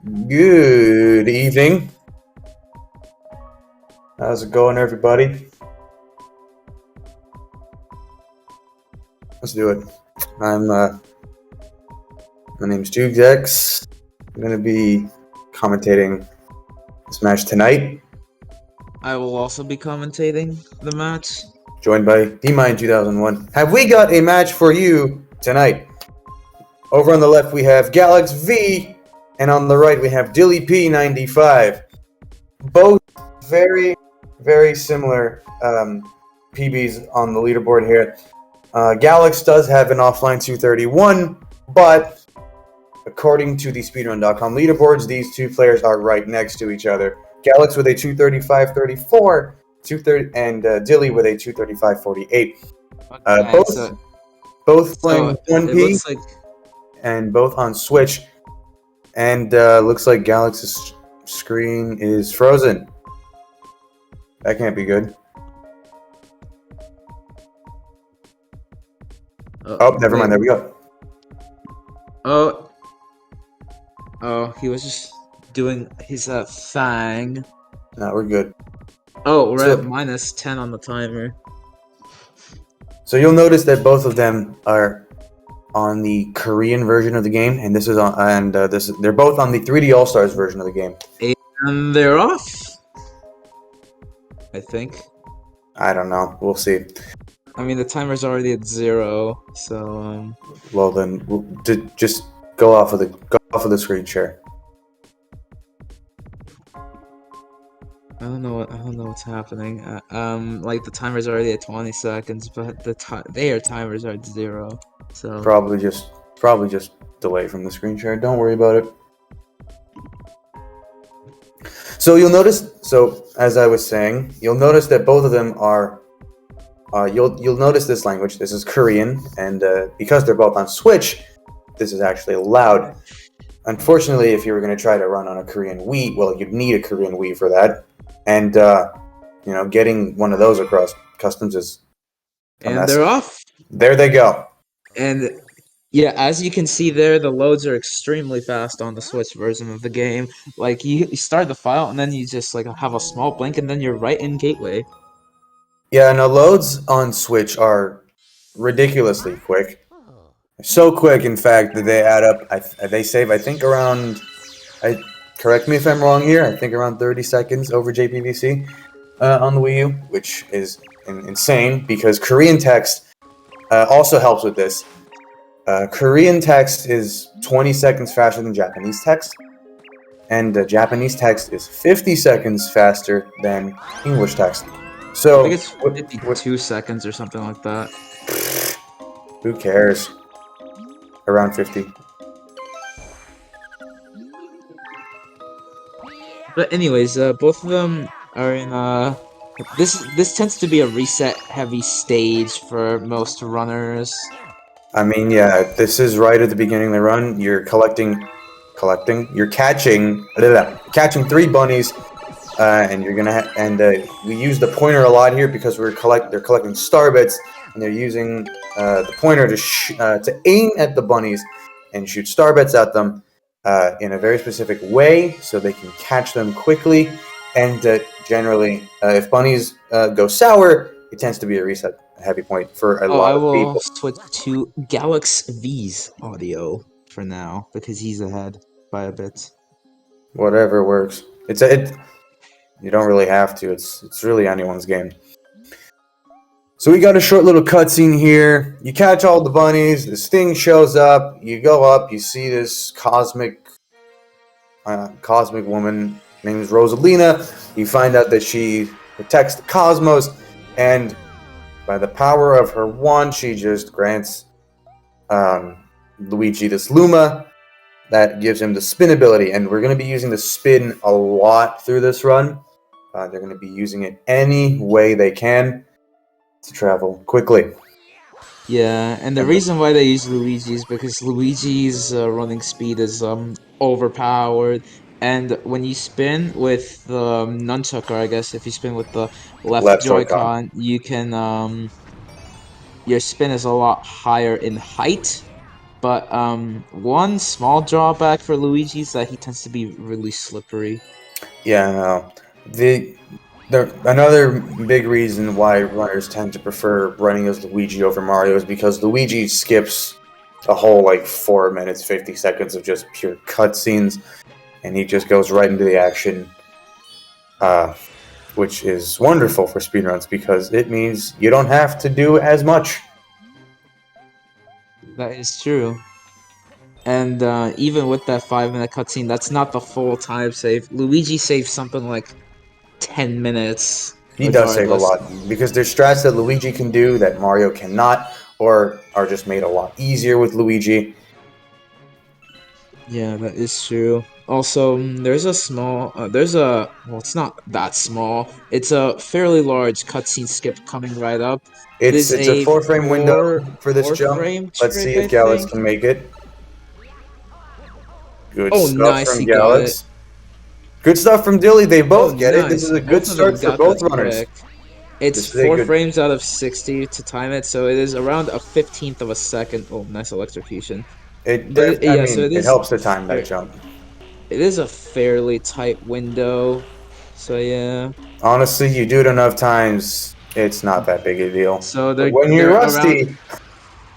Good evening. How's it going, everybody? Let's do it. My name's Jugex. I'm gonna be commentating this match tonight. I will also be commentating the match. Joined by DillyP95. Have we got a match for you tonight? Over on the left we have Galax V, and on the right we have DillyP95. Both very, very similar PBs on the leaderboard here. Galax does have an offline 231, but according to the speedrun.com leaderboards, these two players are right next to each other. Galax with a 235.34, 230, and Dilly with a 235.48. Both playing 1P, like... and both on Switch. And looks like Galax's screen is frozen. That can't be good. Oh, never mind. There we go. Oh, he was just doing his fang. No, we're good. Oh, we're at -10 on the timer. So you'll notice that both of them are on the Korean version of the game, and this is on, and they're both on the 3D All Stars version of the game. And they're off, I think. I don't know. We'll see. I mean, the timer's already at 0, so. Well, then just go off of the screen share. I don't know what's happening. Like the timer's already at 20 seconds, but their timers are at 0. So probably just delay from the screen share. Don't worry about it. So you'll notice. So as I was saying, you'll notice that both of them are. You'll notice this language. This is Korean, and because they're both on Switch, this is actually allowed. Unfortunately, if you were going to try to run on a Korean Wii, well, you'd need a Korean Wii for that, and getting one of those across customs is a mess. They're off. There they go. And yeah, as you can see there, the loads are extremely fast on the Switch version of the game. Like you start the file, and then you just like have a small blink, and then you're right in Gateway. Yeah, no, loads on Switch are ridiculously quick. So quick, in fact, that they add up. They save, I think, around. Correct me if I'm wrong here. I think around 30 seconds over JPVC on the Wii U, which is insane because Korean text also helps with this. Korean text is 20 seconds faster than Japanese text, and Japanese text is 50 seconds faster than English text. So I think it's 52 seconds or something like that. Who cares? Around 50. But anyways, both of them are in this tends to be a reset heavy stage for most runners. I mean, yeah, this is right at the beginning of the run. You're you're catching 3 bunnies, and you're gonna we use the pointer a lot here because they're collecting star bits, and they're using the pointer to aim at the bunnies and shoot star bits at them in a very specific way so they can catch them quickly. And generally, if bunnies go sour, it tends to be a reset heavy point for a lot of people. I will switch to Galax V's audio for now because he's ahead by a bit. Whatever works. You don't really have to. It's really anyone's game. So we got a short little cutscene here. You catch all the bunnies. This thing shows up. You go up. You see this cosmic woman named Rosalina. You find out that she protects the cosmos, and by the power of her wand, she just grants Luigi this Luma that gives him the spin ability. And we're going to be using the spin a lot through this run. They're going to be using it any way they can to travel quickly. Yeah, and the reason why they use Luigi is because Luigi's running speed is overpowered, and when you spin with the nunchuck, or I guess if you spin with the left Joy-Con, you can your spin is a lot higher in height, But one small drawback for Luigi is that he tends to be really slippery. Yeah, no. Another big reason why runners tend to prefer running as Luigi over Mario is because Luigi skips a whole like 4 minutes 50 seconds of just pure cutscenes, and he just goes right into the action, which is wonderful for speedruns because it means you don't have to do as much. That is true. And even with that 5-minute cutscene, that's not the full time save. Luigi saves something like 10 minutes, He does save a regardless. lot because there's strats that Luigi can do that Mario cannot, or are just made a lot easier with Luigi. Yeah, that is true. Also, there's a small, well, it's not that small. It's a fairly large cutscene skip coming right up. It is It's a a 4 frame window for this four jump. frame Let's trick, see I if Galax think. can make it. Good Oh, stuff nice, from he got it. Galax. Good stuff from Dilly. They Oh, both get it. This nice. is a good Both of them start for got that both runners. trick. It's This is a 4 good. frames out of 60 to time it, so it is around a 15th of a second. Oh, nice electrocution. I Yeah, so mean, it it is helps to time that jump. it is a fairly tight window. So yeah. Honestly, you do it enough times, it's not that big a deal. So But when you're they're around rusty,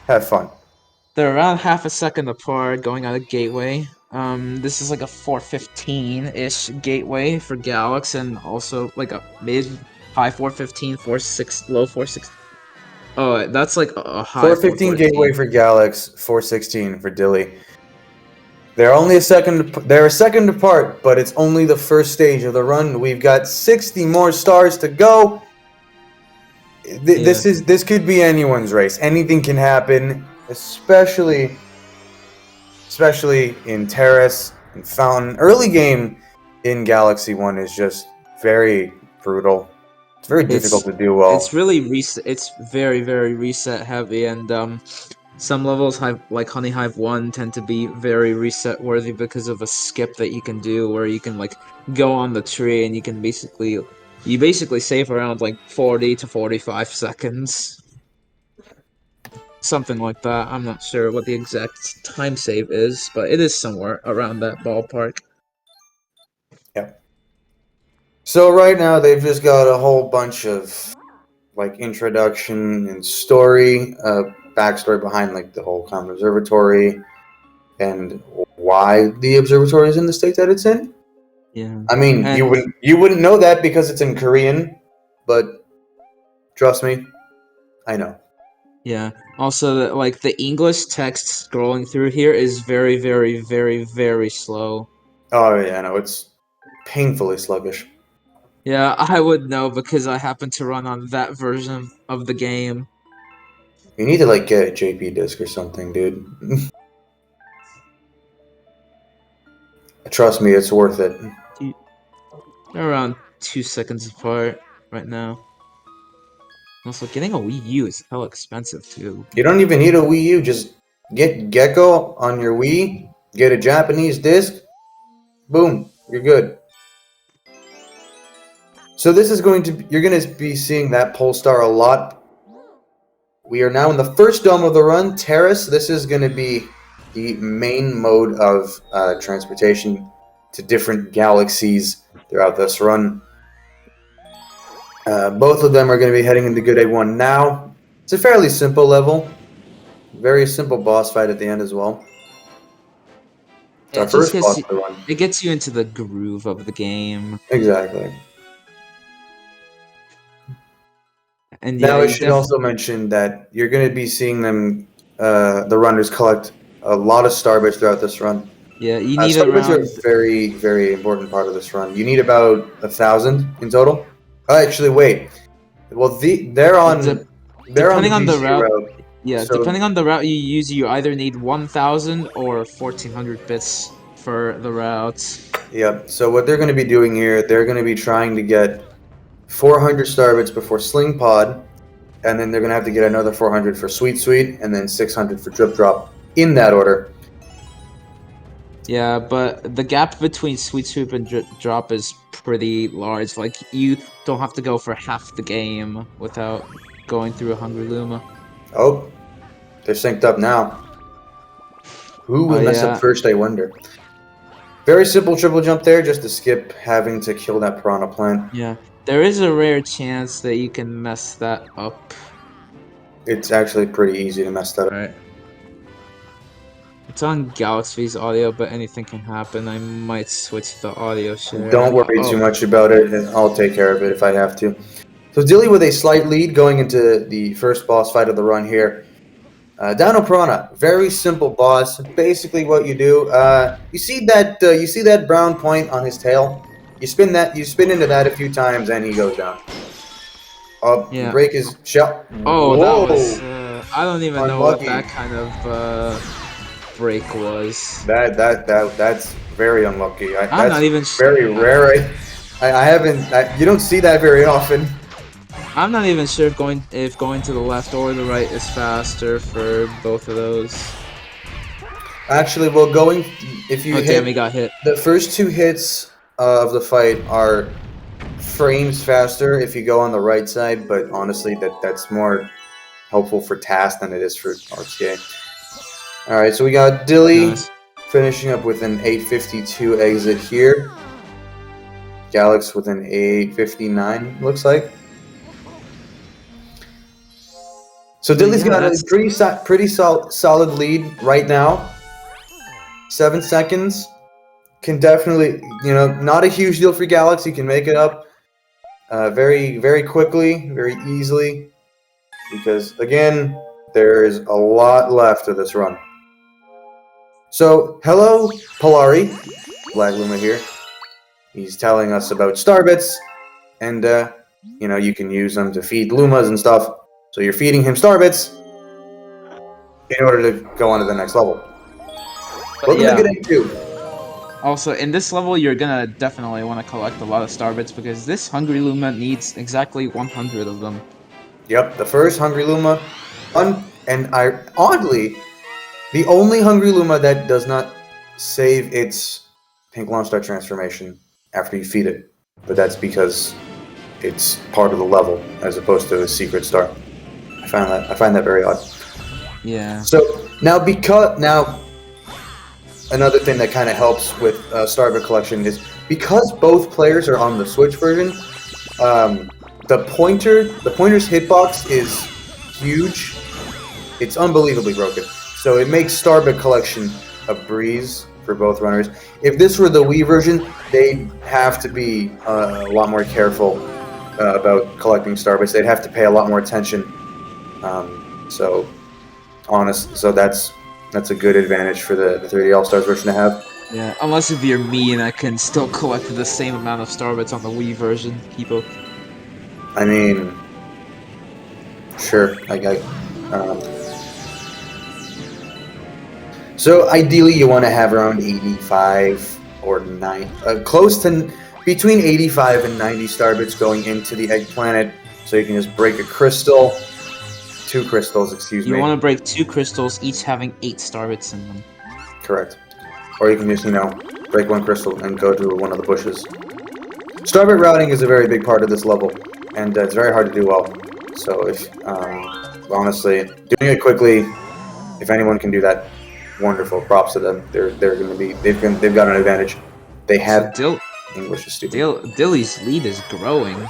have fun. they're around half a second apart going out of gateway. This is like a 415-ish gateway for Galax, and also like a mid high 415, 46, low 46. Oh, that's like a high 415 gateway 414. for Galax, 416 for Dilly. They're a second apart, but it's only the first stage of the run. We've got 60 more stars to go. Yeah. This could be anyone's race. Anything can happen, especially in Terrace and Fountain. Early game in Galaxy 1 is just very brutal. It's very difficult It's to do well. it's really reset. It's very very reset heavy, and some levels have like Honey Hive 1 tend to be very reset worthy because of a skip that you can do where you can like go on the tree and you basically save around like 40 to 45 seconds. Something like that. I'm not sure what the exact time save is, but it is somewhere around that ballpark. Yeah. So right now they've just got a whole bunch of like introduction and story, backstory behind like the whole Comet Observatory and why the observatory is in the state that it's in. Yeah. I mean, And you wouldn't know that because it's in Korean, but trust me, I know. yeah. Also, like the English text scrolling through here is very, very, very, very slow. Oh yeah, I know it's painfully sluggish. Yeah, I would know because I happen to run on that version of the game. You need to like get a JP disc or something, dude. Trust me, it's worth it. They're around 2 seconds apart right now. Also, getting a Wii U is hell expensive too. You don't even need a Wii U. Just get Gecko on your Wii. Get a Japanese disc. Boom, you're good. So this is you're going to be seeing that Polestar a lot. We are now in the first dome of the run, Terrace. This is going to be the main mode of transportation to different galaxies throughout this run. Both of them are going to be heading into Good A1 now. It's a fairly simple level. Very simple boss fight at the end as well. It's our It just first gets boss you, of the run. it gets you into the groove of the game, Exactly. and yeah, Now I you should definitely. also mention that you're going to be seeing them, the runners collect a lot of starbits throughout this run. Yeah, you need Starbits are around. a very, very important part of this run. You need about 1,000 in total. Oh, actually, wait. Well, De- they're on the depending on the BC route, route. yeah, So depending on the route you use, you either need 1,000 or 1,400 bits for the routes. yeah. So what they're going to be doing here, they're going to be trying to get 400 starbits before Sling Pod, and then they're going to have to get another 400 for Sweet Sweet, and then 600 for Drip Drop. In that order. Yeah, but the gap between Sweet Swoop and Drop is pretty large. Like, you don't have to go for half the game without going through a Hungry Luma. Oh, they're synced up now. Who will mess up first, I wonder. Very simple triple jump there, just to skip having to kill that piranha plant. Yeah, there is a rare chance that you can mess that up. It's actually pretty easy to mess that up. Right. It's on Galaxy's audio, but anything can happen. I might switch the audio share. Don't worry too much about it, and I'll take care of it if I have to. So Dilly with a slight lead going into the first boss fight of the run here. Dino Piranha, very simple boss. Basically, what you do, you see that brown point on his tail. You spin into that a few times, and he goes down. You break his shell. Oh, Whoa. that was. I don't even know what that kind of break was. That's very unlucky. I'm not even sure. Very rare. I haven't. You don't see that very often. I'm not even sure if going to the left or the right is faster for both of those. Actually, well, if you hit, damn, he got hit. The first two hits of the fight are frames faster if you go on the right side, but honestly, that's more helpful for task than it is for RTA. All right, so we got Dilly finishing up with an 852 exit here. Galax with an 859, looks like. So Dilly's got a pretty solid lead right now. 7 seconds. Can definitely, not a huge deal for Galax. He can make it up very, very quickly, very easily. Because, again, there is a lot left of this run. So, hello, Polari. Black Luma here. He's telling us about Starbits. And, you can use them to feed Lumas and stuff. So you're feeding him Starbits in order to go on to the next level. We're gonna get into. Also, in this level, you're gonna definitely want to collect a lot of Starbits because this Hungry Luma needs exactly 100 of them. Yep, the first Hungry Luma, oddly, the only Hungry Luma that does not save its Pink Launch Star transformation after you feed it, but that's because it's part of the level as opposed to a secret star. I find that very odd. Yeah. So now another thing that kind of helps with Starbit collection is because both players are on the Switch version. The pointer's hitbox is huge. It's unbelievably broken. So it makes Starbit collection a breeze for both runners. If this were the Wii version, they'd have to be a lot more careful about collecting Starbits. They'd have to pay a lot more attention. So that's a good advantage for the 3D All-Stars version to have. Yeah, unless if you're me and I can still collect the same amount of Starbits on the Wii version, Kipo. I mean, sure. So ideally, you want to have around 85 or 9, close to between 85 and 90 Starbits going into the Egg Planet, so you can just break a crystal. 2 crystals, excuse me. You want to break 2 crystals, each having 8 Starbits in them. Correct. Or you can just, break 1 crystal and go to one of the bushes. Starbit routing is a very big part of this level, and it's very hard to do well. So if, honestly, doing it quickly, if anyone can do that, wonderful. Props to them. They've got an advantage. They have. So English is stupid. Dilly's lead is growing.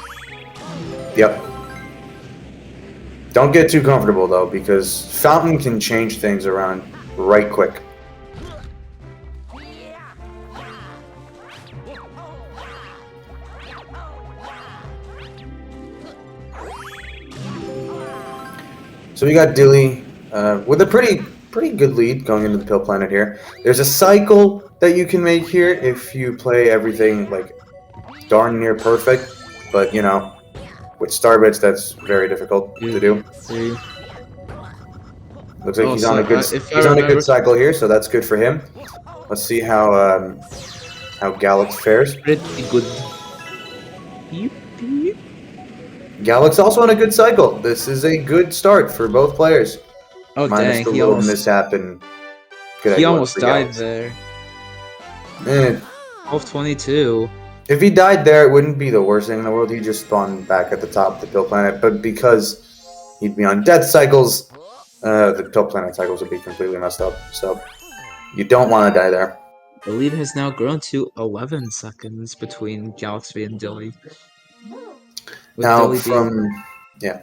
Yep. Don't get too comfortable though, because Fountain can change things around right quick. So we got Dilly with a pretty good lead going into the Pill Planet here. There's a cycle that you can make here if you play everything like darn near perfect, but with Starbits that's very difficult to do. Looks like he's on a good cycle here, so that's good for him. Let's see how Galax fares. Pretty good. Galax also on a good cycle. This is a good start for both players. Oh minus dang, the little mishap and he almost died there. 1222. If he died there, it wouldn't be the worst thing in the world. He'd just spawn back at the top of the Pill Planet. But because he'd be on death cycles, the Pill Planet cycles would be completely messed up. So You don't want to die there. The lead has now grown to 11 seconds between Galaxy and Dilly. With Now Dilly being... yeah.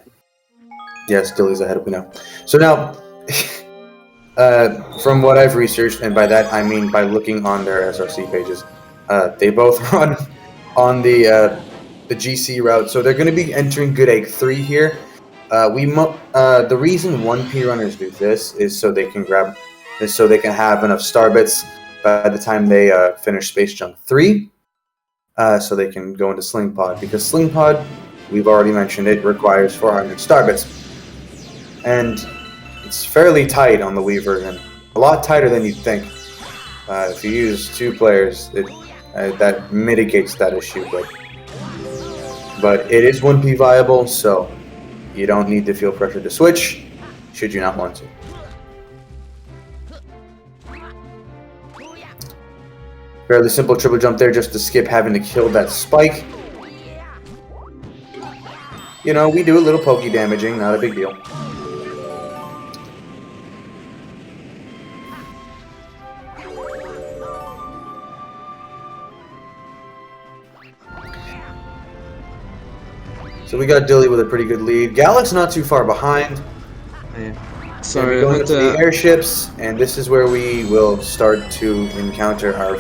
Yes, Dilly's ahead of me now. So now, from what I've researched, and by that I mean by looking on their SRC pages, they both run on the GC route, so they're going to be entering Good Egg 3 here. The reason 1P runners do this is so they can have enough star bits by the time they finish Space Junk 3, so they can go into Sling Pod, because Sling Pod, we've already mentioned it, requires 400 star bits. And it's fairly tight on the Wii version. A lot tighter than you'd think. If you use 2 players, that mitigates that issue. But it is 1P viable, so you don't need to feel pressure to switch, should you not want to. Fairly simple triple jump there just to skip having to kill that spike. You know, we do a little pokey damaging, not a big deal. So we got Dilly with a pretty good lead. Galax not too far behind. Yeah. Sorry, going into the airships, and this is where we will start to encounter our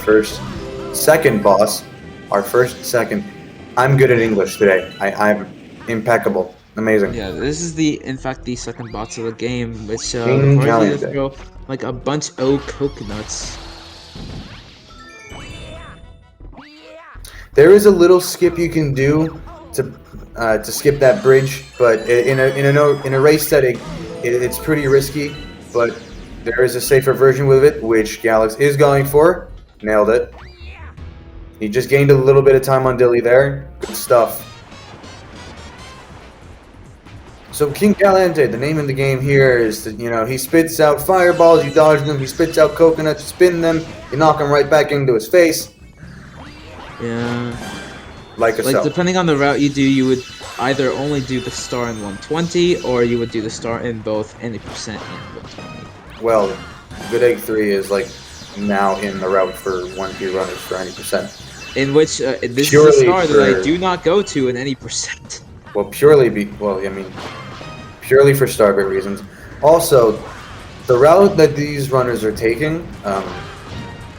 second boss. I'm good at English today. I'm impeccable. Amazing. Yeah, this is in fact the second boss of the game, which King requires you to Caliente. throw like a bunch of coconuts. There is a little skip you can do to skip that bridge, but in a race setting, it's pretty risky. But there is a safer version with it, which Galax is going for. Nailed it. He just gained a little bit of time on Dilly there. Good stuff. So King Caliente, the name in the game here is that, he spits out fireballs, you dodge them, he spits out coconuts, you spin them, you knock them right back into his face. Yeah. Like depending on the route you do, you would either only do the star in 120, or you would do the star in both any percent and 120. Well, Good Egg 3 is now in the route for 1P runners for any percent. In which this is a star that I do not go to in any percent. Well, purely for starbit reasons. Also, the route that these runners are taking,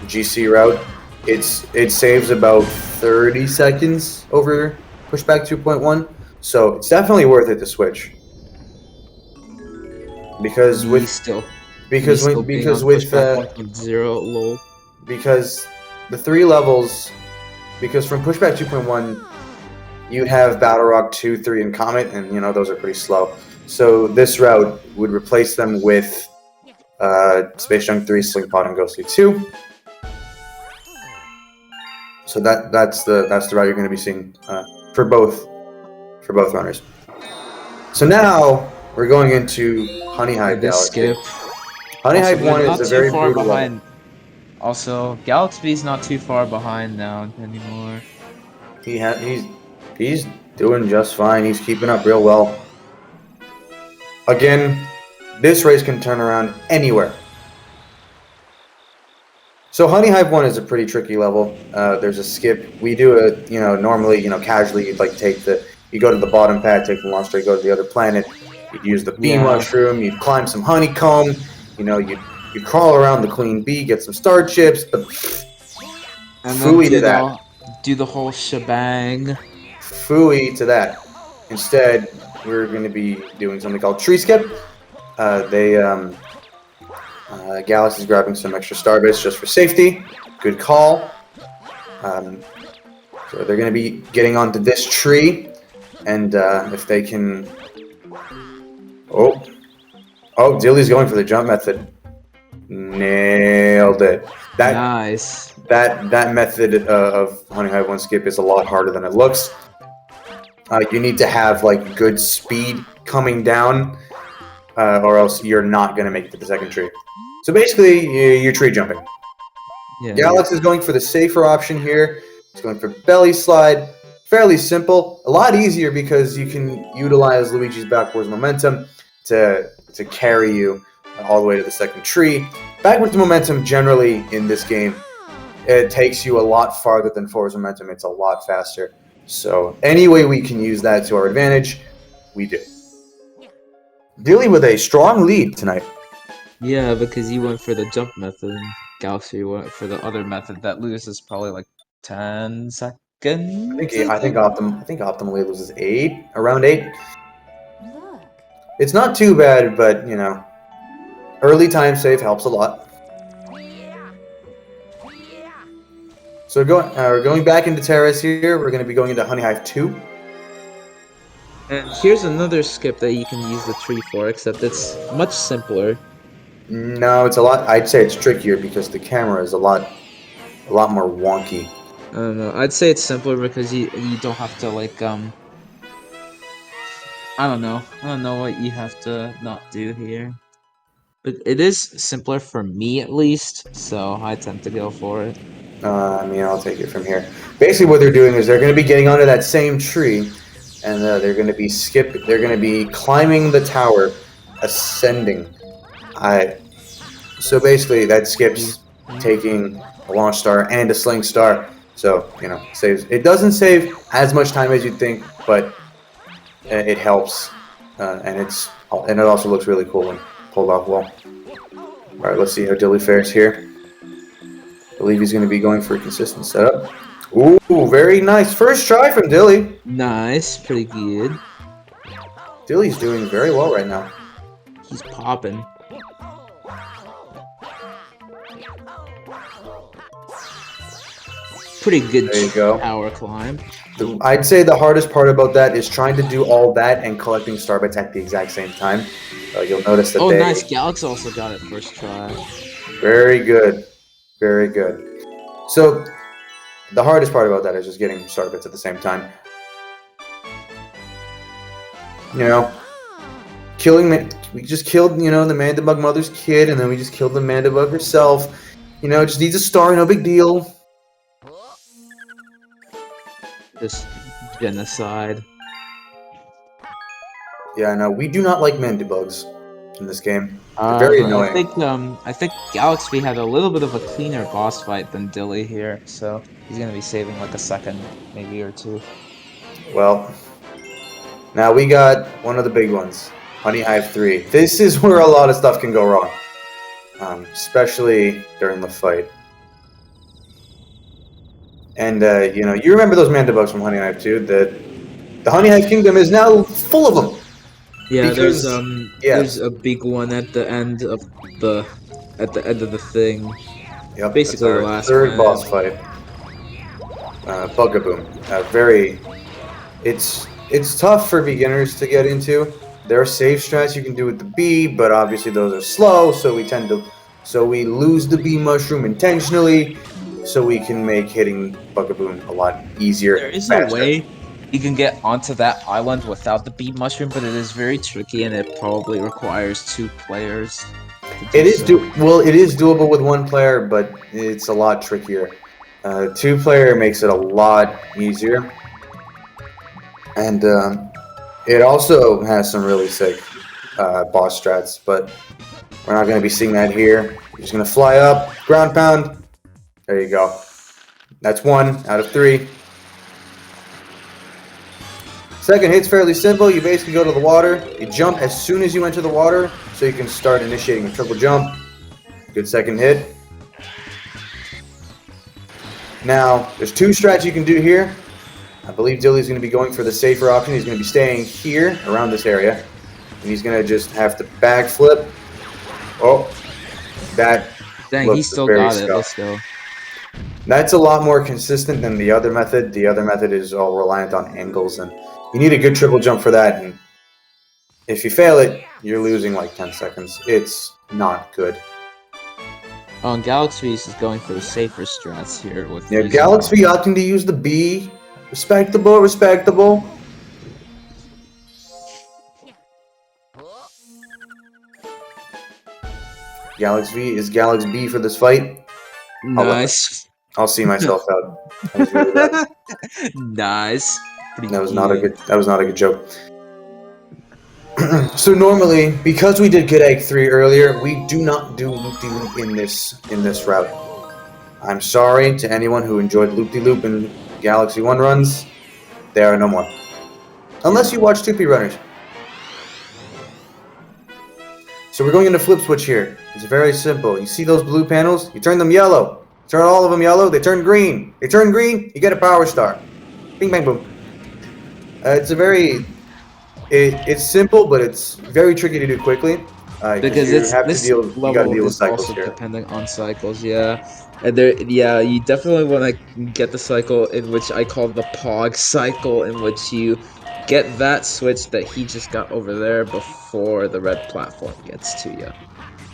GC route, it saves about 30 seconds over pushback 2.1, so it's definitely worth it to switch. Because from pushback 2.1, you have Battle Rock 2, 3, and Comet, and those are pretty slow. So this route would replace them with Space Junk 3, Sling Pod, and Ghostly 2. So that's the route you're going to be seeing for both runners. So now we're going into Honey Hive Galaxy. Skip. Honey Hive 1 is a very brutal level. Also, Galaxy's not too far behind now anymore. He's doing just fine. He's keeping up real well. Again, this race can turn around anywhere. So Honey Hive 1 is a pretty tricky level. There's a skip. We do it, normally, casually. You'd you go to the bottom pad, take the launch star, go to the other planet. You'd use the bee mushroom. You'd climb some honeycomb. You'd crawl around the queen bee, get some star chips. And then do the whole shebang. Phooey to that. Instead, we're going to be doing something called tree skip. Gallus is grabbing some extra starbits just for safety. Good call. So they're going to be getting onto this tree, and if they can... Oh, Dilly's going for the jump method. Nailed it. Nice. That method of Honey Hive 1 skip is a lot harder than it looks. You need to have good speed coming down, or else you're not going to make it to the second tree. So basically, you're tree jumping. Yeah, Galax is going for the safer option here. He's going for belly slide. Fairly simple. A lot easier because you can utilize Luigi's backwards momentum to carry you all the way to the second tree. backwards momentum generally in this game, it takes you a lot farther than forwards momentum. It's a lot faster. So any way we can use that to our advantage, we do. Dilly with a strong lead tonight. Yeah, because you went for the jump method, and Galaxy went for the other method that loses probably like 10 seconds. I think optimally loses around 8. It's not too bad, but you know, early time save helps a lot. So we're going back into Terrace here. We're going to be going into Honey Hive 2. And here's another skip that you can use the tree for, except it's much simpler. No, it's a lot. I'd say it's trickier because the camera is a lot more wonky. I don't know. I'd say it's simpler because you don't have to like I don't know what you have to not do here. But it is simpler for me at least, so I tend to go for it. I mean, I'll take it from here. Basically, what they're doing is they're going to be getting onto that same tree, and they're going to be They're going to be climbing the tower, ascending. So basically, that skips taking a launch star and a sling star. So you know, saves. It doesn't save as much time as you'd think, but it helps, and it also looks really cool when pulled off well. All right, let's see how Dilly fares here. I believe he's going to be going for a consistent setup. Ooh, very nice. First try from Dilly. Nice, pretty good. Dilly's doing very well right now. He's popping. Pretty good There you go. tower climb. I'd say the hardest part about that is trying to do all that and collecting star bits at the exact same time. You'll notice that nice. Galax also got it first try. Very good. Very good. So, the hardest part about that is just getting star bits at the same time. You know, we just killed, you know, the Mandibug mother's kid, and then we just killed the Mandibug herself. You know, just needs a star, no big deal. Just genocide. Yeah, no, we do not like Mandibugs in this game. They're very annoying. I think Galaxy had a little bit of a cleaner boss fight than Dilly here, so he's gonna be saving like a second, maybe or two. Well, now we got one of the big ones, Honey Hive 3. This is where a lot of stuff can go wrong, especially during the fight. And you know, you remember those Mandibugs from Honey Hive 2? The Honey Hive Kingdom is now full of them. Yeah, there's a big one at the end of the thing. Yep, basically that's our the last third one. boss fight. Bugaboo. It's tough for beginners to get into. There are save strats you can do with the bee, but obviously those are slow, so we lose the bee mushroom intentionally, so we can make hitting Bugaboo a lot easier. There is faster. a way you can get onto that island without the bee mushroom, but it is very tricky and it probably requires 2 players. It is doable with 1 player, but it's a lot trickier. 2 player makes it a lot easier, and it also has some really sick boss strats. But we're not going to be seeing that here. We're just going to fly up, ground pound. There you go. That's 1 out of 3. Second hit's fairly simple. You basically go to the water. You jump as soon as you enter the water, so you can start initiating a triple jump. Good second hit. Now, there's 2 strats you can do here. I believe Dilly's going to be going for the safer option. He's going to be staying here, around this area. And he's going to just have to backflip. Oh, that Dang, he still got it. Let's go. That's a lot more consistent than the other method. The other method is all reliant on angles, and you need a good triple jump for that. And if you fail it, you're losing like 10 seconds. It's not good. Galaxy is going for the safer strats here with. Yeah, Galaxy opting to use the bee. Respectable, respectable. Galaxy is Galaxy B for this fight. Nice. I'll see myself out. That was really bad. Nice. That was not a good joke. So normally, because we did Good Egg 3 earlier, we do not do loop-de-loop in this route. I'm sorry to anyone who enjoyed loop-de-loop in Galaxy 1 runs. There are no more. Unless you watch 2P runners. So we're going into flip switch here. It's very simple. You see those blue panels? You turn them yellow. Turn all of them yellow, they turn green. They turn green, you get a power star. Bing, bang, boom. It's a very... It's simple, but it's very tricky to do quickly. Because You have to this deal. You got to level deal with is cycles also here. dependent on cycles, yeah. And there, yeah, you definitely want to get the cycle in which I call the Pog cycle, in which you get that switch that he just got over there before the red platform gets to you.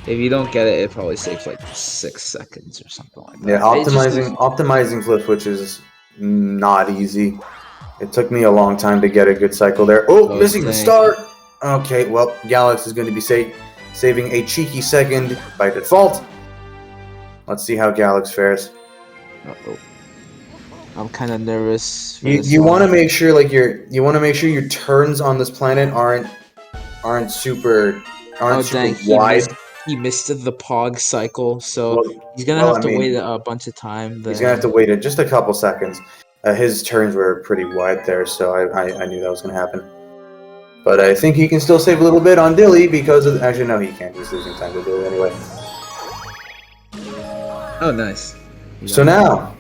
If you don't get it, it probably takes like 6 seconds or something like Yeah, that. It just goes, optimizing flip switch is not easy. It took me a long time to get a good cycle there. Oh, oh missing the dang. start. Okay, well, Galax is going to be saving a cheeky second by default. Let's see how Galax fares. Uh-oh. I'm kind of nervous for this You want to one. make sure your turns on this planet aren't super Oh dang, wide. he missed the Pog cycle, so Well, he's gonna well, have I to wait mean, a bunch of time he's gonna have then. to wait just a couple seconds. His turns were pretty wide there, so I knew that was gonna happen. But I think he can still save a little bit on Dilly because of... Actually, no, he can't. He's losing time to Dilly anyway. Oh nice. So now,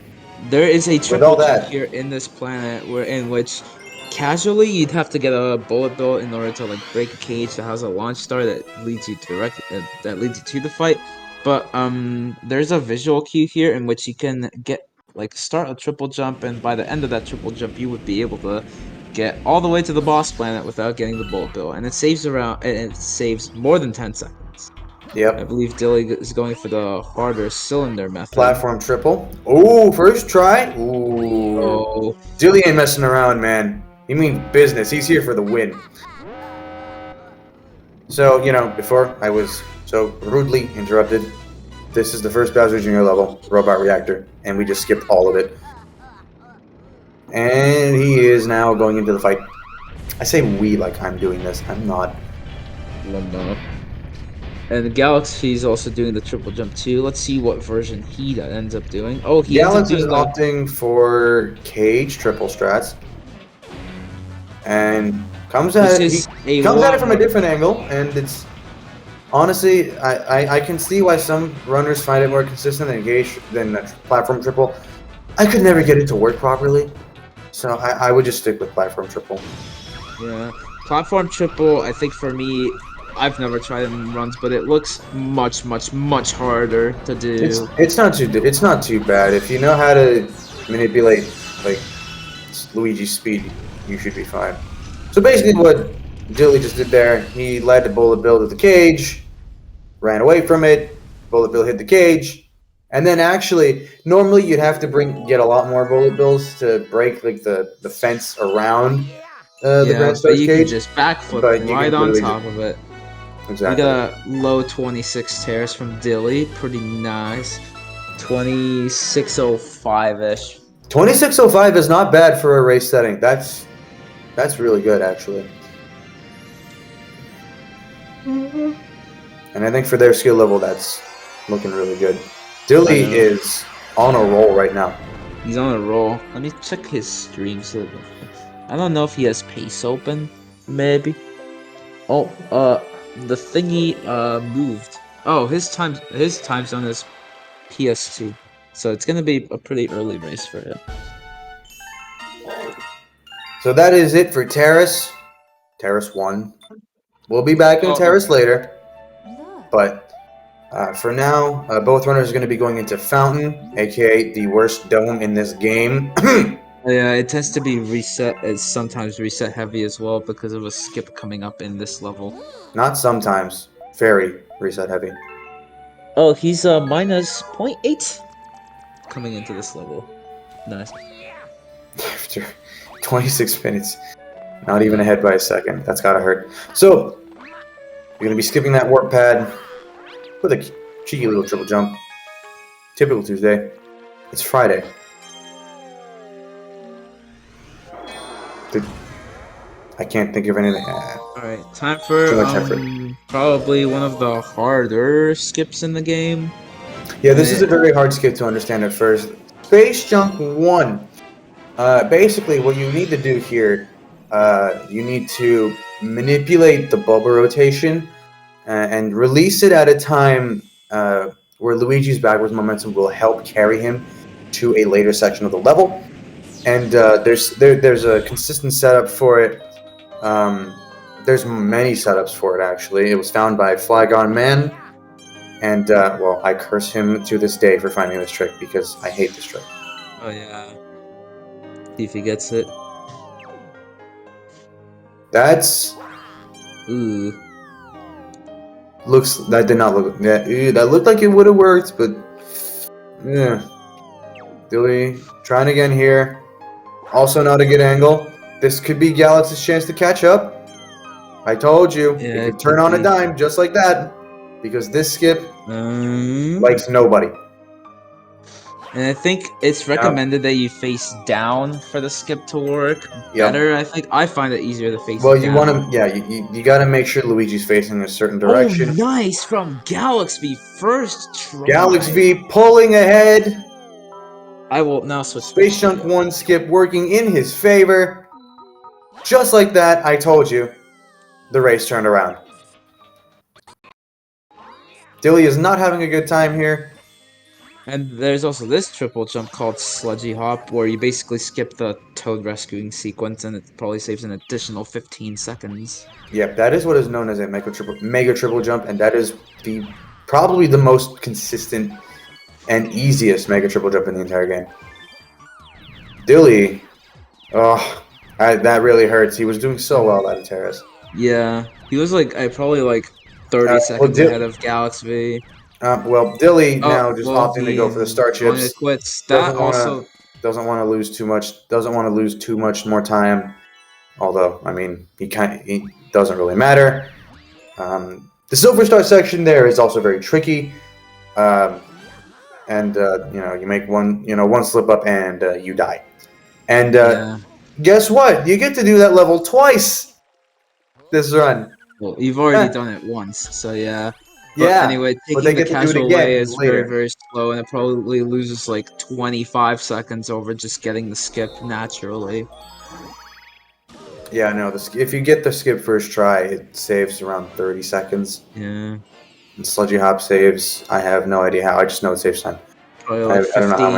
There is a all triple jump that- here in this planet in which casually you'd have to get a bullet bill in order to like break a cage that has a launch star that leads you that leads you to the fight. But there's a visual cue here in which you can get like start a triple jump, and by the end of that triple jump you would be able to get all the way to the boss planet without getting the bullet bill, and it saves more than 10 seconds. I Yep, believe Dilly is going for the harder cylinder method. platform triple. Ooh, first try. Ooh, Oh, Dilly ain't messing around, man. He means business. He's here for the win. So, before I was so rudely interrupted, this is the first Bowser Jr. level, Robot Reactor, and we just skipped all of it. And he is now going into the fight. I say we like I'm doing this. I'm not. no. And the Galaxy's also doing the triple jump too. Let's see what version he ends up doing. Oh, he ends up Galax is doing the... opting for cage triple strats, and comes Which at is he a comes at lot it from a more... different angle, and it's honestly I can see why some runners find it more consistent than a platform triple. I could never get it to work properly, so I would just stick with platform triple. Yeah. Platform triple, I think for me, I've never tried it in runs, but it looks much, much, much harder to do. It's not too bad if you know how to manipulate like Luigi's speed. You should be fine. So basically, what Dilly just did there, he led the bullet bill to the cage, ran away from it. Bullet bill hit the cage, and then actually, normally you'd have to get a lot more bullet bills to break like the fence around the Yeah, Grand but Star's you can cage. just backflip But you right can on literally top of it. We exactly. got a low 26 Terrace from Dilly. Pretty nice. 2605-ish. 2605 is not bad for a race setting. That's really good actually. And I think for their skill level, that's looking really good. Dilly is on a roll right now. He's on a roll. Let me check his streams. I don't know if he has pace open. Maybe. Oh, the thingy moved. Oh, his time zone is PS2, so it's gonna be a pretty early race for him. So that is it for Terrace. Terrace 1. We'll be back in Terrace later. But for now, both runners are going to be going into Fountain, aka the worst dome in this game. Yeah, it tends to be reset. It's sometimes reset heavy as well because of a skip coming up in this level. Not sometimes. Very reset heavy. Oh, he's minus 0.8 coming into this level. Nice. After 26 minutes. Not even ahead by a second. That's gotta hurt. So, you're gonna be skipping that warp pad with a cheeky little triple jump. Typical Tuesday. It's Friday. I can't think of anything. Alright, time for Too much effort. probably one of the harder skips in the game. Yeah, this is a very hard skip to understand at first. Space Junk 1. Basically, what you need to do here, you need to manipulate the bubble rotation and release it at a time where Luigi's backwards momentum will help carry him to a later section of the level. And there's a consistent setup for it. There's many setups for it, actually. It was found by Flygon Man, and well, I curse him to this day for finding this trick because I hate this trick. Oh yeah. See if he gets it. That's Ooh. that did not look that looked like it would have worked, but yeah. Dilly trying again here. Also not a good angle. This could be Galaxy's chance to catch up. I told you, Yeah, it it could turn could on be. a dime just like that. Because this skip likes nobody. And I think it's recommended that you face down for the skip to work better. I think I find it easier to face Well, down. you want to, yeah, you got to make sure Luigi's facing a certain direction. Oh, nice from Galaxy first try. Galaxy pulling ahead. I will now switch. Space Junk 1 skip working in his favor. Just like that, I told you, the race turned around. Dilly is not having a good time here. And there's also this triple jump called Sludgy Hop, where you basically skip the Toad rescuing sequence, and it probably saves an additional 15 seconds. Yep, that is what is known as a mega triple jump, and that is probably the most consistent and easiest mega triple jump in the entire game. Dilly, oh, that really hurts. He was doing so well out of Terrace. Yeah, he was like probably like 30 seconds ahead of Galaxy. Well, Dilly now just opting to go for the star chips. Quits. That doesn't want to lose too much. Doesn't want to lose too much more time. Although, I mean, he doesn't really matter. The silver star section there is also very tricky. And you know, you make one slip up and you die. And guess what? You get to do that level twice this run. Well, you've already done it once, so yeah. But yeah. Anyway, taking the casual way is very, very slow, and it probably loses like 25 seconds over just getting the skip naturally. Yeah, no. If you get the skip first try, it saves around 30 seconds. Yeah. And Sludgy Hop saves. I have no idea how. I just know it saves time. Probably like 15. I don't know how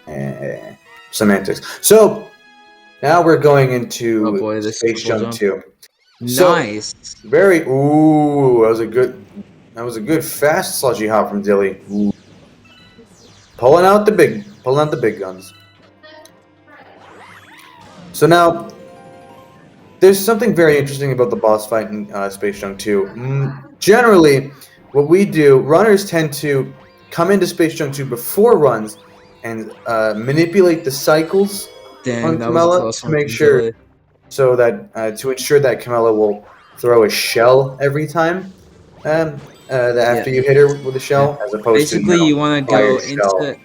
many. Semantics. So now we're going into Space Junk 2. Nice. So, ooh, that was a good fast Sludgy Hop from Dilly. Ooh. Pulling out the big guns. So now there's something very interesting about the boss fight in Space Junk 2. Generally, what we do, runners tend to come into Space Junk 2 before runs and manipulate the cycles on Camella to make sure, so that to ensure that Camella will throw a shell every time after you hit her with a shell, as opposed to you want to go into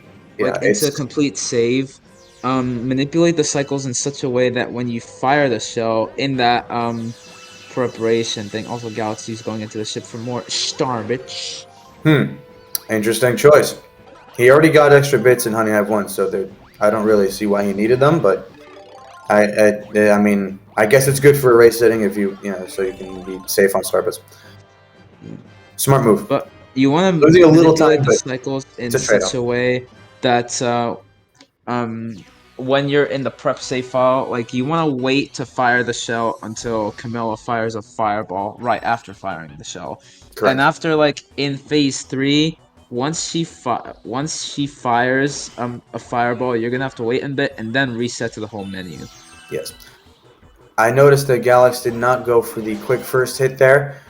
complete save. Manipulate the cycles in such a way that when you fire the shell in that preparation thing, also Galaxy's going into the ship for more star bitch. Interesting choice. He already got extra bits in Honey Hive 1, so I don't really see why he needed them, but I mean, I guess it's good for a race setting if you so you can be safe on star bits. Smart move. But you want to losing a little manipulate time, the cycles in such a way that when you're in the prep save file, like you want to wait to fire the shell until Camilla fires a fireball right after firing the shell. Correct. And after like in phase 3, once she fires a fireball, you're gonna have to wait a bit and then reset to the home menu. Yes. I noticed that Galax did not go for the quick first hit there.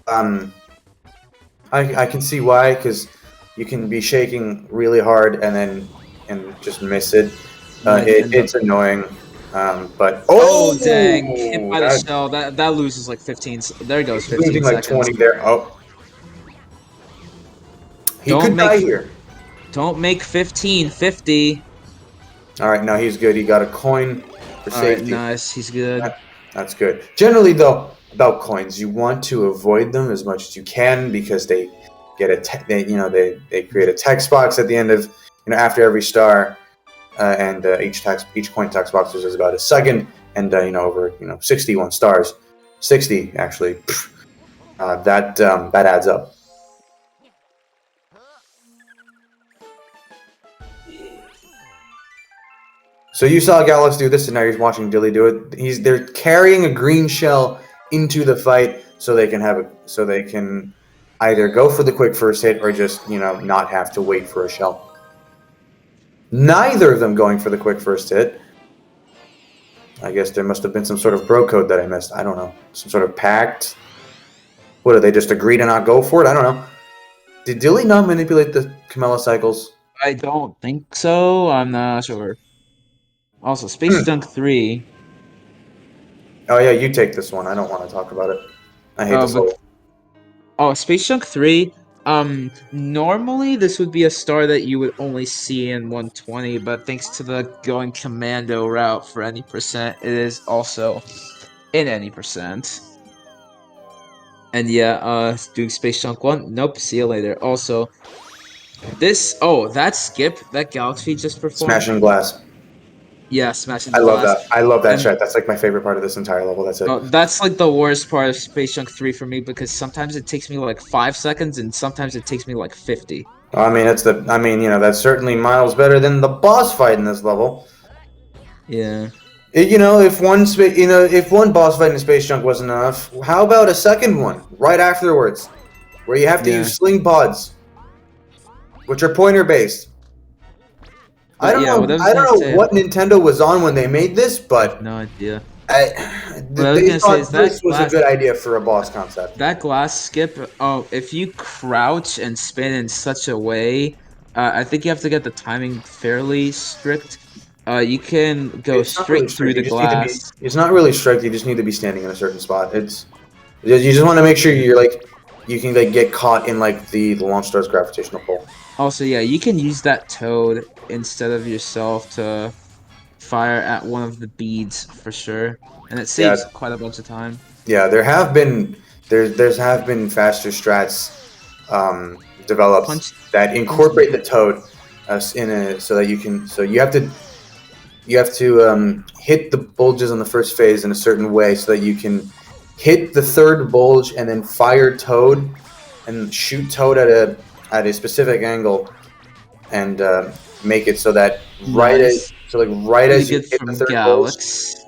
I can see why, because you can be shaking really hard and just miss it. It's annoying. But dang! Hit by the shell. That loses like 15. There goes 15 losing like seconds. 20 there. Oh. He could die here. Don't make 15 50. All right, now he's good. He got a coin for safety. Nice, he's good. That's good. Generally, though, about coins, you want to avoid them as much as you can because they get they create a text box at the end of after every star, and each coin text box is about a second, and over 61 stars, 60 actually, that adds up. So you saw Galax do this, and now you're watching Dilly do it. They're carrying a green shell into the fight so they can either go for the quick first hit or just not have to wait for a shell. Neither of them going for the quick first hit. I guess there must have been some sort of bro code that I missed. I don't know. Some sort of pact. What, did they just agree to not go for it? I don't know. Did Dilly not manipulate the Camella cycles? I don't think so. I'm not sure. Also, Space Junk 3. Oh yeah, you take this one. I don't want to talk about it. I hate this level. Oh, Space Junk 3. Normally this would be a star that you would only see in 120, but thanks to the going commando route for any percent, it is also in any percent. And yeah, doing Space Junk 1. Nope, see you later. Also, that skip that Galaxy just performed. Smashing glass. Yeah, smashing I glass. love that. I love that shot. That's like my favorite part of this entire level. That's it. That's like the worst part of Space Junk 3 for me because sometimes it takes me like 5 seconds and sometimes it takes me like 50. I mean, that's certainly miles better than the boss fight in this level. Yeah. If one boss fight in Space Junk wasn't enough, how about a second one right afterwards, where you have to use Sling Pods, which are pointer based. I don't know what Nintendo was on when they made this, but no idea. They thought this was a good idea for a boss concept. That glass skip, if you crouch and spin in such a way, I think you have to get the timing fairly strict. You can go straight through the glass. It's not really strict. You just need to be standing in a certain spot. You just want to make sure you can get caught in the launch star's gravitational pull. Also, yeah, you can use that toad instead of yourself to fire at one of the beads for sure, and it saves quite a bunch of time. Yeah, there have been faster strats developed that incorporate the toad so you have to hit the bulges on the first phase in a certain way so that you can hit the third bulge and then fire toad and shoot toad at a specific angle and make it so that as you hit the third bulge,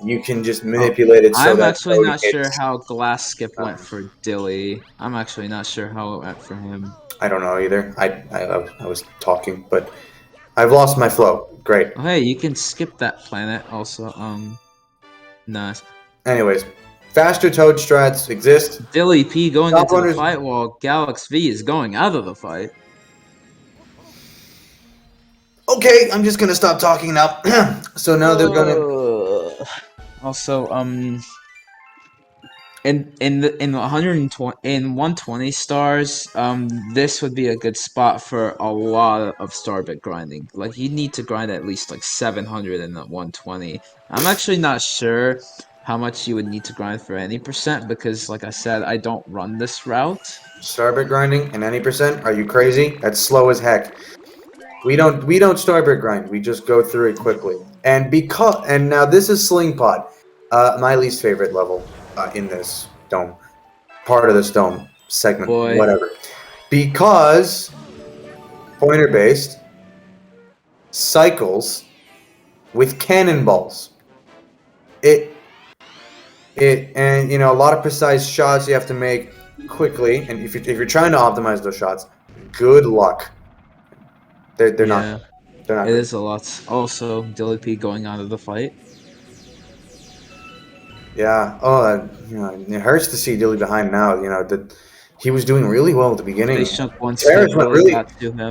you can just manipulate it. I'm actually not sure how glass skip went for Dilly. I'm actually not sure how it went for him. I don't know either. I was talking, but I've lost my flow. Great. Oh, hey, you can skip that planet also. Nice. Anyways, faster toad strats exist. DillyP going into the fight while Galax V is going out of the fight. Okay, I'm just gonna stop talking now. So now they're gonna. Also, in 120 stars, this would be a good spot for a lot of starbit grinding. Like you need to grind at least like 700 in the 120. I'm actually not sure how much you would need to grind for any percent because, like I said, I don't run this route. Starbit grinding in any percent? Are you crazy? That's slow as heck. We don't starbit grind. We just go through it quickly. And now this is Sling Pod, my least favorite level in this dome, part of this dome segment, whatever. Because pointer based cycles with cannonballs. And a lot of precise shots you have to make quickly, and if you're trying to optimize those shots, good luck. They're not. They're not. It is a lot. Also, DillyP going out of the fight. Yeah. Oh, it hurts to see Dilly behind now. He was doing really well at the beginning.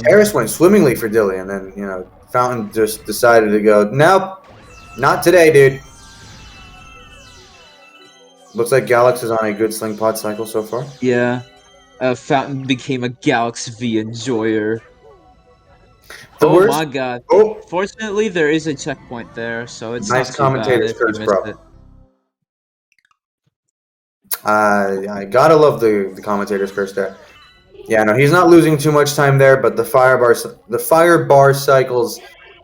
Terrace went swimmingly for Dilly, and then Fountain just decided to go. Nope, not today, dude. Looks like Galax is on a good Sling Pod cycle so far. Yeah. Fountain became a Galax V enjoyer. My god. Oh. Fortunately, there is a checkpoint there, so it's nice not too commentator's bad if you missed it. I gotta love the commentator's curse there. Yeah, no, he's not losing too much time there, but the fire bar cycles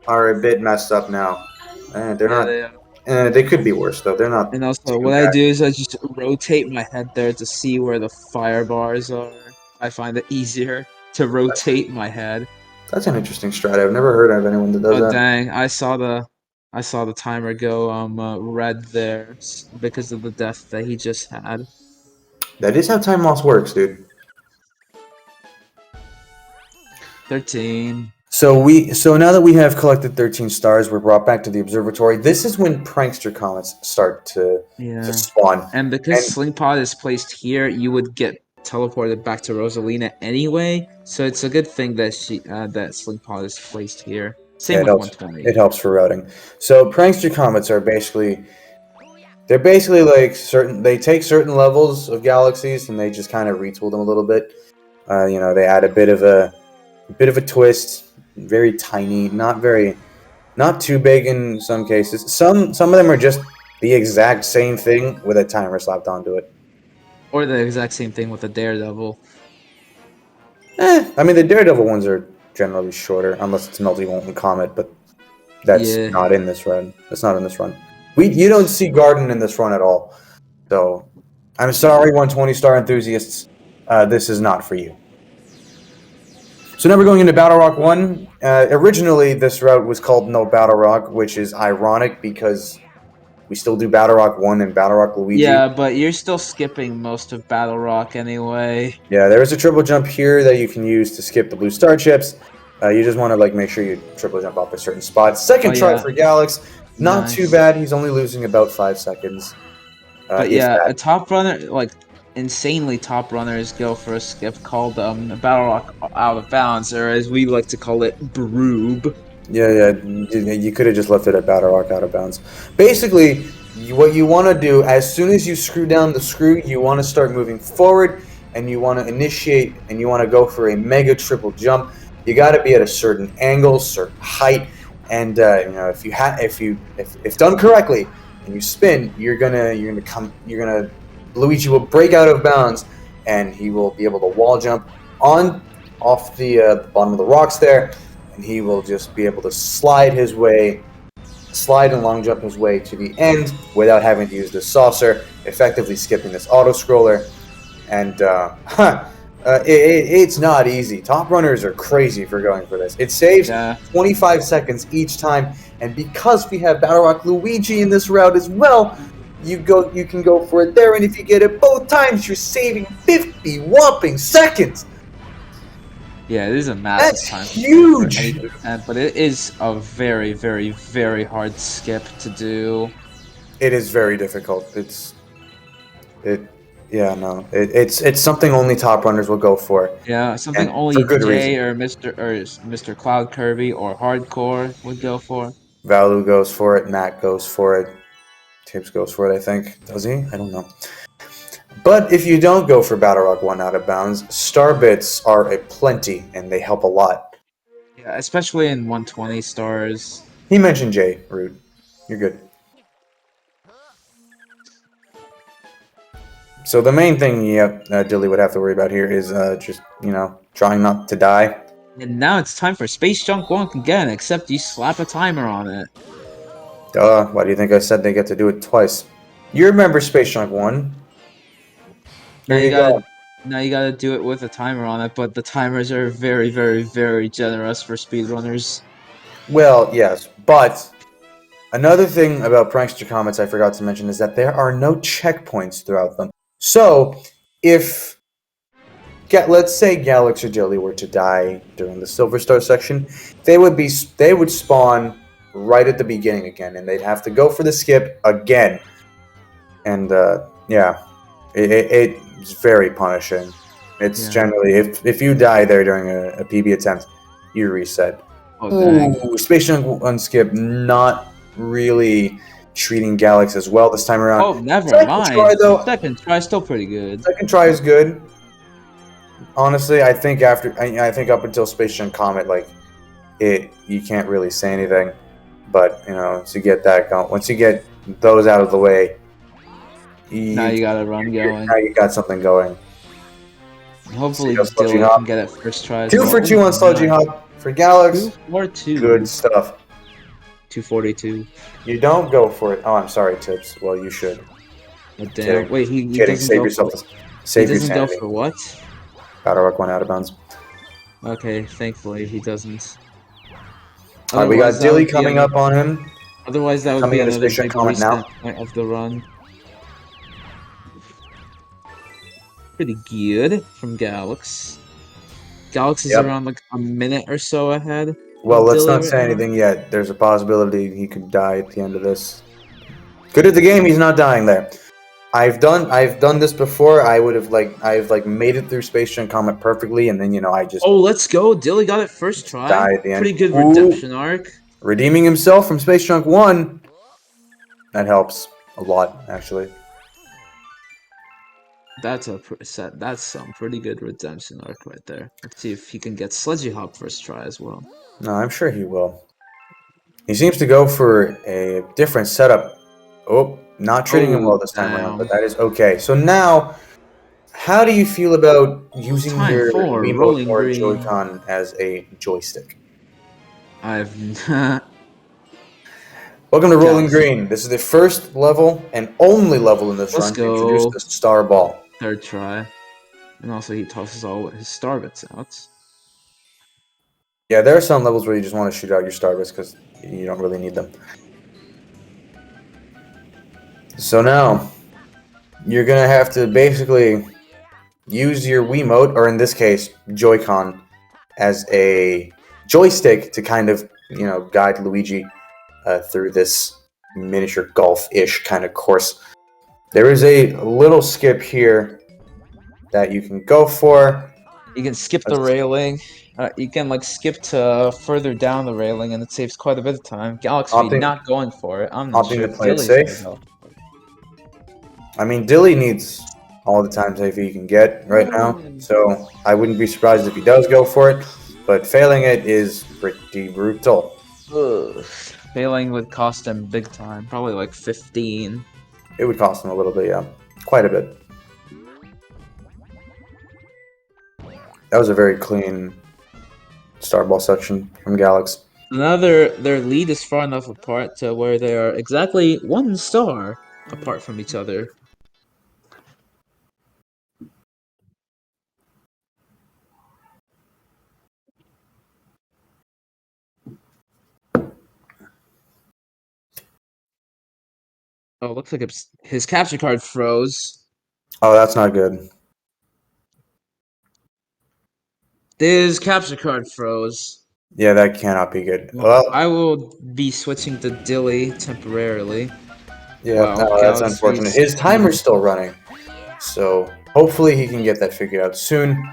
are a bit messed up now. They're Yeah, not. they are. They could be worse though. They're not And also, too what I bad. do is I just rotate my head there to see where the fire bars are. I find it easier to rotate my head. That's an interesting strat. I've never heard of anyone that does Oh that. dang! I saw the timer go red there because of the death that he just had. That is how time loss works, dude. 13. So now that we have collected 13 stars, we're brought back to the observatory. This is when prankster comets start to Yeah. spawn. And because And Sling Pod is placed here, you would get teleported back to Rosalina anyway. So it's a good thing that that Sling Pod is placed here. yeah, Same with 120. it helps for routing. So prankster comets are they're basically like they take certain levels of galaxies and they just kind of retool them a little bit. They add a bit of a twist, very tiny, not too big in some cases. Some of them are just the exact same thing with a timer slapped onto it. Or the exact same thing with the Daredevil. I mean the Daredevil ones are generally shorter, unless it's multi-molten comet, but that's Yeah. not in this run. That's not in this run. You don't see Garden in this run at all. So I'm sorry, 120 star enthusiasts. This is not for you. So now we're going into Battle Rock 1. Originally, this route was called No Battle Rock, which is ironic because we still do Battle Rock 1 and Battle Rock Luigi. Yeah, but you're still skipping most of Battle Rock anyway. Yeah, there is a triple jump here that you can use to skip the blue star chips. You just want to make sure you triple jump off a certain spot. Second try for Galax. Not Nice. too bad. He's only losing about 5 seconds. But yeah, a top runner, like insanely top runners, go for a skip called Battle Rock Out of Bounds, or as we like to call it, Broob. Yeah, you could have just left it at Battle Rock Out of Bounds. Basically, what you want to do, as soon as you screw down the screw, you want to start moving forward, and you want to initiate, and you want to go for a mega triple jump. You got to be at a certain angle, certain height, and if done correctly, and you spin, Luigi will break out of bounds, and he will be able to wall jump off the bottom of the rocks there, and he will just be able to slide and long jump his way to the end without having to use the saucer, effectively skipping this auto scroller. And it's not easy. Top runners are crazy for going for this. It saves 25 seconds each time, and because we have Battle Rock Luigi in this route as well, you can go for it there, and if you get it both times, you're saving 50 whopping seconds. Yeah, it is a massive time. That's huge. But it is a very, very, very hard skip to do. It is very difficult. It's something only top runners will go for. Yeah, something only Jay or Mr. Cloud Kirby or Hardcore would go for. Valu goes for it. Matt goes for it. Tibbs goes for it, I think. Does he? I don't know. But if you don't go for Battle Rock 1 Out of Bounds, star bits are aplenty, and they help a lot. Yeah, especially in 120 stars. He mentioned Jay, Rude. You're good. So the main thing Dilly would have to worry about here is just, trying not to die. And now it's time for Space Junk 1 again, except you slap a timer on it. Duh, why do you think I said they get to do it twice? You remember Space Junk 1? Now you gotta do it with a timer on it, but the timers are very, very, very generous for speedrunners. Well, yes, but another thing about Prankster Comets I forgot to mention is that there are no checkpoints throughout them. So, let's say Galax or Jelly were to die during the Silver Star section, they would spawn right at the beginning again, and they'd have to go for the skip again. And it's very punishing. It's generally if you die there during a PB attempt, you reset. Oh, Space Junk Unskip not really treating Galax as well this time around. Oh, never mind. Second try is still pretty good. Second try is good. Honestly, I think up until Space Junk Comet, you can't really say anything. But once you get those out of the way, Now You, you got a run going. now you got something going. Hopefully See how Sludgy Dilly can Hop. get it first try as 2 well. for 2 on Sludgy Hop for Galax. 242. Good stuff. 242. You don't go for it. Oh, I'm sorry, Tips. Well, you should. Oh, damn. Kidding. Wait, he Kidding. doesn't Save go yourself. for. He Save your doesn't go sanity. for what? Battle Rock went out of bounds. Okay, thankfully he doesn't. Alright, we got Otherwise, that Dilly would be coming up on him. Otherwise, that would Coming be into another Space Junk big Comet now. reset point of the run. Pretty good from Galax. Galax is Yep. around like a minute or so ahead. Well, of let's Dilly not right say now. anything yet. There's a possibility he could die at the end of this. Good at the game, he's not dying there. I've done this before. I've made it through Space Junk Comet perfectly, and then I just Oh, let's go! Dilly got it first try. die at the end. Pretty good Ooh. redemption arc. Redeeming himself from Space Junk 1. That helps a lot, actually. That's some pretty good redemption arc right there. Let's see if he can get Sludgy Hop first try as well. No, I'm sure he will. He seems to go for a different setup. Oh, not treating him well this time around, but that is okay. So now, how do you feel about using Time your for Wiimote Rolling or Green. Joy-Con as a joystick? I've Welcome to Rolling Green. This is the first level and only level in this run to introduce the Star Ball. Third try. And also he tosses all his star bits out. Yeah, there are some levels where you just want to shoot out your star bits because you don't really need them. So now, you're going to have to basically use your Wiimote, or in this case, Joy-Con, as a joystick to kind of, guide Luigi through this miniature golf-ish kind of course. There is a little skip here that you can go for. You can skip the railing. You can skip to further down the railing, and it saves quite a bit of time. Galaxy not going for it. I'm not sure to if play it Dilly's safe. gonna go. I mean, Dilly needs all the time save he can get right now, so I wouldn't be surprised if he does go for it. But failing it is pretty brutal. Ugh. Failing would cost him big time, probably like 15. It would cost him a little bit, yeah, quite a bit. That was a very clean Starball section from Galax. Now their lead is far enough apart to where they are exactly 1 star apart from each other. Oh, looks like his capture card froze. Oh, that's not good. His capture card froze. Yeah, that cannot be good. Well, I will be switching to Dilly temporarily. Yeah, no, that's unfortunate. His timer's still running, so hopefully he can get that figured out soon.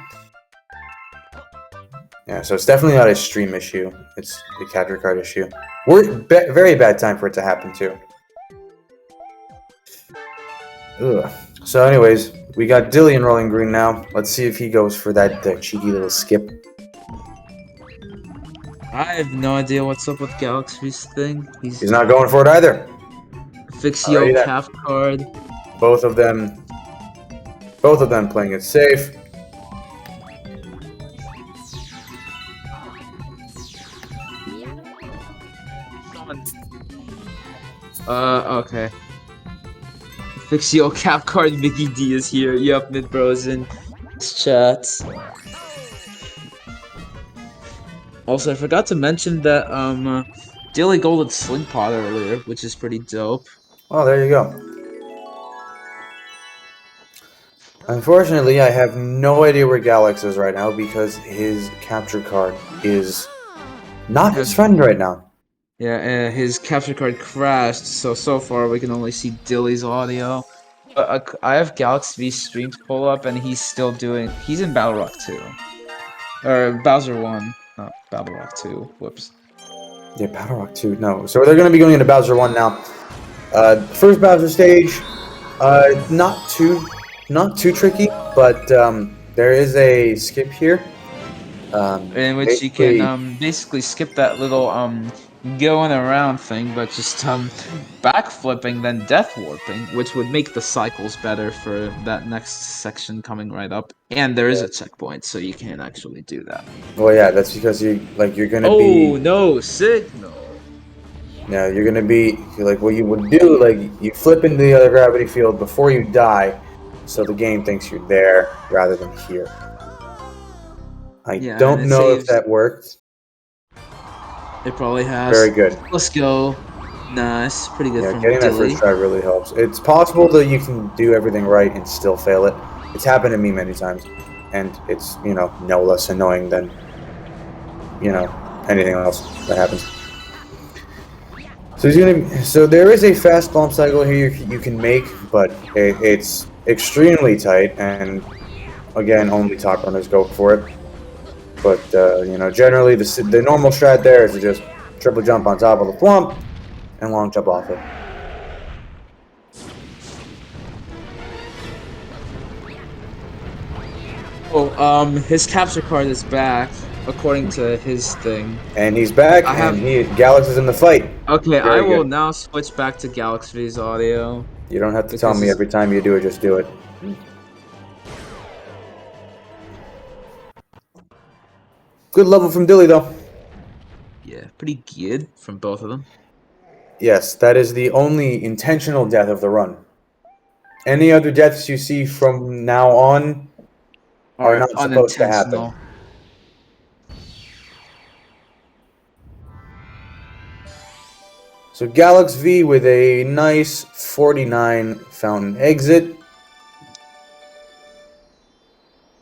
Yeah, so it's definitely not a stream issue. It's a capture card issue. Very bad time for it to happen, too. Ugh. So anyways, we got Dilly in Rolling Green now. Let's see if he goes for that cheeky little skip. I have no idea what's up with Galaxy's thing. He's not going for it either. Fixio cap card. Both of them playing it safe. Okay. Fixio cap card Mickey D is here. Yup, mid bros in chat. Also, I forgot to mention that Dilly golded Sling Pod earlier, which is pretty dope. Oh, there you go. Unfortunately, I have no idea where Galax is right now because his capture card is not his friend right now. Yeah, his capture card crashed, so far we can only see Dilly's audio. But I have Galaxy streams pull up, and he's still doing. He's in Battle Rock 2. Or Bowser 1. Not Battle Rock 2. Whoops. Yeah, Battle Rock 2. No. So they're going to be going into Bowser 1 now. First Bowser stage. Not too tricky, but there is a skip here. In which you can basically skip that little going around thing, but just backflipping then death warping, which would make the cycles better for that next section coming right up. And there is a checkpoint, so you can't actually do that. Well, yeah, that's because you're gonna Oh be. no, signal! Yeah, you're gonna be like what you would do. Like you flip into the other gravity field before you die, so the game thinks you're there rather than here. I Yeah, and don't it know if saves. that worked. It probably Very has. good. Let's go. Nice, pretty good Yeah, from getting that first Dilly. try really helps. It's possible that you can do everything right and still fail it. It's happened to me many times, and it's no less annoying than anything else that happens. So there is a fast bump cycle here you can make, but it's extremely tight, and again, only top runners go for it. But generally the normal strat there is to just triple jump on top of the thwomp and long jump off it. Oh, his capture card is back, according to his thing. And he's back, I have. and Galax is in the fight. Okay, I Very will good. now switch back to Galaxy's audio You don't have to tell because me every time you do it, just do it. Good level from Dilly, though. yeah, pretty good from both of them. Yes, that is the only intentional death of the run. Any other deaths you see from now on are Or not supposed to happen. unintentional. So Galax V with a nice 49 fountain exit.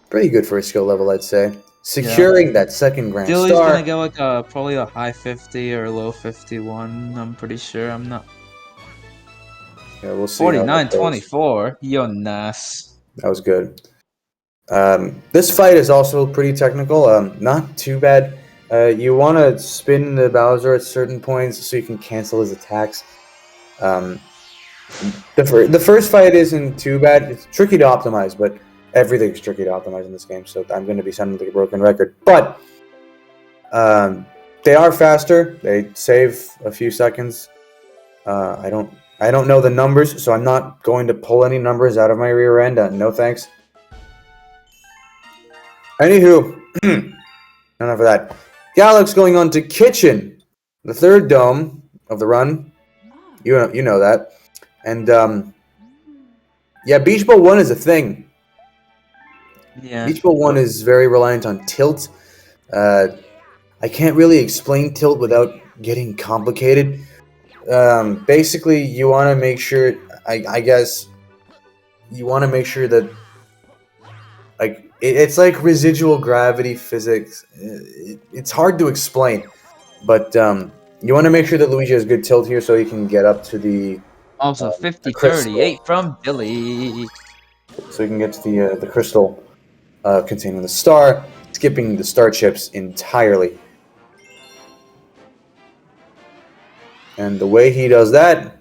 Pretty good for a skill level, I'd say. Securing that second Grand Dilly's Star. gonna get like probably a high 50 or low 51. I'm pretty sure. I'm not. Yeah, we'll see how that goes. 49-24. Yo, nice. That was good. This fight is also pretty technical. Not too bad. You want to spin the Bowser at certain points so you can cancel his attacks. The first fight isn't too bad. It's tricky to optimize, but everything's tricky to optimize in this game, so I'm going to be sounding like a broken record. But they are faster. They save a few seconds. I don't know the numbers, so I'm not going to pull any numbers out of my rear end. No thanks. Anywho, enough of that. Galax going on to Kitchen, the third dome of the run. You know that. And yeah, Beach Bowl 1 is a thing. Yeah. Beach Bowl 1 is very reliant on tilt. I can't really explain tilt without getting complicated. Basically, you want to make sure, I guess, you want to make sure that, like, it's like residual gravity physics. It's hard to explain, but you want to make sure that Luigi has good tilt here so he can get up to the Also, crystal. 50-38 from Dilly. So you can get to the crystal containing the star, skipping the star chips entirely. And the way he does that,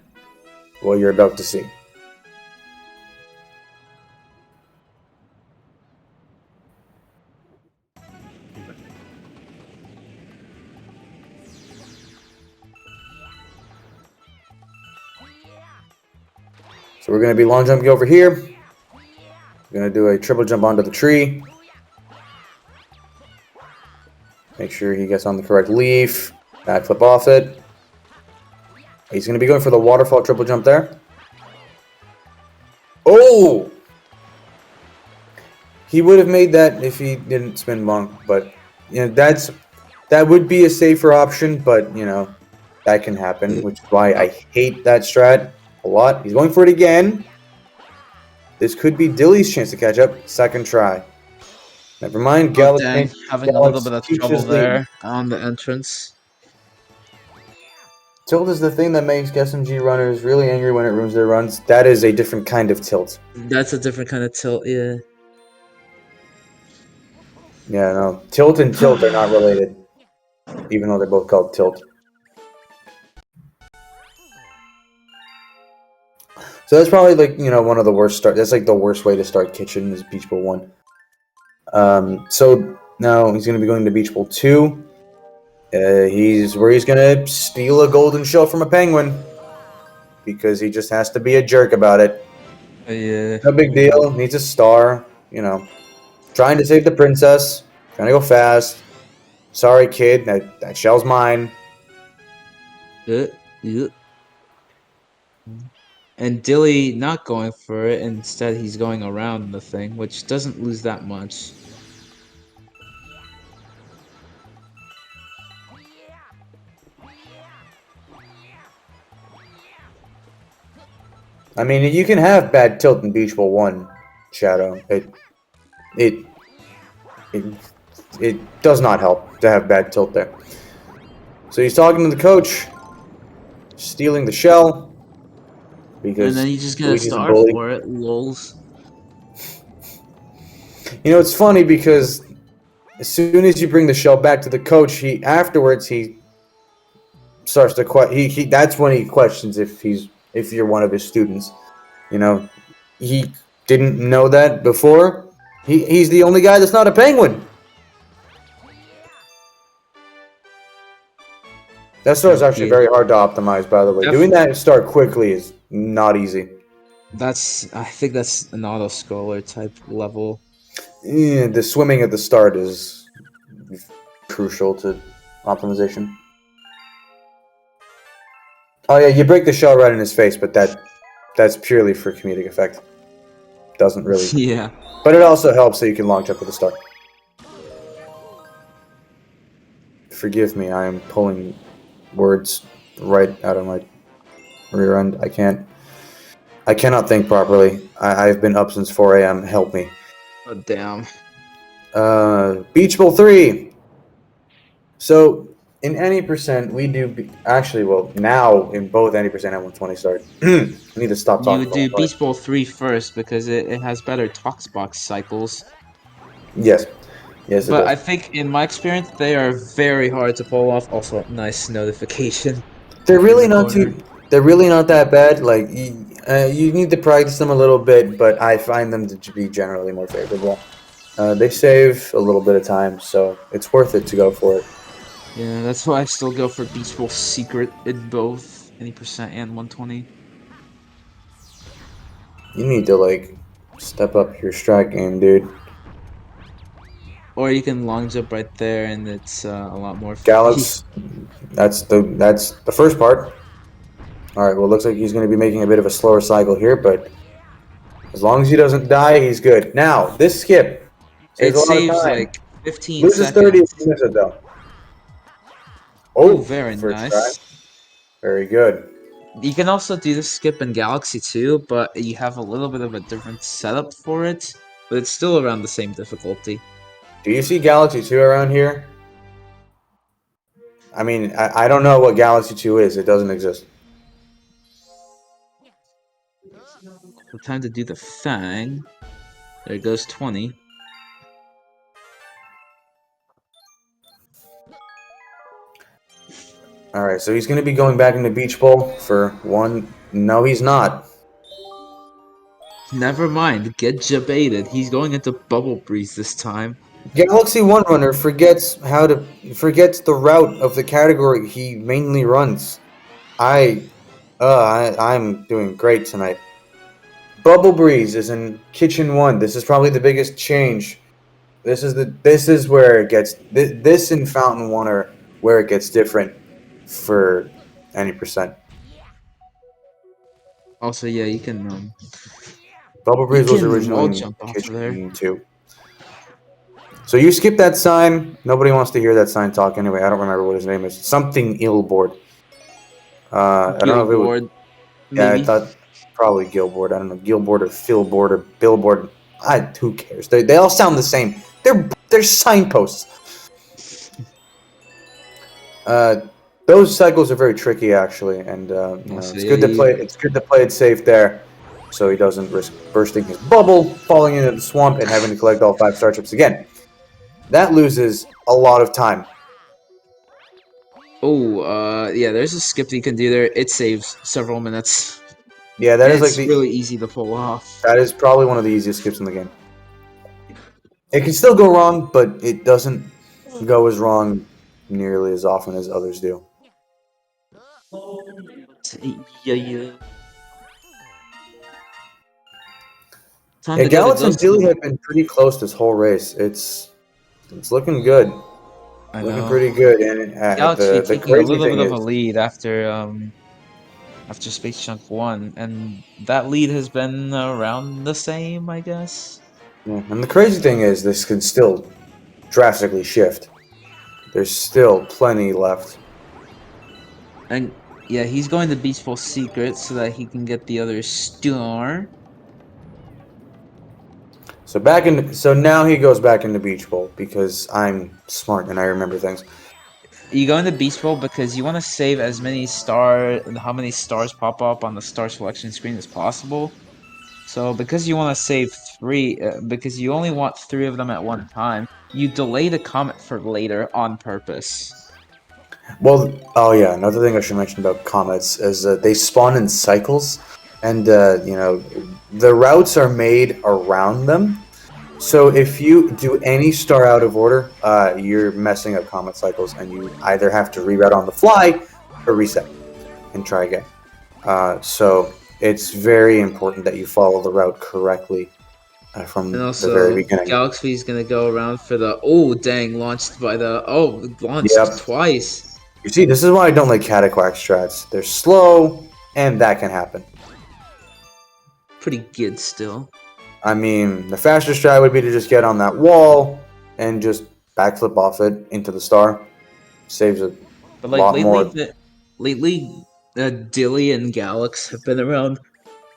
well, you're about to see. So we're going to be long jumping over here. We're going to do a triple jump onto the tree. Make sure he gets on the correct leaf. Backflip off it. He's going to be going for the waterfall triple jump there. Oh! He would have made that if he didn't spin monk, but that would be a safer option, but that can happen, which is why I hate that strat a lot. He's going for it again. This could be Dilly's chance to catch up. Second try. Never mind. Oh, dang. Having a little Galax bit of keeps trouble his lead. there on the entrance. Tilt is the thing that makes SMG runners really angry when it ruins their runs. That is a different kind of tilt. That's a different kind of tilt, yeah. Yeah, no. Tilt and tilt are not related, even though they're both called tilt. So that's probably like one of the worst start. That's like the worst way to start Kitchen is Beach Bowl 1. So now he's going to be going to Beach Bowl 2. He's where he's gonna steal a golden shell from a penguin because he just has to be a jerk about it. Yeah. No big deal. Needs a star. You know, trying to save the princess. Trying to go fast. Sorry, kid. That shell's mine. Yeah. And Dilly not going for it. Instead, he's going around the thing, which doesn't lose that much. I mean, you can have bad tilt in Beach Bowl 1, Shadow. It it it does not help to have bad tilt there. So he's talking to the coach, stealing the shell And then because you just get a Luigi's a star bully. for it. Lols. You know, it's funny because as soon as you bring the shell back to the coach, he afterwards he starts to he that's when he questions if you're one of his students. You know, he didn't know that before. He's the only guy that's not a penguin. That star is actually Yeah. very hard to optimize, by the way. Doing that star quickly is not easy. I think that's an auto scroller type level. Yeah, the swimming at the start is crucial to optimization. Oh yeah, you break the shell right in his face, but that's purely for comedic effect. Doesn't really. Yeah. But it also helps that you can long jump with the star. Forgive me, I am pulling words right out of my rear end. I cannot think properly. I've been up since 4 a.m. Help me. Oh, damn. Beach Bowl 3. So in any percent, we do actually. Well, now in both any percent and 120 start. I need to stop You talking would about do 120. Beach Bowl 3 first because it has better Toxbox cycles. Yes, yes, it But I does. think in my experience, they are very hard to pull off. Also, nice notification They're in really the not corner. too. They're really not that bad. Like you need to practice them a little bit, but I find them to be generally more favorable. They save a little bit of time, so it's worth it to go for it. Yeah, that's why I still go for Beach Bowl Secret in both any percent and 120. You need to like step up your strat game, dude. Or you can long jump right there, and it's a lot more free. Galax, that's the first part. All right. Well, looks like he's going to be making a bit of a slower cycle here, but as long as he doesn't die, he's good. Now this skip saves It a lot of saves time. like 15 Loses 30 if seconds. you miss it though. Oh, Oh, very first try. nice. Very good. You can also do the skip in Galaxy 2, but you have a little bit of a different setup for it. But it's still around the same difficulty. Do you see Galaxy 2 around here? I mean, I don't know what Galaxy 2 is. It doesn't exist. The time to do the Fang. There goes 20. Alright, so he's going to be going back into Beach Bowl for one. No, he's not. Never mind, get jebaited. He's going into Bubble Breeze this time. Galaxy One Runner forgets the route of the category he mainly runs. I'm doing great tonight. Bubble Breeze is in Kitchen 1. This is probably the biggest change. This is where it gets this in Fountain 1 are where it gets different for any percent. Also, yeah, Bubble you Breeze was can originally wall in jump off of there. Kitchen 2. So you skip that sign. Nobody wants to hear that sign talk anyway. I don't remember what his name is. Something Illboard. I don't know if it was. Billboard, Yeah, I maybe. thought probably Gilboard. I don't know, Gilboard or Philboard or Billboard. Who cares? They all sound the same. They're signposts. Those cycles are very tricky actually, and Also, it's yeah, good to play. It's good to play it safe there, so he doesn't risk bursting his bubble, falling into the swamp, and having to collect all 5 star chips again. That loses a lot of time. Oh, yeah, there's a skip that you can do there. It saves several minutes. Yeah, that And is like it's really easy to pull off. that is probably one of the easiest skips in the game. It can still go wrong, but it doesn't go as wrong nearly as often as others do. Yeah. Time Yeah, to go to Galax and Ghostly. Dilly have been pretty close this whole race. It's looking good, I looking know. pretty good. And Galaxy the taking a crazy little bit thing of a is, lead after Space Chunk won, and that lead has been around the same, I guess. yeah, and the crazy thing is, this can still drastically shift. There's still plenty left. And yeah, he's going to Beachful Secret so that he can get the other star. So now he goes back into Beach Bowl because I'm smart and I remember things. You go into Beach Bowl because you want to save as many how many stars pop up on the star selection screen as possible. So because you want to save three, because you only want three of them at one time, you delay the comet for later on purpose. Well, oh yeah, another thing I should mention about comets is that they spawn in cycles, and the routes are made around them. So if you do any star out of order, you're messing up comet cycles, and you either have to reroute on the fly or reset and try again. So it's very important that you follow the route correctly And from the very also, beginning. Galaxy is gonna go around for the launched Yep. twice. You see, this is why I don't like Cataquack strats. They're slow, and that can happen. Pretty good still. I mean, the faster strat would be to just get on that wall and just backflip off it into the star. Saves a But like lot more. lately, Dilly and Galax have been around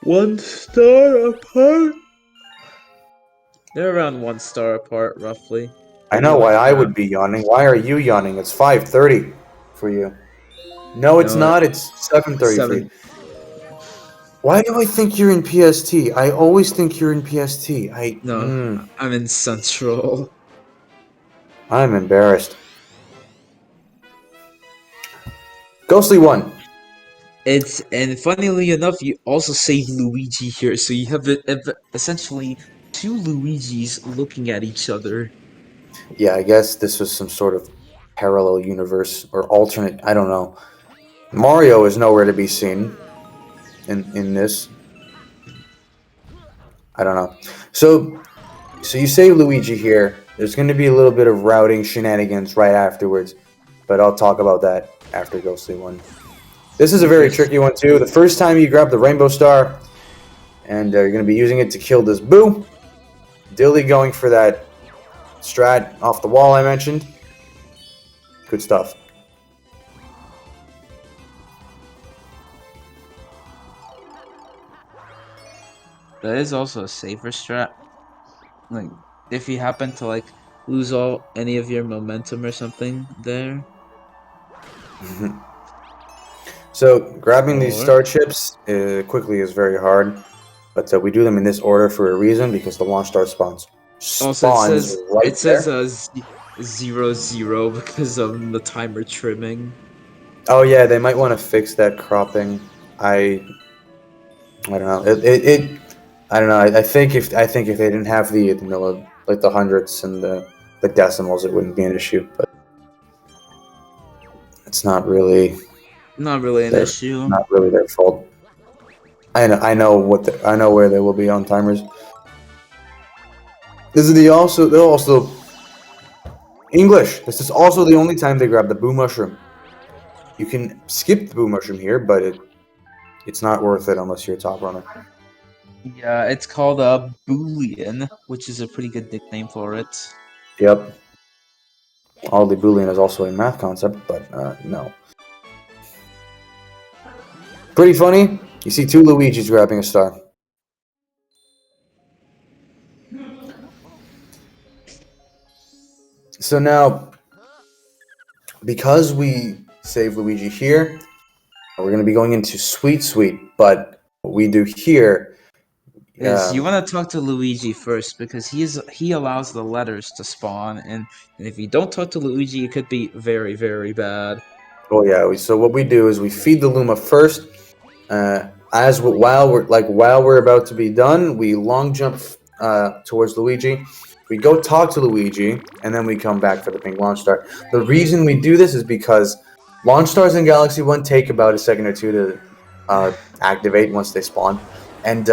one star apart. They're around one star apart, roughly. I Maybe know like why I would be yawning. Why are you yawning? It's 5:30 for you. No, it's no not. It's 7:30 for you. 7. Why do I think you're in PST? I always think you're in PST. No, I'm in Central. I'm embarrassed. Ghostly won. And funnily enough, you also save Luigi here, so you have essentially two Luigis looking at each other. Yeah, I guess this was some sort of parallel universe or alternate. I don't know. Mario is nowhere to be seen in this. I don't know. So you save Luigi here. There's going to be a little bit of routing shenanigans right afterwards, but I'll talk about that after Ghostly one. This is a very tricky one too. The first time you grab the Rainbow Star, and you're going to be using it to kill this Boo. Dilly going for that strat off the wall I mentioned. Good stuff. That is also a safer strat. Like, if you happen to like lose any of your momentum or something there. So grabbing these Or star chips quickly is very hard, but we do them in this order for a reason because the launch star also spawns right it says there. 0-0 because of the timer trimming. Oh yeah, they might want to fix that cropping. I don't know. I don't know. I think if they didn't have like the hundreds and the decimals, it wouldn't be an issue. But it's not really Not really an their issue. not really their fault. I know I know where they will be on timers. This is they're also English. This is also the only time they grab the boo mushroom. You can skip the boo mushroom here, but it's not worth it unless you're a top runner. Yeah, it's called a Boolean, which is a pretty good nickname for it. Yep. Oddly, Boolean is also a math concept, but no. Pretty funny. You see two Luigis grabbing a star. So now, because we save Luigi here, we're going to be going into Sweet Sweet. But what we do here, Is you want to talk to Luigi first because he allows the letters to spawn, and if you don't talk to Luigi, it could be very very bad. oh yeah. So what we do is we feed the Luma first. While we're about to be done, we long jump towards Luigi. we go talk to Luigi, and then we come back for the pink launch star. The reason we do this is because launch stars in Galaxy 1 take about a second or two to activate once they spawn. And,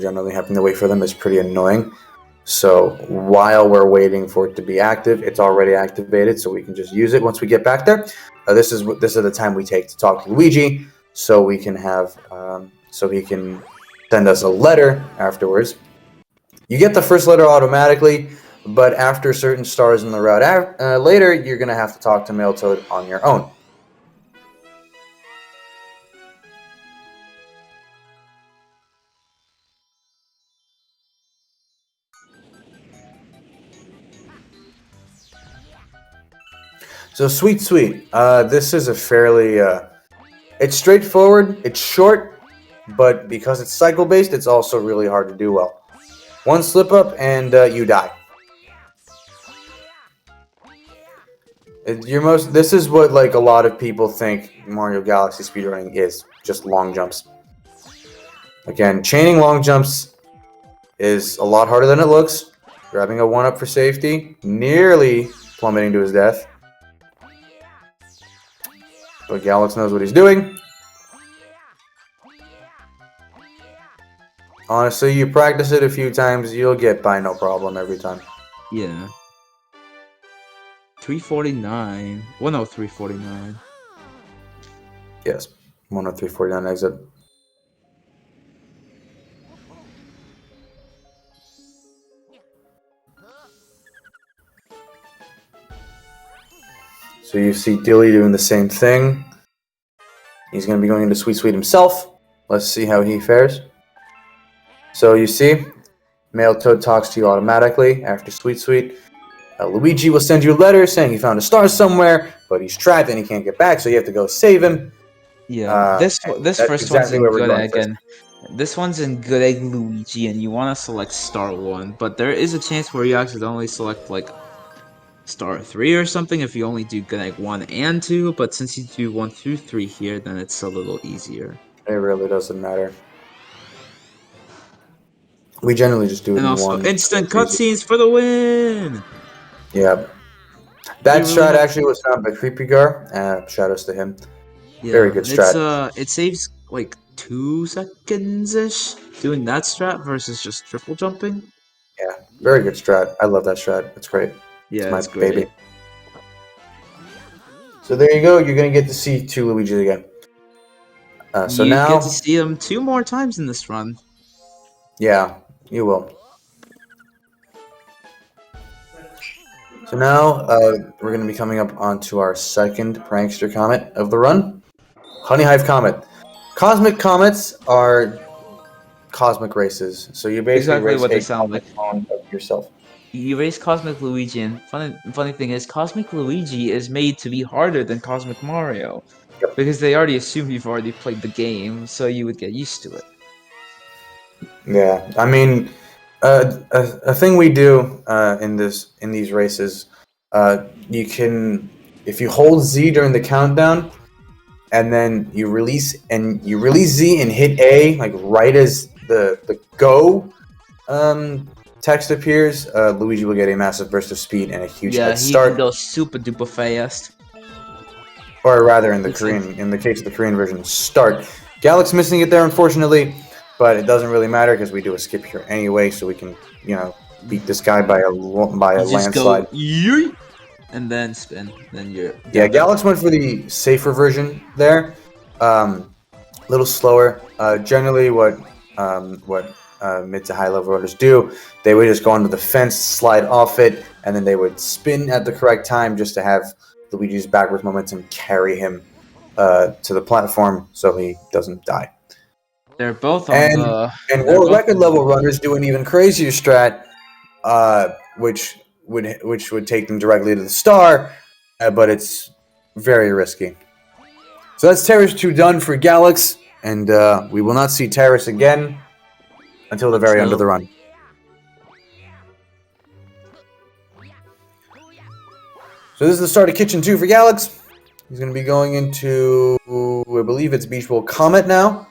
generally having to wait for them is pretty annoying. So while we're waiting for it to be active, it's already activated, so we can just use it once we get back there. This is the time we take to talk to Luigi, so we can have so he can send us a letter afterwards. You get the first letter automatically, but after certain stars in the route later, you're gonna have to talk to Male Toad on your own. So Sweet Sweet, this is a fairly, it's straightforward, it's short, but because it's cycle-based, it's also really hard to do well. One slip-up and you die. This is what like a lot of people think Mario Galaxy speedrunning is, just long jumps. Again, chaining long jumps is a lot harder than it looks. Grabbing a 1-up for safety, nearly plummeting to his death. But Galax knows what he's doing. Honestly, you practice it a few times, you'll get by no problem every time. Yeah. 349. 103.49. Yes, 103.49 exit. So you see Dilly doing the same thing. He's going to be going into Sweet Sweet himself. Let's see how he fares. So you see, Male Toad talks to you automatically after Sweet Sweet. Luigi will send you a letter saying he found a star somewhere, but he's trapped and he can't get back, so you have to go save him. Yeah, this first exactly one's where in we're Good going Egg, first. and this one's in Good Egg Luigi, and you want to select Star 1, but there is a chance where you accidentally select, like, Star 3 or something if you only do Good Egg 1 and 2, but since you do 1 through 3 here, then it's a little easier. It really doesn't matter. We generally just do it And in also, one. instant cutscenes for the win! Yeah. That You really strat have actually was found by Creepy Gar. Shoutouts to him. Very Yeah, good strat. it saves like 2 seconds-ish doing that strat versus just triple jumping. Yeah, very good strat. I love that strat. It's great. It's Yeah, my it's great. baby. So there you go. You're going to get to see 2 Luigi's again. So You now... get to see them 2 more times in this run. Yeah, you will. So now we're going to be coming up onto our second Prankster Comet of the run. Hive Comet. Cosmic Comets are cosmic races. So you basically Exactly race what they a sound comet like. clone of yourself. You race Cosmic Luigi, and funny thing is, Cosmic Luigi is made to be harder than Cosmic Mario. Yep. Because they already assume you've already played the game, so you would get used to it. Yeah, I mean, a thing we do in these races, you can, if you hold Z during the countdown, and then you release Z and hit A like right as the go text appears, Luigi will get a massive burst of speed and a huge Yeah, head he can start. go super duper fast. Or rather, in the Looks like- in the case of the Korean version, start. Galax missing it there, unfortunately, but it doesn't really matter because we do a skip here anyway, so we can, beat this guy by a You just landslide. go yeet, and then spin. Then you're Yeah, done. Galax went for the safer version there. A little slower. Generally, what mid to high level runners do, they would just go onto the fence, slide off it, and then they would spin at the correct time just to have Luigi's backwards momentum carry him to the platform so he doesn't die. They're both on the. And They're world both record level runners do an even crazier strat, which would take them directly to the star, but it's very risky. So that's Terrace 2 done for Galax, and we will not see Terrace again until the very end of the run. So this is the start of Kitchen 2 for Galax. He's going to be going into, I believe it's Beach Bowl Comet now.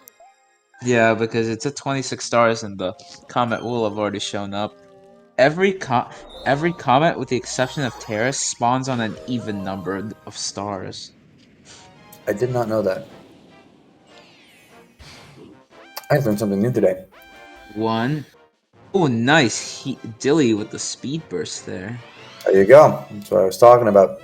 Yeah, because it's at 26 stars and the comet will have already shown up. Every comet, with the exception of Terrace, spawns on an even number of stars. I did not know that. I learned something new today. One. Oh, nice. Dilly with the speed burst there. There you go. That's what I was talking about.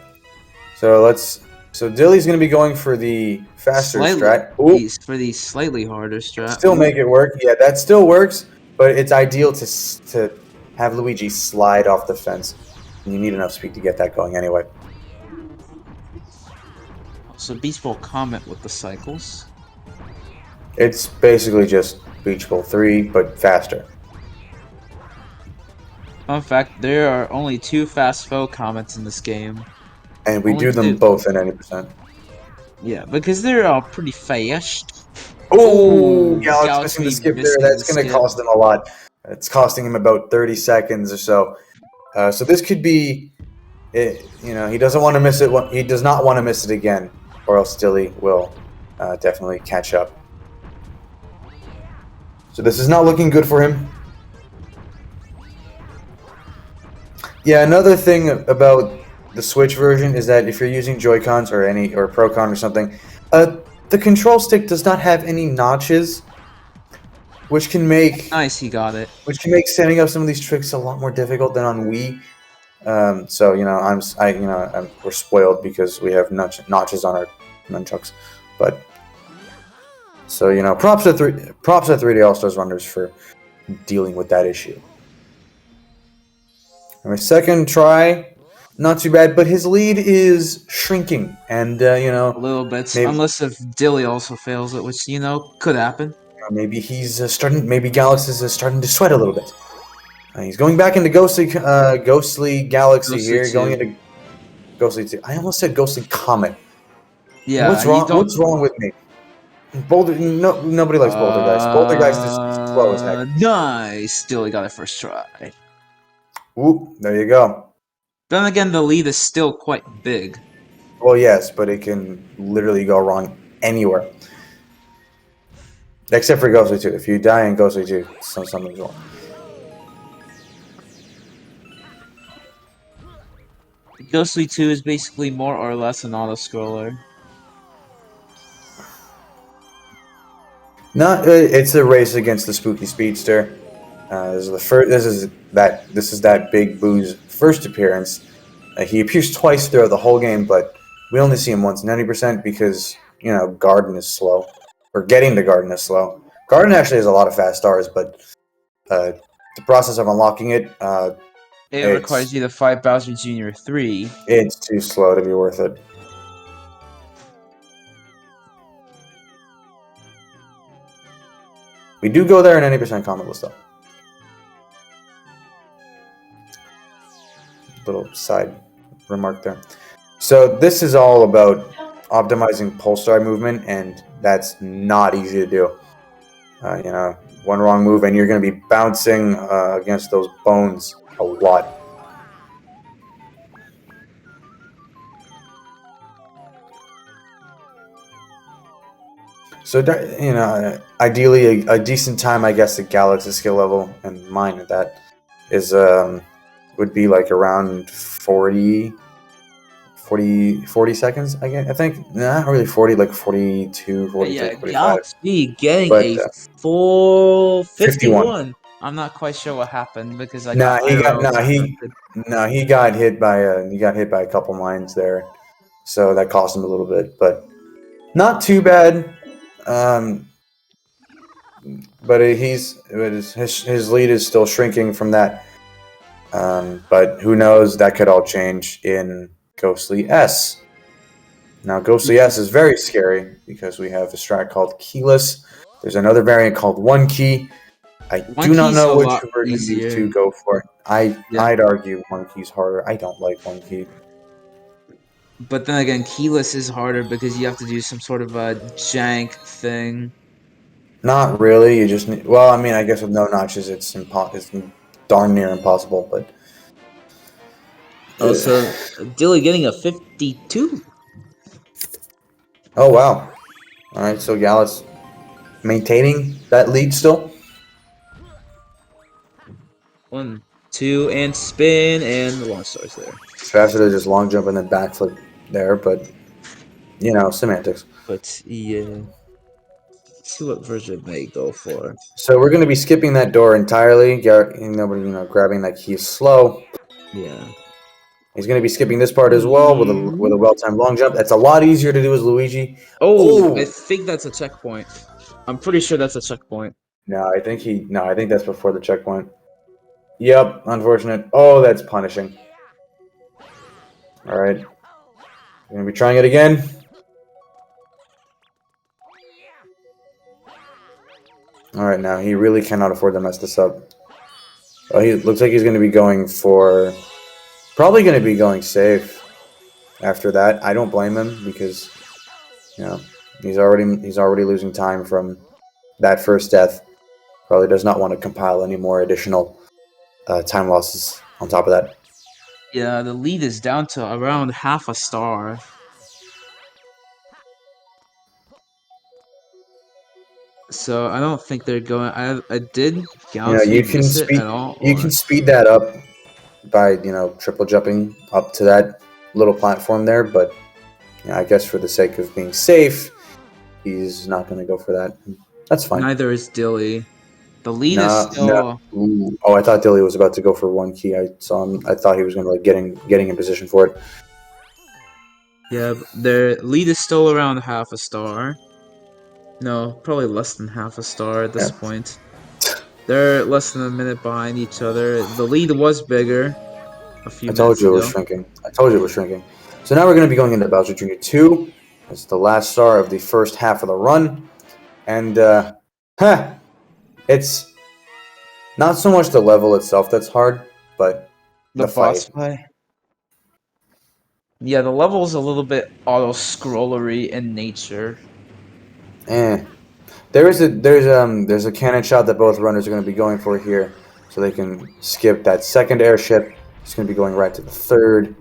So Dilly's going to be going for the faster strat. Ooh, For the slightly harder strat. still Ooh. make it work. Yeah, that still works, but it's ideal to have Luigi slide off the fence. And you need enough speed to get that going anyway. So Beast Ball Comet with the cycles. It's basically just Beach Bowl 3, but faster. Fun fact, there are only 2 fast foe comets in this game. And we Only do them 2. both at 90%. Yeah, because they're all pretty fast. Oh, Ooh, Galaxy missing the Galaxy skip there. missing That's the going to skip. cost him a lot. It's costing him about 30 seconds or so. So this could be, he doesn't want to miss it. He does not want to miss it again, or else Dilly will definitely catch up. So this is not looking good for him. Yeah, another thing about the Switch version is that if you're using Joy-Cons or Pro-Con or something, the control stick does not have any notches, which can make Nice, he got it. setting up some of these tricks a lot more difficult than on Wii. So we're spoiled because we have notches on our nunchucks, but so props to 3D All Stars Runners for dealing with that issue. And my second try, not too bad, but his lead is shrinking, and A little bit, maybe, unless if Dilly also fails it, which could happen. maybe he's starting. Maybe Galax is starting to sweat a little bit. He's going back into Ghostly Galaxy Ghostly here, 2. going into Ghostly 2. I almost said Ghostly Comet. Yeah, What's wrong? What's wrong with me? Boulder. No, nobody likes Boulder Guys. Boulder Guys is slow as heck. Nice, Dilly got it first try. Oop, there you go. Then again, the lead is still quite big. Well, yes, but it can literally go wrong anywhere. Except for Ghostly 2. If you die in Ghostly 2, something's wrong. Ghostly 2 is basically more or less an auto-scroller. It's a race against the Spooky Speedster. This is the first. This is that Big Boo's first appearance. He appears twice throughout the whole game, but we only see him once, 90%, because Garden is slow, or getting to Garden is slow. Garden actually has a lot of fast stars, but the process of unlocking it, It requires you to fight Bowser Jr. 3. It's too slow to be worth it. We do go there in 90% comment list though. Little side remark there. So this is all about optimizing pulsar movement, and that's not easy to do. One wrong move and you're going to be bouncing against those bones a lot. So ideally a decent time, I guess, at Galaxy's skill level, and mine at that, is would be like around 40 seconds, I think. Not really 40, like 42, 43, Yeah, 45. Galaxy getting But, a full 51. 51. I'm not quite sure what happened because I He got hit by a couple mines there, so that cost him a little bit, but not too bad. But his lead is still shrinking from that. But who knows? That could all change in Ghostly S. Now, Ghostly S is very scary because we have a strat called Keyless. There's another variant called One Key. I do not know which version of these two go for. I'd argue One Key's harder. I don't like One Key. But then again, Keyless is harder because you have to do some sort of a jank thing. Not really. You just need. Well, I mean, I guess with no notches, it's darn near impossible. But so Dilly getting a 52. Oh wow! All right, so Gallus maintaining that lead still. 1, 2, and spin, and the launch star's there. It's faster to just long jump and then backflip there, but you know, semantics. But yeah, let's see what version they go for. So we're going to be skipping that door entirely. Nobody, grabbing that key slow. Yeah. He's going to be skipping this part as well with a well-timed long jump. That's a lot easier to do as Luigi. Oh, I think that's a checkpoint. I'm pretty sure that's a checkpoint. No, I think that's before the checkpoint. Yep, unfortunate. Oh, that's punishing. All right. We're going to be trying it again. All right, now he really cannot afford to mess this up. Oh, he looks like he's going to be going for... Probably going to be going safe after that. I don't blame him because, he's already losing time from that first death. Probably does not want to compile any more additional time losses on top of that. Yeah, the lead is down to around half a star. So I don't think they're going. I did You can miss it at all. You can speed that up by triple jumping up to that little platform there, but I guess for the sake of being safe, he's not going to go for that. That's fine. Neither is Dilly. The lead is still. No. Oh, I thought Dilly was about to go for one key. I saw him. I thought he was going to getting in position for it. Yeah, their lead is still around half a star. No, probably less than half a star at this point. They're less than a minute behind each other. The lead was bigger a few minutes ago. I told you it was shrinking. I told you it was shrinking. So now we're going to be going into Bowser Jr. 2. It's the last star of the first half of the run. And, it's not so much the level itself that's hard, but the boss fight. fight. Yeah, the level's a little bit auto-scrollery in nature. There's a cannon shot that both runners are going to be going for here, so they can skip that second airship. It's going to be going right to the third.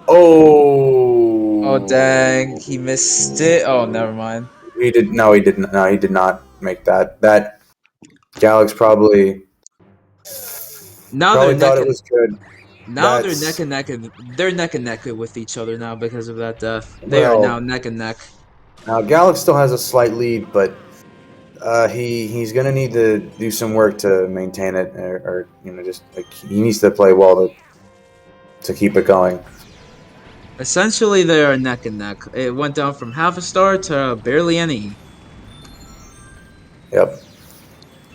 Oh dang, he missed it. Oh, never mind. He did not make that. That Galax probably thought it was good. Now they're neck and neck, they're neck and neck with each other now because of that death. They are now neck and neck. Now Galax still has a slight lead, but he's gonna need to do some work to maintain it, or just he needs to play well to keep it going. Essentially, they are neck and neck. It went down from half a star to barely any. Yep.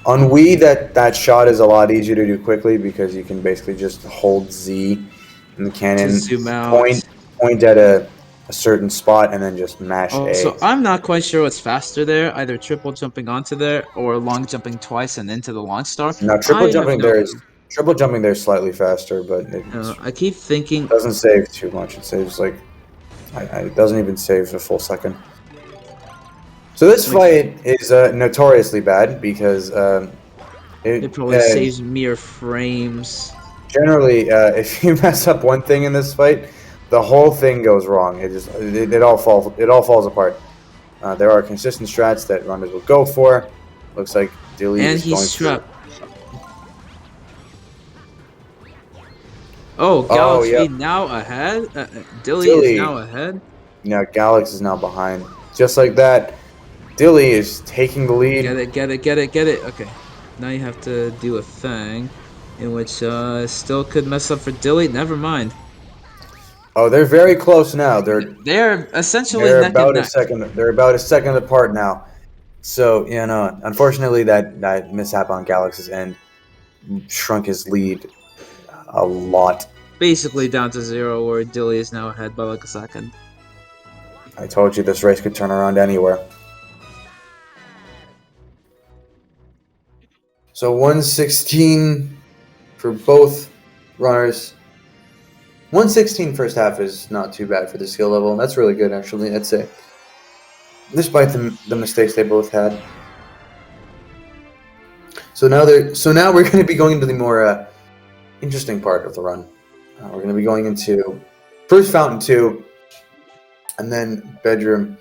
On Wii, that shot is a lot easier to do quickly because you can basically just hold Z in the cannon, zoom out. point at a certain spot, and then just mash A. So I'm not quite sure what's faster there, either triple jumping onto there or long jumping twice and into the launch star. Now triple jumping there is slightly faster, but I keep thinking it doesn't save too much. It saves it doesn't even save a full second. So this fight is notoriously bad because it probably saves mere frames. Generally, if you mess up one thing in this fight, the whole thing goes wrong. It all falls apart. There are consistent strats that runners will go for. Looks like Dilly is going trapped. Oh, Galaxy now ahead. Dilly is now ahead. Yeah, Galax is now behind. Just like that, Dilly is taking the lead. Get it. Okay, now you have to do a thing, in which still could mess up for Dilly. Never mind. Oh, they're very close now. They're essentially they're neck about and neck. a second. They're about a second apart now. So unfortunately, that mishap on Galax's end shrunk his lead a lot. Basically down to 0, where Dilly is now ahead by like a second. I told you this race could turn around anywhere. So 116 for both runners. 116 first half is not too bad for the skill level. That's really good, actually, I'd say. Despite the mistakes they both had. So now we're going to be going into the more interesting part of the run. We're going to be going into first Fountain 2, and then Bedroom.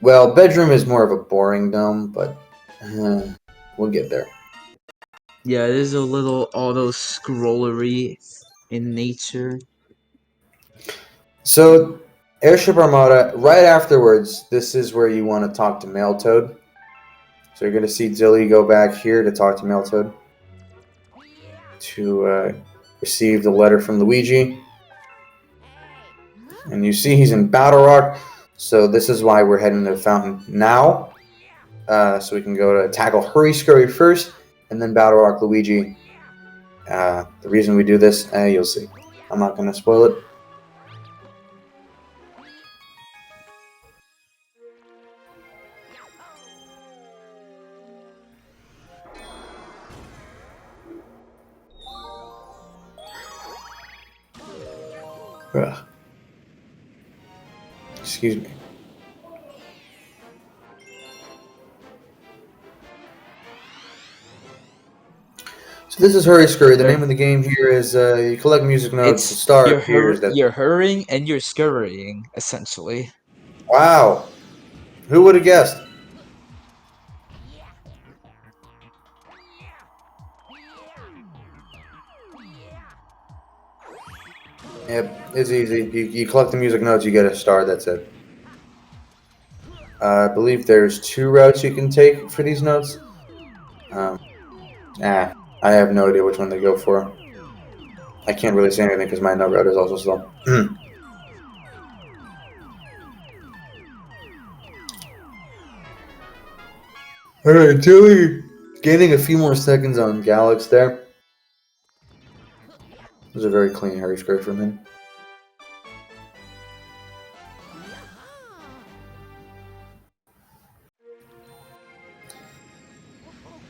Well, bedroom is more of a boring dome, but we'll get there. Yeah, it is a little auto-scrollery in nature. So, Airship Armada, right afterwards, this is where you want to talk to Mailtoad. So you're going to see Dilly go back here to talk to Mailtoad to receive the letter from Luigi. And you see he's in Battle Rock, so this is why we're heading to the fountain now. So we can go to tackle Hurry Scurry first, and then Battle Rock Luigi. The reason we do this, you'll see. I'm not going to spoil it. Ugh. Excuse me. So this is Hurry Scurry. The name of the game here is you collect music notes. The star appears. You're hurrying and you're scurrying, essentially. Wow. Who would have guessed? Yep, it's easy. You collect the music notes, you get a star, that's it. I believe there's 2 routes you can take for these notes. I have no idea which one they go for. I can't really say anything because my note route is also slow. Alright, Tilly gaining a few more seconds on Galax there. It was a very clean Hurry Scurry from him.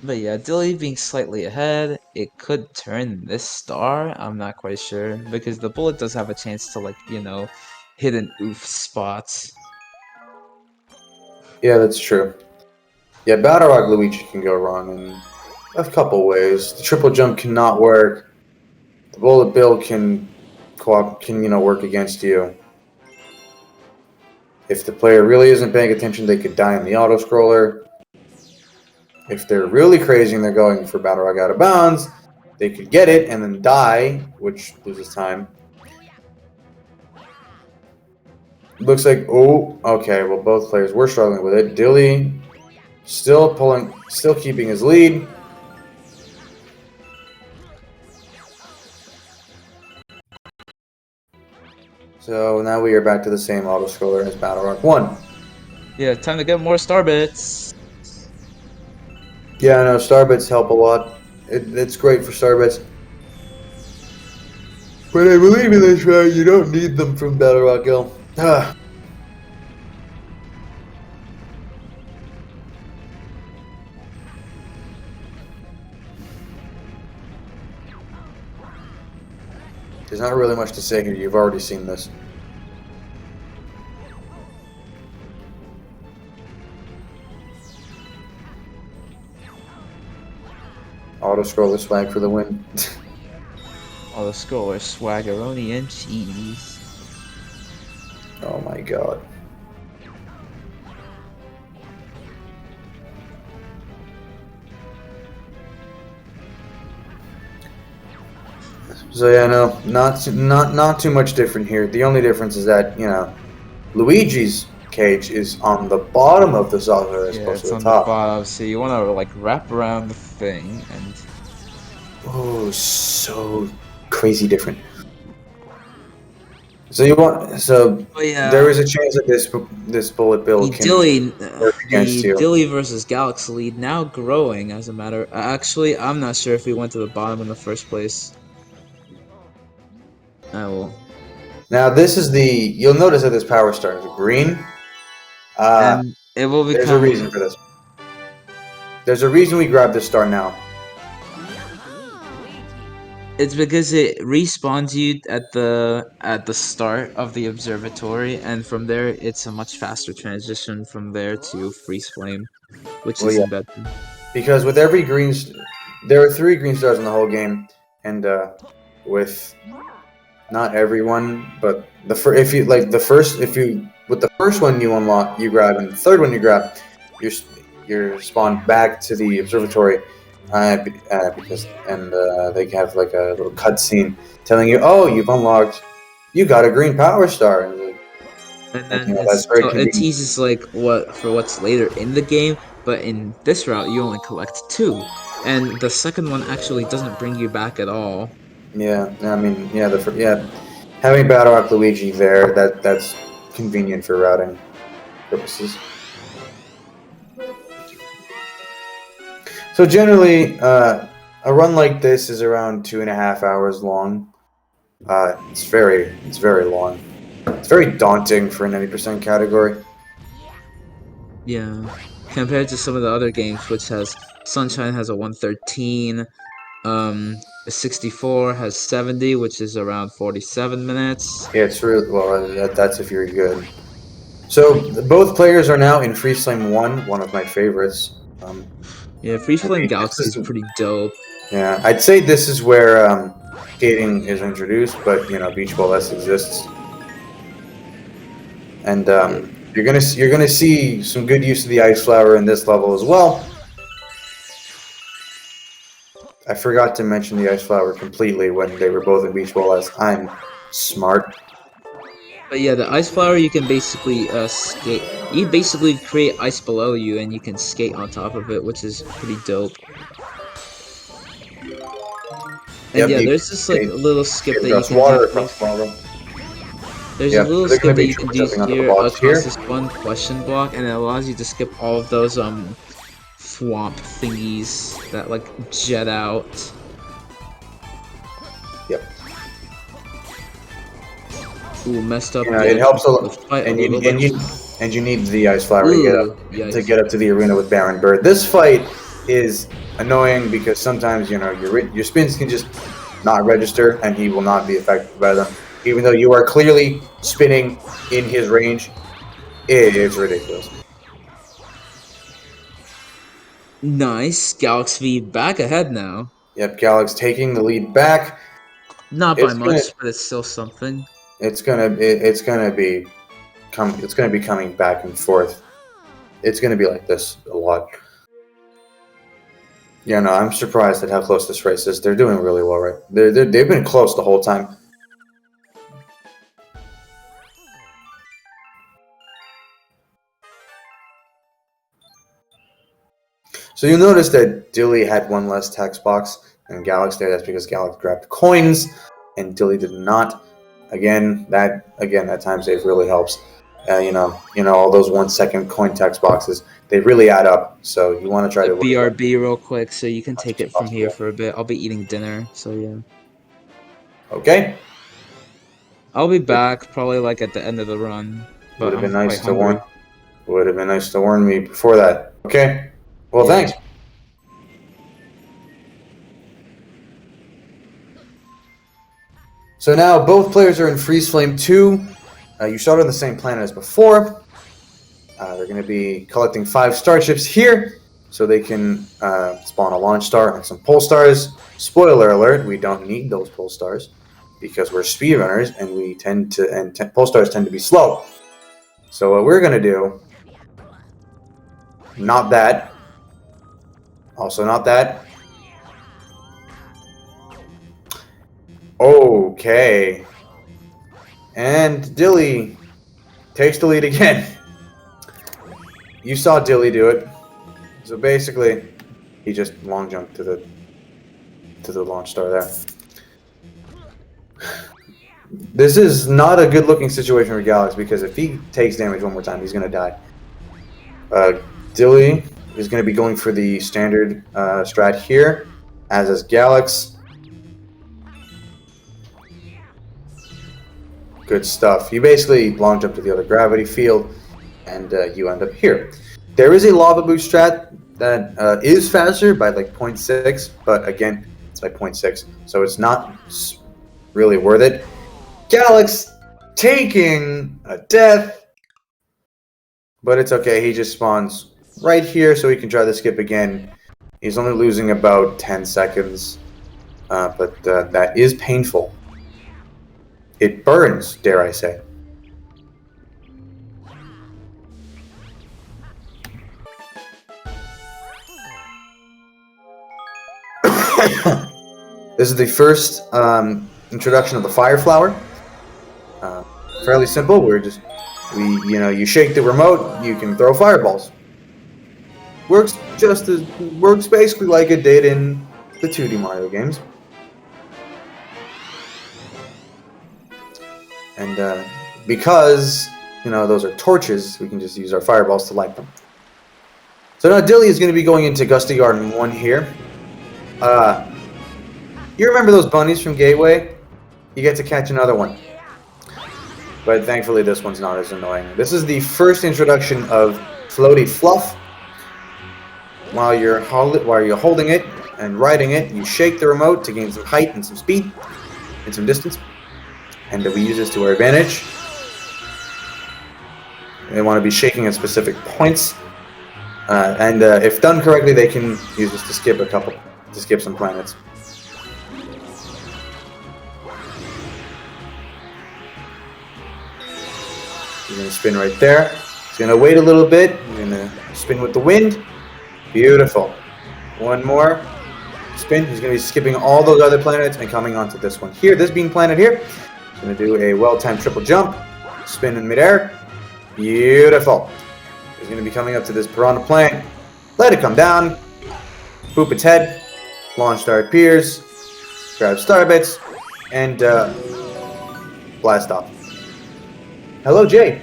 But yeah, Dilly being slightly ahead, it could turn this star. I'm not quite sure because the bullet does have a chance to, like, you know, hit an oof spot. Yeah, that's true. Yeah, Battle Rock Luigi can go wrong in a couple ways. The triple jump cannot work. The bullet bill can work against you. If the player really isn't paying attention, they could die in the auto scroller. If they're really crazy and they're going for Battle Rock out of bounds, they could get it and then die, which loses time. Looks like, oh, okay, well, both players were struggling with it. Dilly still keeping his lead. So now we are back to the same auto scroller as Battle Rock 1. Yeah, time to get more star bits. Yeah, I know, Starbits help a lot. It's great for Starbits. But I believe in this right, you don't need them from Battle Rock Hill. There's not really much to say here, you've already seen this. Auto scroller swag for the win. All the scrollers, swaggeroni and cheese. Oh my god. So yeah, no, not too much different here. The only difference is that, you know, Luigi's cage is on the bottom of the saucer as opposed to the top. The bottom, so you want to, like, wrap around the thing and... Oh, so crazy different. So there is a chance that this bullet bill can work against you. Dilly versus Galaxy lead now growing, as a matter. Actually, I'm not sure if we went to the bottom in the first place. Oh. Now this is you'll notice that this power star is green. And it will become... There's a reason for this. There's a reason we grabbed this star now. It's because it respawns you at the start of the observatory, and from there it's a much faster transition from there to freeze flame, which is better. Because with every there are 3 green stars in the whole game, and with not everyone, but if you with the first one you unlock, you grab, and the third one you grab, you're spawned back to the observatory, because they have like a little cutscene telling you, oh, you got a green power star, And then that's very it convenient. teases like what's later in the game, but in this route you only collect 2, and the second one actually doesn't bring you back at all. Yeah, I mean, having Battle Rock Luigi there, that's convenient for routing purposes. So generally, a run like this is around 2.5 hours long. It's very long. It's very daunting for a 90% category. Yeah, compared to some of the other games, which has Sunshine has a 113, 64 has 70, which is around 47 minutes. Yeah, it's really well. That's if you're good. So both players are now in Freeze Flame 1, one of my favorites. Yeah, Freeze I Flame think this Galaxy is is pretty dope. Yeah, I'd say this is where skating is introduced, but Beach Ball S exists, and Yeah. you're gonna see some good use of the Ice Flower in this level as well. I forgot to mention the Ice Flower completely when they were both in Beach Ball S. I'm smart. But yeah, the ice flower you can basically skate. You basically create ice below you, and you can skate on top of it, which is pretty dope. And Yep, yeah, you there's this like a little skip skip that you across can do water, here. across lava. There's a Yep, little they're gonna skip that be you can do jumping onto the here blocks across here. this one question block, and it allows you to skip all of those swamp thingies that like jet out. Yep. Ooh, messed up It helps a lot, fight a and little bit. you need the Ice Flower Ooh, to yikes. get up to the arena with Baron Bird. This fight is annoying because sometimes your spins can just not register, and he will not be affected by them, even though you are clearly spinning in his range. It is ridiculous. Nice. Galaxy back ahead now. Yep, Galax taking the lead back. Not by It's gonna much, but it's still something. it's gonna it's gonna be coming back and forth. It's gonna be like this a lot. Yeah, no, I'm surprised at how close this race is. They're doing really well, right? They've been close the whole time. So you'll notice that Dilly had one less text box than Galax did. That's because Galax grabbed coins and Dilly did not. Again, that time save really helps. All those 1 second coin text boxes, they really add up. So you want to try to avoid that BRB real quick, so you can as much take as it from here possible. for a bit. I'll be eating dinner, so yeah. Okay. I'll be back probably like at the end of the run, Would but have been I'm quite nice to hungry. warn. Would have been nice to warn me before that. Okay. Well, Yeah. thanks. So now both players are in Freeze Flame 2. You start on the same planet as before. They're going to be collecting 5 starships here, so they can spawn a launch star and some pole stars. Spoiler alert: we don't need those pole stars because we're speedrunners, and pole stars tend to be slow. So what we're going to do, not that, also not that. Okay, and Dilly takes the lead again. You saw Dilly do it. So basically, he just long jumped to the launch star there. This is not a good looking situation for Galax because if he takes damage one more time, he's gonna die. Dilly is gonna be going for the standard strat here, as is Galax. Good stuff. You basically long jump to the other gravity field, and you end up here. There is a lava boost strat that is faster by like 0.6, but again, it's by 0.6, so it's not really worth it. Galax taking a death, but it's okay. He just spawns right here, so he can try to skip again. He's only losing about 10 seconds, but that is painful. It burns, dare I say. This is the first introduction of the fire flower. Fairly simple. You shake the remote, you can throw fireballs. Works basically like it did in the 2D Mario games. And because those are torches, we can just use our fireballs to light them. So now Dilly is going to be going into Gusty Garden 1 here. You remember those bunnies from Gateway? You get to catch another one. But thankfully this one's not as annoying. This is the first introduction of Floaty Fluff. While you're holding it and riding it, you shake the remote to gain some height and some speed and some distance. And we use this to our advantage. They want to be shaking at specific points. And if done correctly, they can use this to skip some planets. You're going to spin right there. It's going to wait a little bit. You're going to spin with the wind. Beautiful. One more. Spin. He's going to be skipping all those other planets and coming onto this one here. This being planet here. He's going to do a well-timed triple jump. Spin in midair. Beautiful. He's going to be coming up to this piranha plant. Let it come down. Boop its head. Launch star appears. Grab star bits. And blast off. Hello, Jay.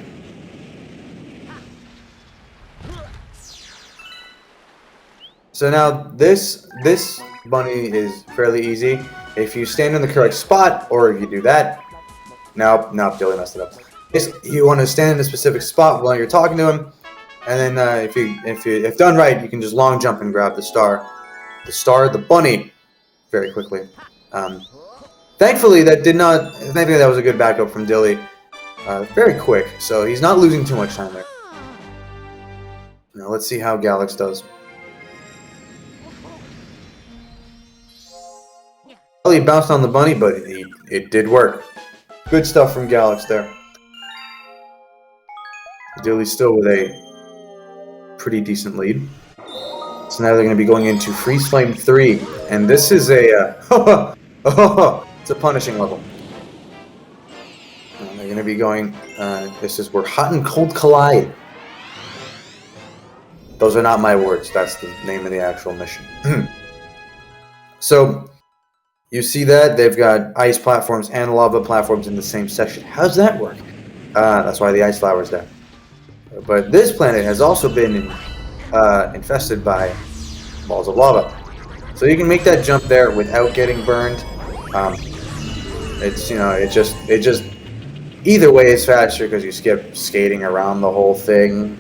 So now this bunny is fairly easy. If you stand in the correct spot, or if you do that. Nope, Dilly messed it up. You want to stand in a specific spot while you're talking to him, and then if done right, you can just long jump and grab the bunny, very quickly. Thankfully, that was a good backup from Dilly. Very quick, so he's not losing too much time there. Now let's see how Galax does. Well, he bounced on the bunny, but it did work. Good stuff from Galax there. Dilly's still with a pretty decent lead. So now they're going to be going into Freeze Flame 3, and this is it's a punishing level. They're going to be going, this is where Hot and Cold collide. Those are not my words, that's the name of the actual mission. So, you see that? They've got ice platforms and lava platforms in the same section. How does that work? That's why the ice flower's there. But this planet has also been infested by balls of lava. So you can make that jump there without getting burned. It just either way is faster because you skip skating around the whole thing.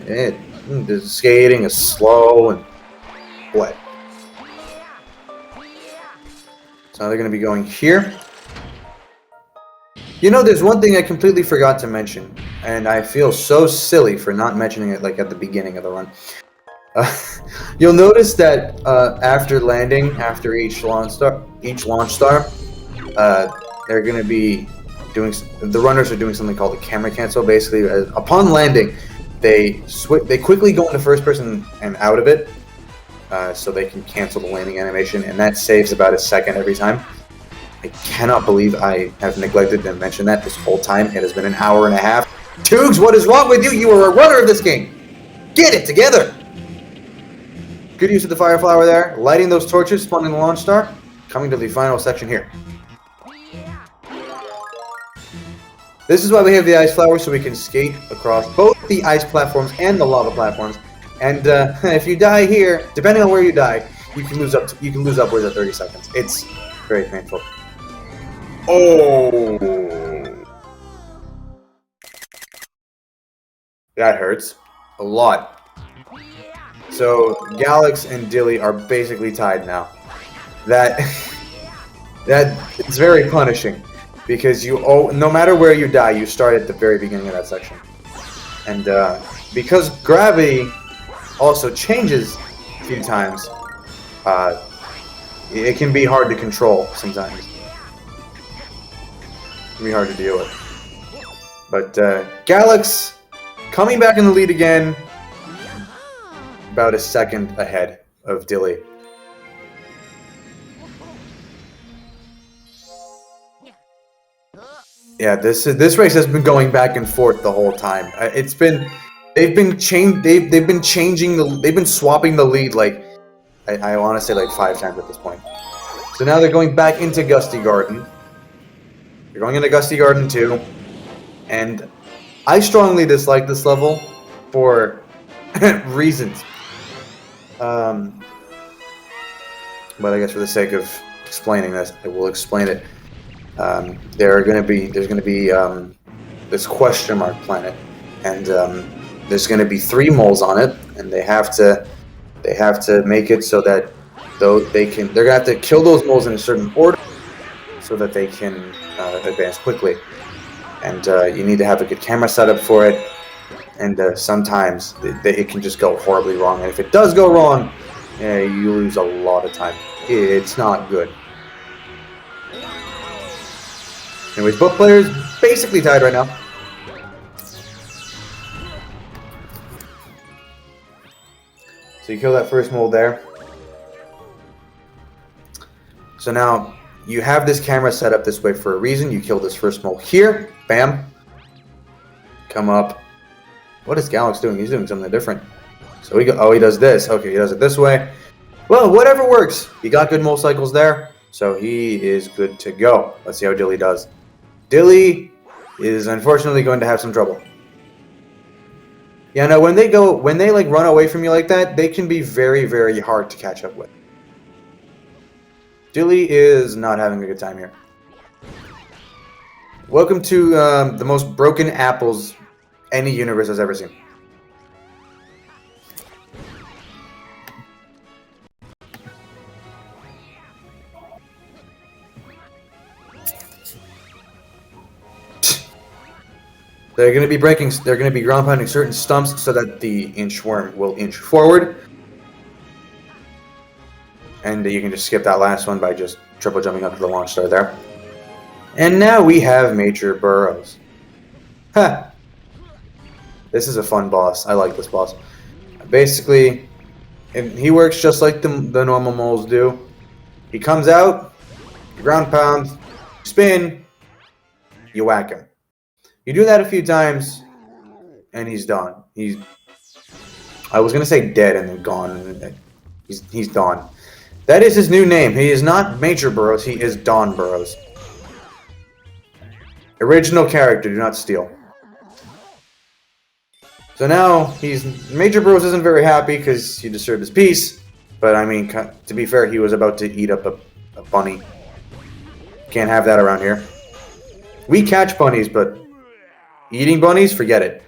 The skating is slow and what? So they're going to be going here. There's one thing I completely forgot to mention, and I feel so silly for not mentioning it like at the beginning of the run. You'll notice that after landing, after each launch star, they're going to be the runners are doing something called a camera cancel. Basically, upon landing, they quickly go into first person and out of it, so they can cancel the landing animation, and that saves about a second every time. I cannot believe I have neglected to mention that this whole time. It has been an hour and a half. Toogs, what is wrong with you? You are a runner of this game. Get it together. Good use of the fire flower there. Lighting those torches, spawning the launch star. Coming to the final section here. This is why we have the ice flower, so we can skate across both the ice platforms and the lava platforms. And if you die here, depending on where you die, you can lose upwards of 30 seconds. It's very painful. Oh, that hurts a lot. So Galax and Dilly are basically tied now. That it's very punishing because no matter where you die, you start at the very beginning of that section. And because gravity also changes a few times, it can be hard to control sometimes. It can be hard to deal with. But Galax coming back in the lead again, about a second ahead of Dilly. Yeah, this race has been going back and forth the whole time. It's been they've been swapping the lead like I want to say like 5 times at this point. So now they're going back into Gusty Garden. They're going into Gusty Garden too, and I strongly dislike this level for reasons. But I guess for the sake of explaining this, I will explain it. There's going to be this question mark planet, and there's going to be 3 moles on it, and they have to make it so that they're going to have to kill those moles in a certain order so that they can advance quickly. And you need to have a good camera setup for it, and sometimes it can just go horribly wrong. And if it does go wrong, you lose a lot of time. It's not good. Anyways, both players basically tied right now. So you kill that first mole there. So now you have this camera set up this way for a reason. You kill this first mole here. Bam. Come up. What is Galax doing? He's doing something different. So he does this. Okay, he does it this way. Well, whatever works. He got good mole cycles there, so he is good to go. Let's see how Dilly does. Dilly is unfortunately going to have some trouble. Yeah, no, when they like run away from you like that, they can be very, very hard to catch up with. Dilly is not having a good time here. Welcome to the most broken apples any universe has ever seen. They're going to be ground pounding certain stumps so that the inchworm will inch forward. And you can just skip that last one by just triple jumping up to the launch star there. And now we have Major Burrows. Ha! This is a fun boss. I like this boss. Basically, he works just like the normal moles do. He comes out, you ground pound, spin, you whack him. You do that a few times, and he's done. I was gonna say dead and then gone. He's Dawn. That is his new name. He is not Major Burrows. He is Dawn Burrows. Original character. Do not steal. So now Major Burrows isn't very happy because he disturbed his peace. But I mean, to be fair, he was about to eat up a bunny. Can't have that around here. We catch bunnies, but eating bunnies, forget it.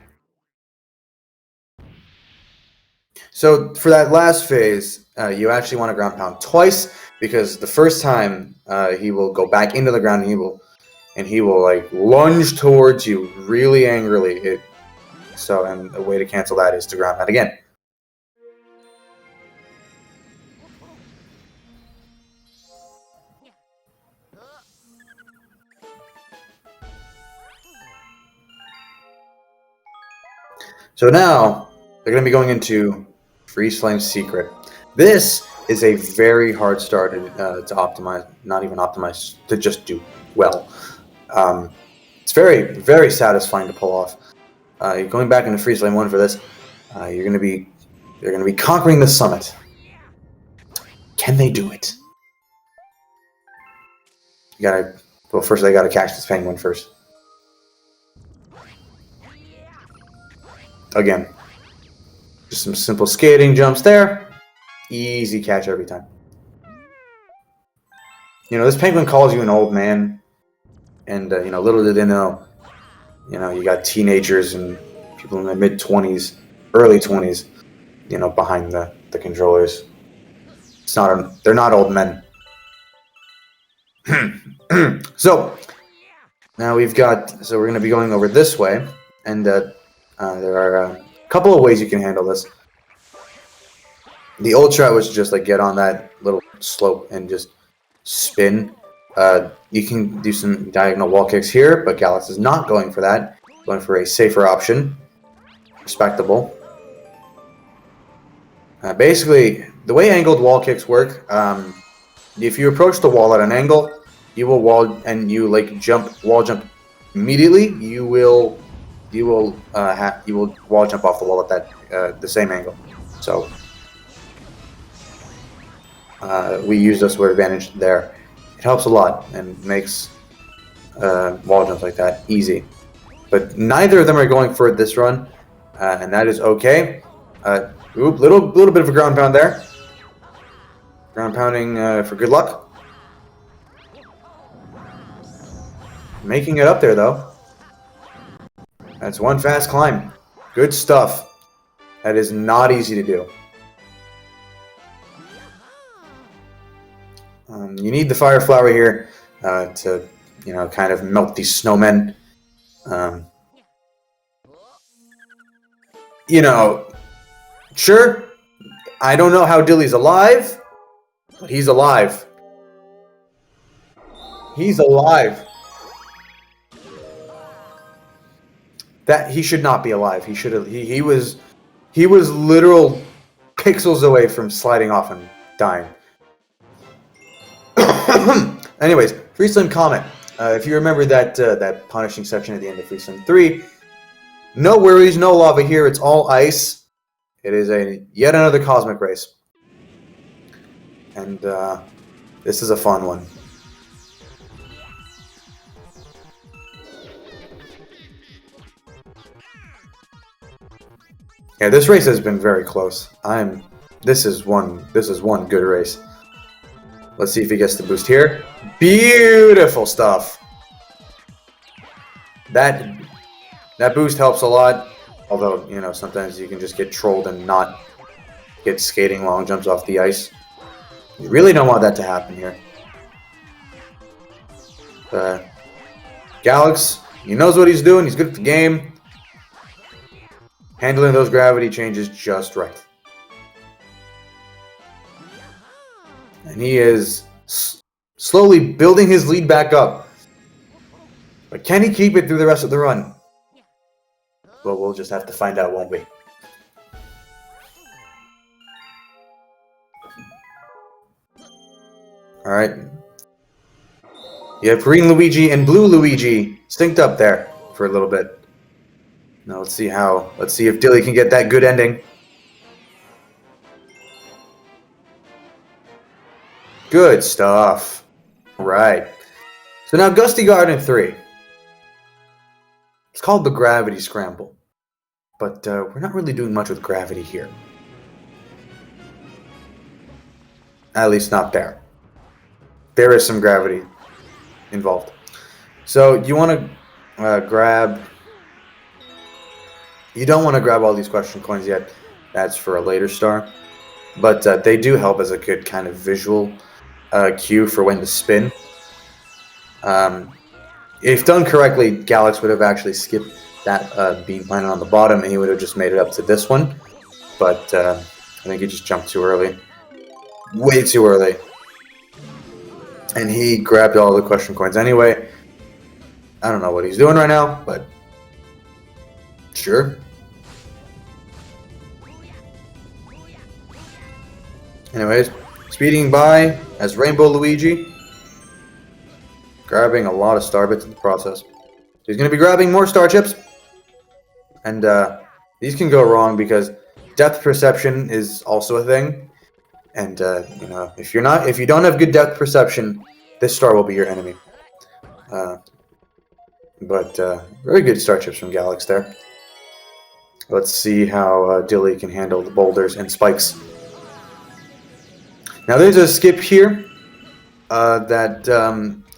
So for that last phase, you actually want to ground pound twice because the first time he will go back into the ground and he will like lunge towards you really angrily. And the way to cancel that is to ground pound again. So now they're going to be going into Freeze Flame's Secret. This is a very hard star to optimize, not even optimize, to just do well. It's very, very satisfying to pull off. You're going back into Freeze Flame 1 for this. You're going to be conquering the summit. Can they do it? First they gotta catch this penguin first. Again, just some simple skating jumps there. Easy catch every time. You know, this penguin calls you an old man, and little did they know, you got teenagers and people in their mid-20s, early 20s, behind the controllers. They're not old men. So now we're going to be going over this way, and there are a couple of ways you can handle this. The old strat was just like get on that little slope and just spin. You can do some diagonal wall kicks here, but Galax is not going for that. Going for a safer option. Respectable. Basically, the way angled wall kicks work, if you approach the wall at an angle, you will wall jump immediately, you will wall jump off the wall at that the same angle. So we use this to our advantage there. It helps a lot and makes wall jumps like that easy. But neither of them are going for it this run, and that is okay. Little bit of a ground pound there. Ground pounding for good luck. Making it up there though. That's one fast climb. Good stuff. That is not easy to do. You need the fire flower here to, kind of melt these snowmen. Sure, I don't know how Dilly's alive, but he's alive. He's alive. That he should not be alive. He should have. He was literal pixels away from sliding off and dying. Anyways, Free Sling Comet. If you remember that punishing section at the end of Free Sling 3, no worries, no lava here. It's all ice. It is yet another cosmic race, and this is a fun one. Yeah, this race has been very close. This is one good race. Let's see if he gets the boost here. Beautiful stuff. That boost helps a lot. Although, sometimes you can just get trolled and not get skating long jumps off the ice. You really don't want that to happen here. Galax, he knows what he's doing. He's good at the game. Handling those gravity changes just right. And he is slowly building his lead back up. But can he keep it through the rest of the run? Well, we'll just have to find out, won't we? Alright. You have green Luigi and blue Luigi synced up there for a little bit. Now let's see if Dilly can get that good ending. Good stuff. Right. So now Gusty Garden 3. It's called the Gravity Scramble. But we're not really doing much with gravity here. At least not there. There is some gravity involved. So you want to grab... You don't want to grab all these question coins yet. That's for a later star. But they do help as a good kind of visual cue for when to spin. If done correctly, Galax would have actually skipped that beam planet on the bottom, and he would have just made it up to this one. But I think he just jumped too early. Way too early. And he grabbed all the question coins anyway. I don't know what he's doing right now, but sure. Anyways, speeding by as Rainbow Luigi, grabbing a lot of star bits in the process. He's going to be grabbing more star chips, and these can go wrong because depth perception is also a thing. And if you don't have good depth perception, this star will be your enemy. But very good star chips from Galax there. Let's see how Dilly can handle the boulders and spikes. Now there's a skip here that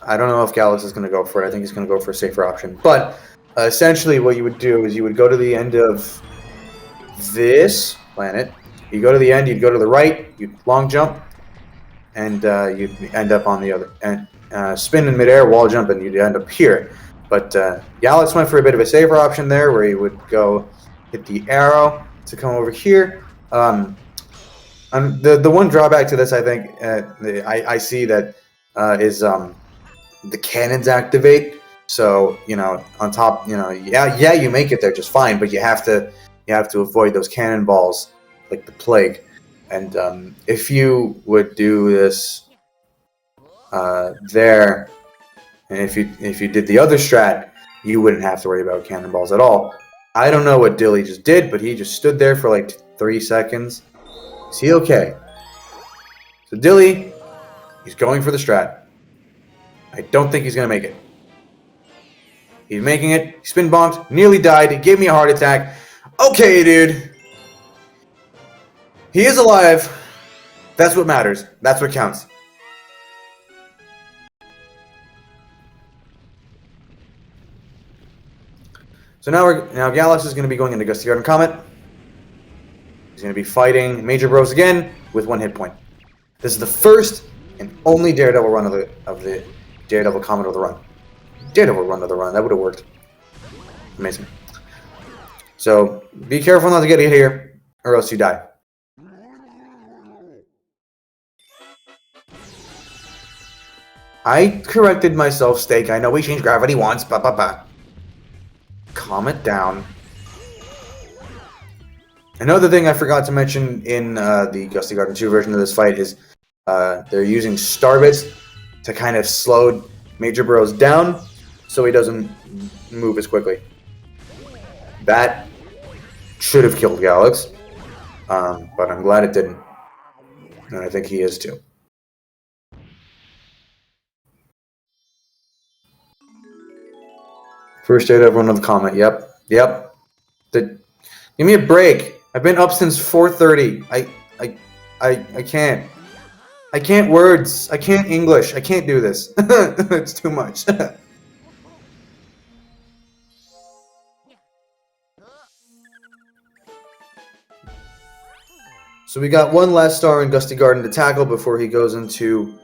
I don't know if Galax is going to go for it. I think he's going to go for a safer option. But essentially what you would do is you would go to the end of this planet. You go to the end, you'd go to the right, you'd long jump, and you'd end up on the other end. Spin in midair, wall jump, and you'd end up here. But Galax went for a bit of a safer option there where he would go hit the arrow to come over here. The one drawback to this, I think, I see that is the cannons activate. So on top, yeah, you make it there just fine, but you have to avoid those cannonballs like the plague. And if you would do this there, and if you did the other strat, you wouldn't have to worry about cannonballs at all. I don't know what Dilly just did, but he just stood there for like 3 seconds. Is he okay? So Dilly, he's going for the strat. I don't think he's going to make it. He's making it. He spin bonked, nearly died. He gave me a heart attack. Okay, dude. He is alive. That's what matters. That's what counts. So now Galax is going to be going into Gusty Garden Comet. He's going to be fighting Major Bros again with 1 hit point. This is the first and only Daredevil run of the Daredevil Comet of the run. Daredevil run of the run. That would have worked. Amazing. So be careful not to get hit here, or else you die. I corrected myself, Steak. I know we changed gravity once. Calm it down. Another thing I forgot to mention in the Gusty Garden 2 version of this fight is they're using Starbits to kind of slow Major Bros down so he doesn't move as quickly. That should have killed Galax, but I'm glad it didn't. And I think he is too. First aid everyone with the Comet. Yep. Give me a break. I've been up since 4:30. I can't. I can't words. I can't English. I can't do this. It's too much. So we got one last star in Gusty Garden to tackle before he goes into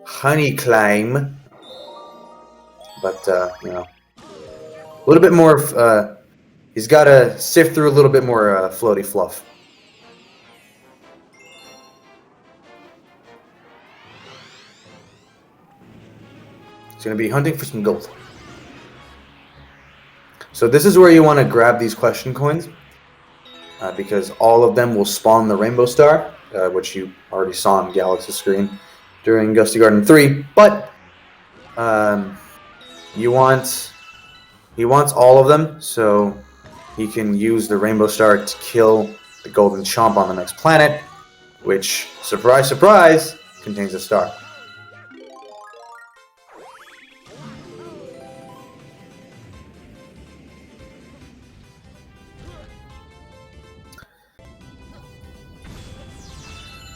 Honey Climb. But, you know, a little bit more, he's got to sift through a little bit more floaty fluff. He's going to be hunting for some gold. So this is where you want to grab these question coins. Because all of them will spawn the Rainbow Star, which you already saw on Galaxy's screen during Gusty Garden 3. But he wants all of them, so he can use the Rainbow Star to kill the Golden Chomp on the next planet, which, surprise, surprise, contains a star.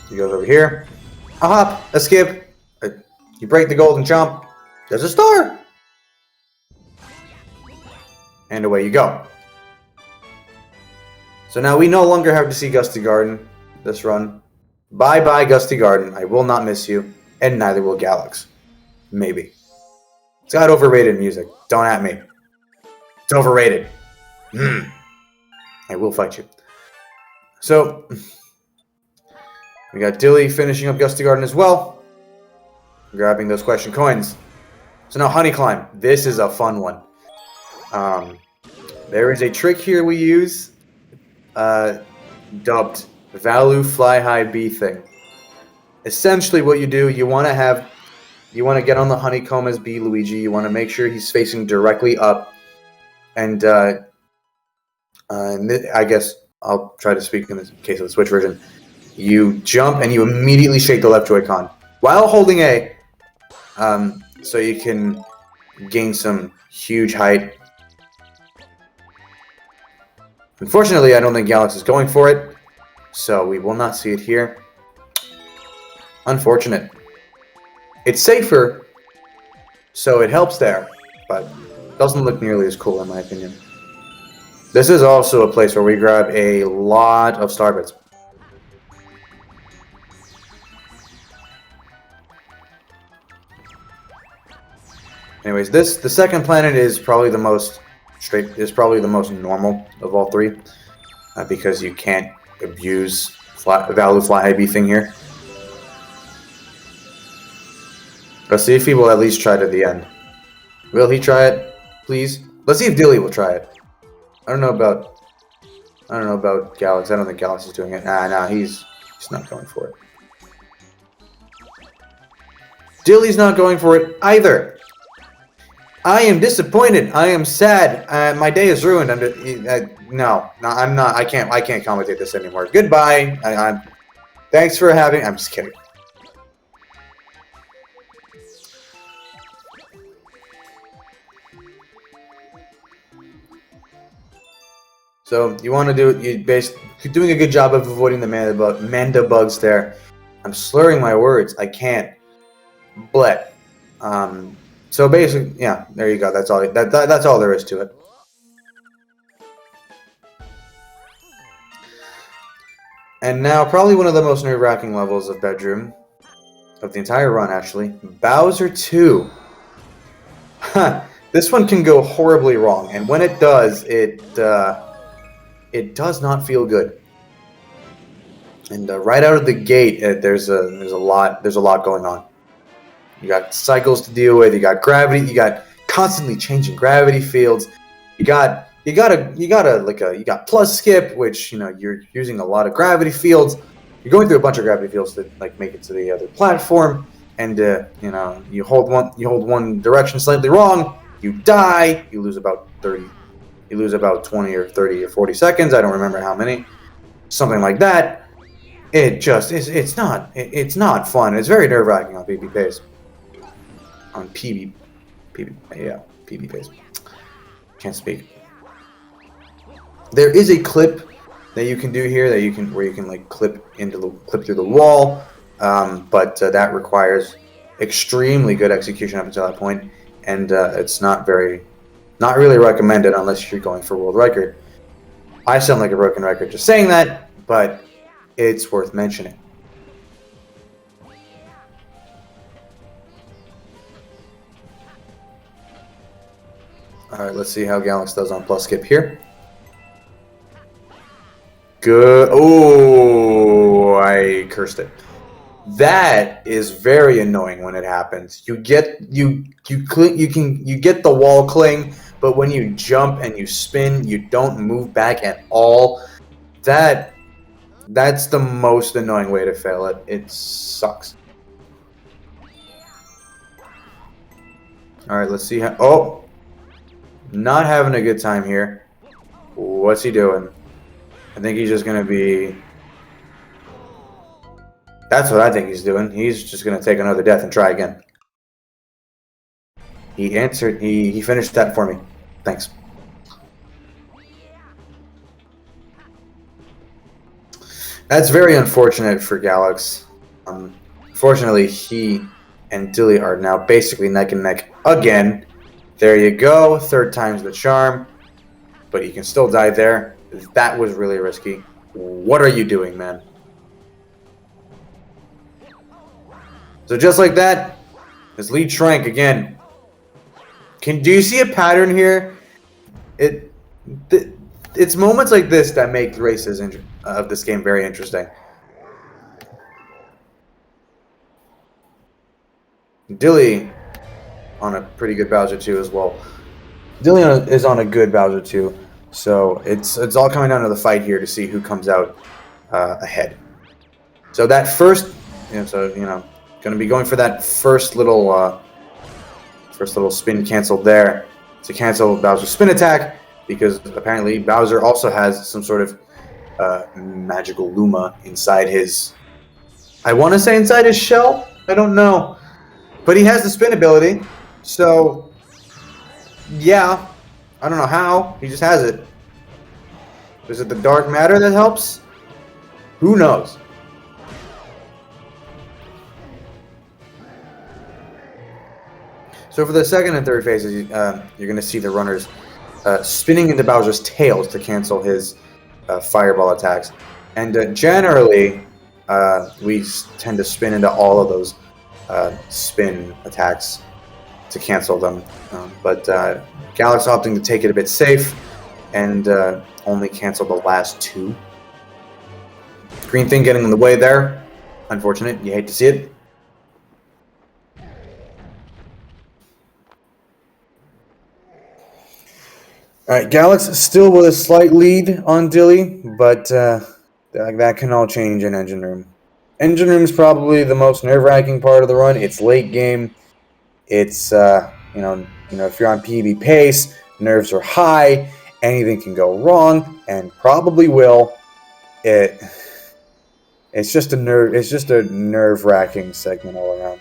He goes over here. A hop, a skip. You break the Golden Chomp. There's a star. And away you go. So now we no longer have to see Gusty Garden this run. Bye-bye, Gusty Garden. I will not miss you. And neither will Galax. Maybe. It's got overrated music. Don't at me. It's overrated. I will fight you. So... we got Dilly finishing up Gusty Garden as well. Grabbing those question coins. So now Honey Climb. This is a fun one. There is a trick here we use. Dubbed Value Fly High B thing. Essentially what you do, you want to get on the Honeycomb as B Luigi. You want to make sure he's facing directly up. And I guess I'll try to speak in the case of the Switch version. You jump and you immediately shake the left Joy-Con while holding A, so you can gain some huge height. Unfortunately, I don't think Galax is going for it, so we will not see it here. Unfortunate. It's safer, so it helps there, but doesn't look nearly as cool in my opinion. This is also a place where we grab a lot of Starbits. Anyways, the second planet is probably the most normal of all three, because you can't abuse Value Fly High B thing here. Let's see if he will at least try it at the end. Will he try it? Please. Let's see if Dilly will try it. I don't know about Galax. I don't think Galax is doing it. Nah, he's not going for it. Dilly's not going for it either. I am disappointed. I am sad. My day is ruined. No, I'm not. I can't commentate this anymore. Goodbye. Thanks for having. I'm just kidding. So you want to do you basically doing a good job of avoiding the manda bugs there. I'm slurring my words. I can't. But so basically, yeah, there you go. That's all. That's all there is to it. And now, probably one of the most nerve-wracking levels of Bedroom of the entire run, actually, Bowser 2. Huh. This one can go horribly wrong, and when it does, it does not feel good. And right out of the gate, there's a lot going on. You got cycles to deal with. You got gravity. You got constantly changing gravity fields. You got plus skip, which you're using a lot of gravity fields. You're going through a bunch of gravity fields to make it to the other platform, and you hold one direction slightly wrong, you die. You lose about 30. You lose about 20 or 30 or 40 seconds. I don't remember how many. Something like that. It just it's not fun. It's very nerve-wracking on PB pace. On PB pace. Can't speak. There is a clip that you can do here where you can like clip through the wall, but that requires extremely good execution up until that point, and it's not really recommended unless you're going for world record. I sound like a broken record just saying that, but it's worth mentioning. All right, let's see how Galax does on plus skip here. Good. Oh, I cursed it. That is very annoying when it happens. You get the wall cling, but when you jump and you spin, you don't move back at all. That's the most annoying way to fail it. It sucks. All right, let's see how. Oh, not having a good time here. What's he doing? I think he's just going to be... That's what I think he's doing. He's just going to take another death and try again. He answered. He finished that for me. Thanks. That's very unfortunate for Galax. Fortunately, he and Dilly are now basically neck and neck again. There you go. Third time's the charm. But you can still die there. That was really risky. What are you doing, man? So just like that, his lead shrank again. Do you see a pattern here? It's moments like this that make the races of this game very interesting. Dilly on a pretty good Bowser 2 as well. Dilly is on a good Bowser 2, so it's all coming down to the fight here to see who comes out ahead. So that first, going to be going for that first little spin canceled there to cancel Bowser's spin attack, because apparently Bowser also has some sort of magical Luma inside his... I want to say inside his shell? I don't know. But he has the spin ability, so... Yeah. I don't know how. He just has it. Is it the dark matter that helps? Who knows? So for the second and third phases, you're going to see the runners spinning into Bowser's tails to cancel his fireball attacks. And generally, we tend to spin into all of those spin attacks to cancel them. But Galax opting to take it a bit safe and only cancel the last two. Green thing getting in the way there. Unfortunate. You hate to see it. Alright, Galax still with a slight lead on Dilly, but that can all change in Engine Room. Engine Room is probably the most nerve-wracking part of the run. It's late game. It's, if you're on PB pace, nerves are high, anything can go wrong, and probably will. It's just a nerve-wracking segment all around.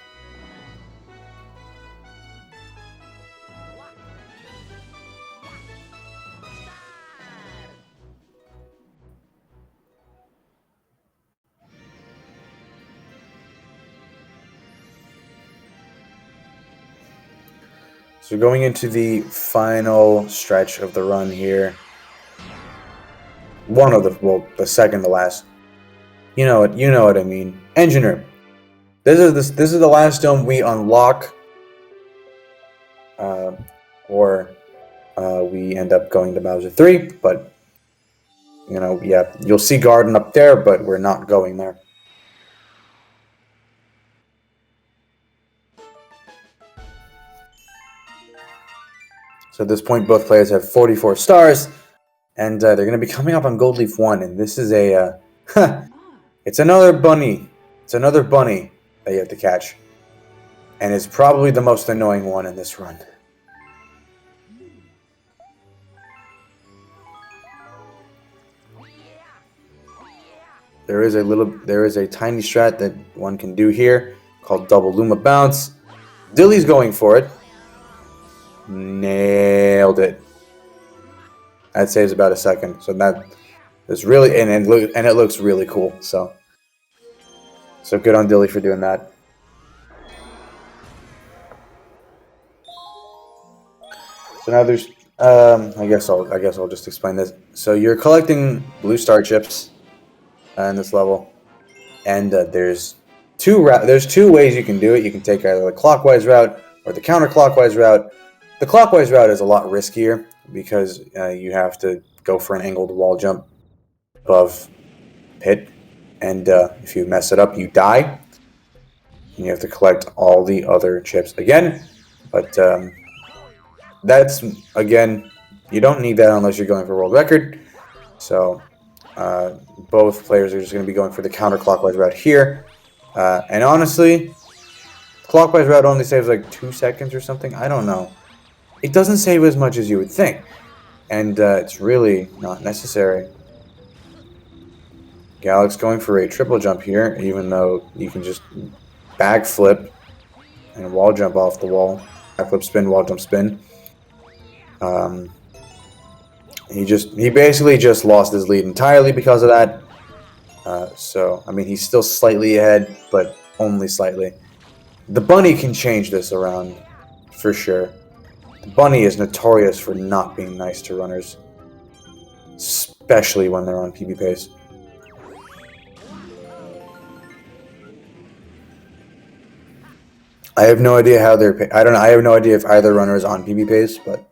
So going into the final stretch of the run here. The second to last. You know what I mean. Engineer. This is the last dome we unlock. Or we end up going to Bowser 3, but you'll see Garden up there, but we're not going there. So at this point, both players have 44 stars, and they're going to be coming up on Gold Leaf 1, and this is a... it's another bunny. It's another bunny that you have to catch. And it's probably the most annoying one in this run. There is a tiny strat that one can do here called Double Luma Bounce. Dilly's going for it. Nailed it. That saves about a second. So that is really and it looks really cool. So good on Dilly for doing that. So now there's I guess I'll just explain this. So you're collecting blue star chips in this level, and there's two ways you can do it. You can take either the clockwise route or the counterclockwise route. The clockwise route is a lot riskier because you have to go for an angled wall jump above pit, and if you mess it up, you die. And you have to collect all the other chips again. But that's, again, you don't need that unless you're going for world record. So both players are just going to be going for the counterclockwise route here. And honestly, clockwise route only saves like 2 seconds or something. I don't know. It doesn't save as much as you would think. And it's really not necessary. Galax going for a triple jump here, even though you can just backflip and wall jump off the wall. Backflip spin, wall jump spin. He basically just lost his lead entirely because of that. So, I mean, he's still slightly ahead, but only slightly. The bunny can change this around, for sure. The bunny is notorious for not being nice to runners, especially when they're on PB pace. I have no idea how they're... I don't know. I have no idea if either runner is on PB pace, but...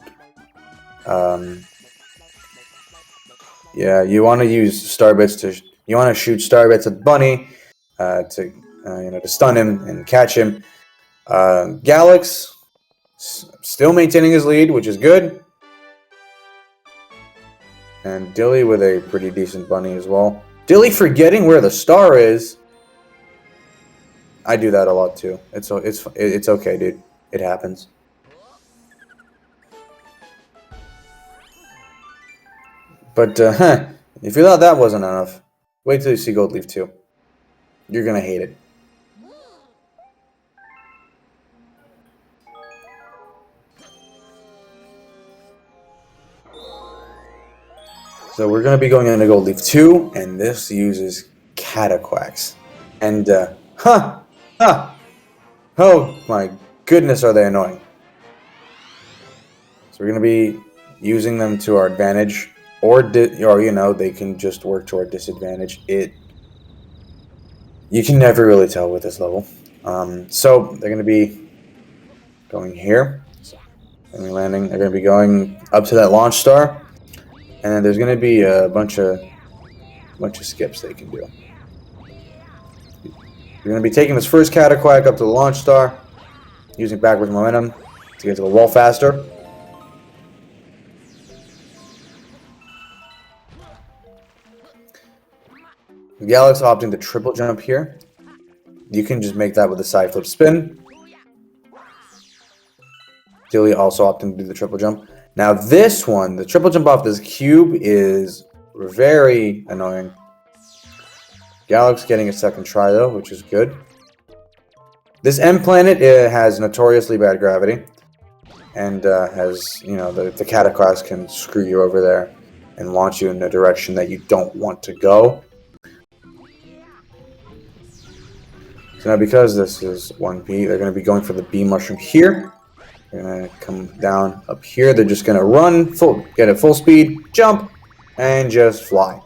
yeah, you want to use starbits to... You want to shoot starbits at Bunny to stun him and catch him. Galax still maintaining his lead, which is good. And Dilly with a pretty decent bunny as well. Dilly forgetting where the star is. I do that a lot too. It's okay, dude. It happens. But if you thought that wasn't enough, wait till you see Gold Leaf 2. You're gonna hate it. So we're going to be going into Gold Leaf 2, and this uses Cataquacks. And, oh my goodness, are they annoying. So we're going to be using them to our advantage, or they can just work to our disadvantage. You can never really tell with this level. So they're going to be going here. They're going to be landing. They're going to be going up to that launch star. And then there's going to be a bunch of skips they can do. You're going to be taking this first Cataquack up to the launch star, using backwards momentum to get to the wall faster. The Galax opting to triple jump here. You can just make that with a side flip spin. Dilly also opting to do the triple jump. Now this one, the triple jump off this cube is very annoying. Galax getting a second try though, which is good. This M planet has notoriously bad gravity, and has, you know, the cataclysm can screw you over there and launch you in a direction that you don't want to go. So now because this is 1P, they're going to be going for the B mushroom here. They're going to come down up here. They're just going to run, get at full speed, jump, and just fly.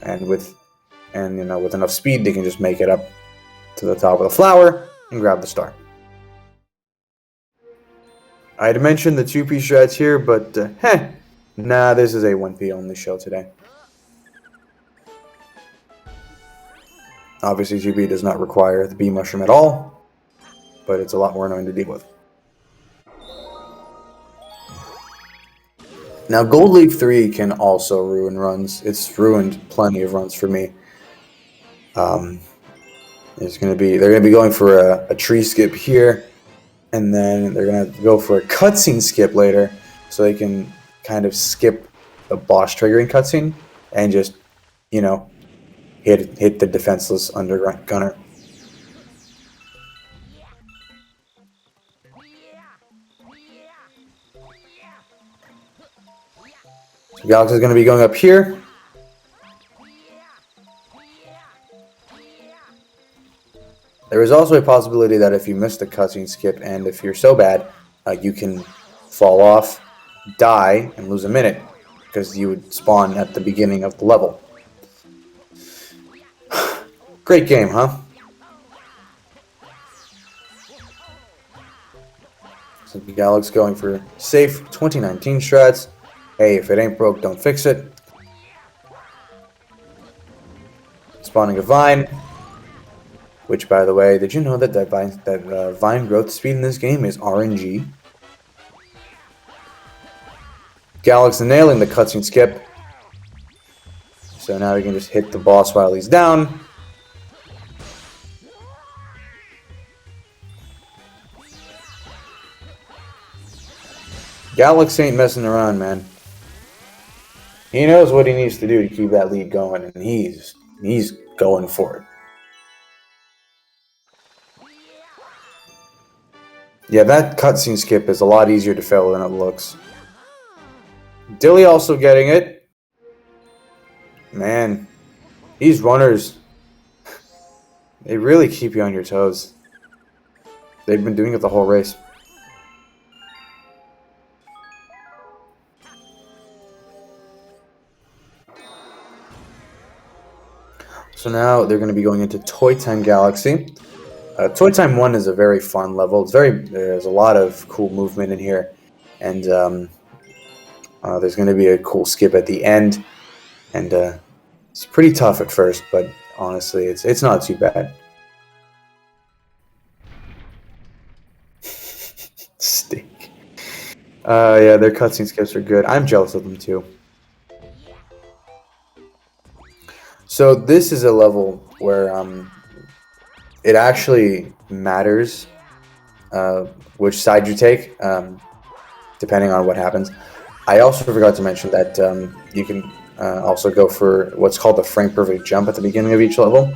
And with enough speed, they can just make it up to the top of the flower and grab the star. I had mentioned the 2P strats here, but nah, this is a 1P only show today. Obviously, 2P does not require the B mushroom at all, but it's a lot more annoying to deal with. Now, Gold Leaf 3 can also ruin runs. It's ruined plenty of runs for me. They're going to be going for a tree skip here, and then they're going to go for a cutscene skip later, so they can kind of skip the boss triggering cutscene and just, you know, hit the defenseless underground gunner. So Galax is going to be going up here. There is also a possibility that if you miss the cutscene skip, and if you're so bad, you can fall off, die, and lose a minute, because you would spawn at the beginning of the level. Great game, huh? So Galax going for safe 2019 strats. Hey, if it ain't broke, don't fix it. Spawning a vine. Which, by the way, did you know that vine growth speed in this game is RNG? Galax nailing the cutscene skip. So now we can just hit the boss while he's down. Galax ain't messing around, man. He knows what he needs to do to keep that lead going, and he's going for it. Yeah, that cutscene skip is a lot easier to fail than it looks. Dilly also getting it. Man, these runners, they really keep you on your toes. They've been doing it the whole race. So now they're going to be going into Toy Time Galaxy. Toy Time 1 is a very fun level. There's a lot of cool movement in here, and there's going to be a cool skip at the end, and it's pretty tough at first, but honestly, it's not too bad. Stink. Yeah, their cutscene skips are good. I'm jealous of them too. So this is a level where it actually matters which side you take, depending on what happens. I also forgot to mention that you can also go for what's called the frame perfect jump at the beginning of each level.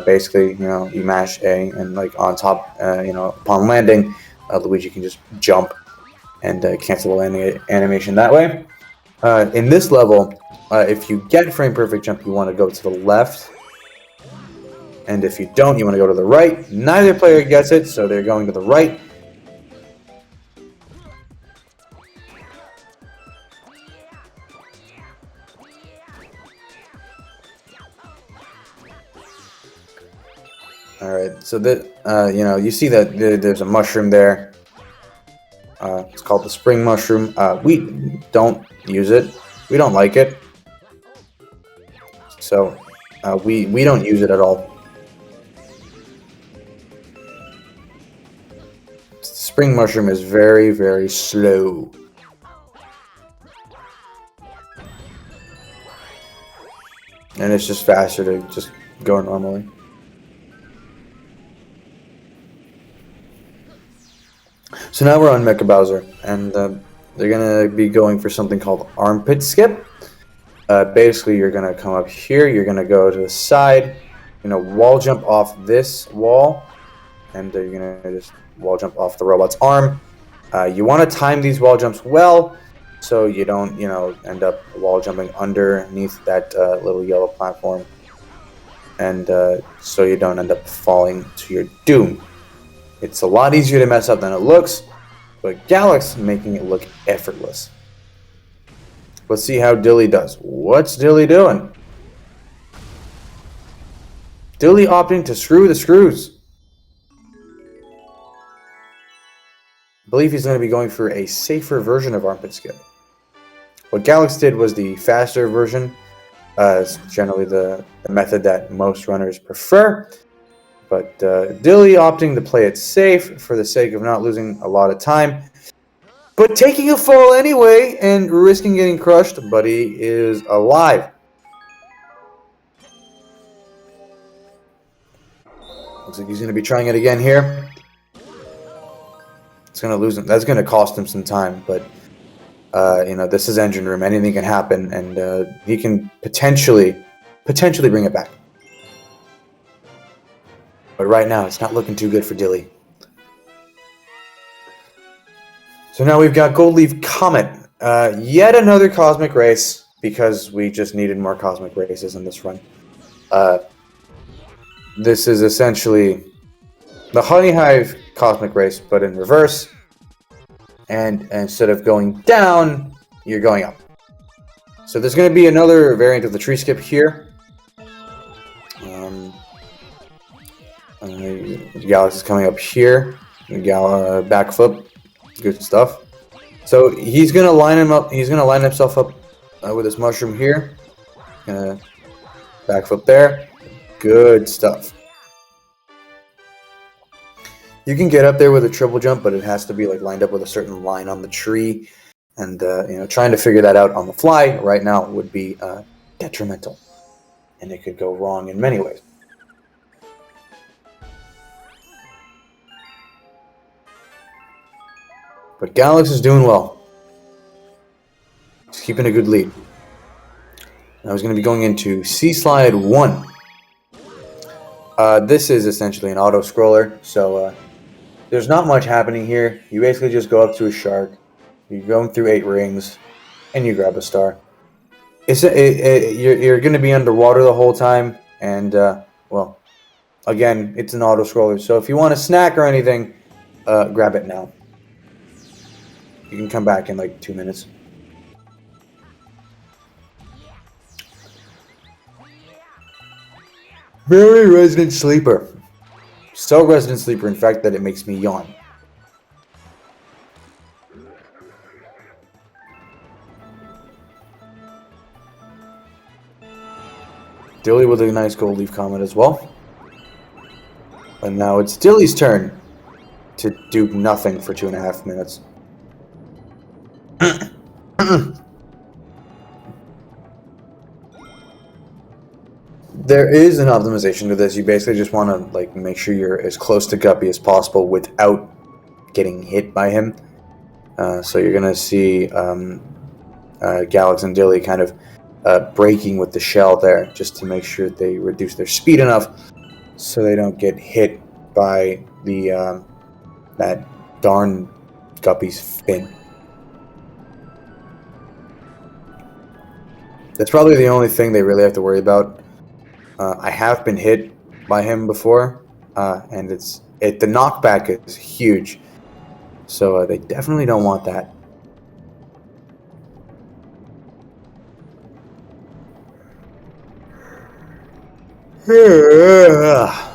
Basically, you know, you mash A, and like on top, you know, upon landing, Luigi can just jump and cancel the landing animation that way. In this level, if you get frame perfect jump, you want to go to the left. And if you don't, you want to go to the right. Neither player gets it, so they're going to the right. Alright, so that, you know, you see that there's a mushroom there. It's called the spring mushroom. We don't use it. We don't like it. So, we don't use it at all. Spring mushroom is very, very slow. And it's just faster to just go normally. So now we're on Mecha Bowser, and they're gonna be going for something called armpit skip. Basically, you're gonna come up here. You're gonna go to the side. Wall jump off this wall, and you're gonna just wall jump off the robot's arm. You want to time these wall jumps well, so you don't, end up wall jumping underneath that little yellow platform, and so you don't end up falling to your doom. It's a lot easier to mess up than it looks, but Galax making it look effortless. Let's see how Dilly does. What's Dilly doing? Dilly opting to screw the screws. I believe he's going to be going for a safer version of armpit skip. What Galax did was the faster version. It's generally the method that most runners prefer. But Dilly opting to play it safe for the sake of not losing a lot of time. But taking a fall anyway and risking getting crushed, but he is alive. Looks like he's going to be trying it again here. It's going to lose him. That's going to cost him some time, but this is engine room. Anything can happen, and he can potentially bring it back. But right now, it's not looking too good for Dilly. So now we've got Gold Leaf Comet. Yet another Cosmic Race, because we just needed more Cosmic Races in this run. This is essentially the Honey Hive Cosmic Race, but in reverse. And instead of going down, you're going up. So there's going to be another variant of the tree skip here. Galax is coming up here. Backflip, good stuff. So he's going to line him up. He's going to line himself up with his mushroom here. Backflip there. Good stuff. You can get up there with a triple jump, but it has to be lined up with a certain line on the tree, and trying to figure that out on the fly right now would be detrimental, and it could go wrong in many ways. But Galax is doing well. He's keeping a good lead. Now he's going to be going into Sea Slide 1. This is essentially an auto scroller, so there's not much happening here. You basically just go up to a shark, you're going through 8 rings, and you grab a star. You're going to be underwater the whole time, and, well, again, it's an auto scroller, so if you want a snack or anything, grab it now. You can come back in 2 minutes. Very Resident Sleeper. So Resident Sleeper, in fact, that it makes me yawn. Dilly with a nice Gold Leaf Comet as well. And now it's Dilly's turn to do nothing for 2.5 minutes. There is an optimization to this. You basically just want to make sure you're as close to Guppy as possible without getting hit by him. So you're gonna see Galax and Dilly kind of braking with the shell there, just to make sure they reduce their speed enough so they don't get hit by the that darn Guppy's fin. That's probably the only thing they really have to worry about. I have been hit by him before, and the knockback is huge, so they definitely don't want that.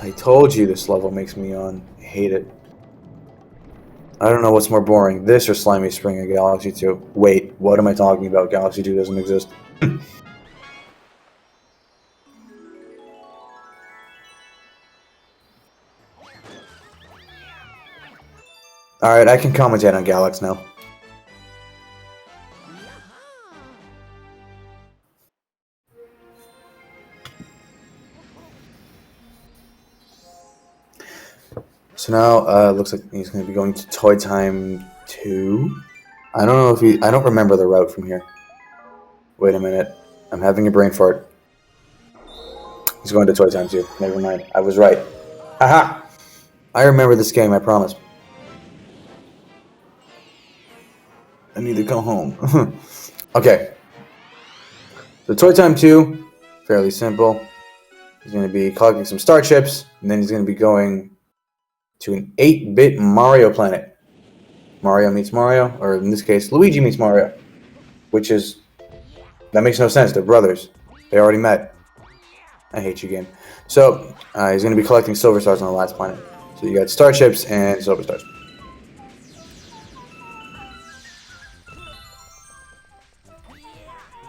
I told you this level makes me yawn. I hate it. I don't know what's more boring, this or Slimy Spring in Galaxy 2. Wait, what am I talking about? Galaxy 2 doesn't exist. Alright, I can commentate on Galax now. So now looks like he's going to be going to Toy Time 2. I don't know if he... I don't remember the route from here. Wait a minute. I'm having a brain fart. He's going to Toy Time 2. Never mind. I was right. Haha! I remember this game, I promise. I need to go home. Okay. So Toy Time 2, fairly simple. He's going to be collecting some star chips, and then he's going to be going to an 8-bit Mario planet. Mario meets Mario, or in this case, Luigi meets Mario. Which is... That makes no sense. They're brothers. They already met. I hate you, game. So, he's going to be collecting silver stars on the last planet. So you got star chips and silver stars.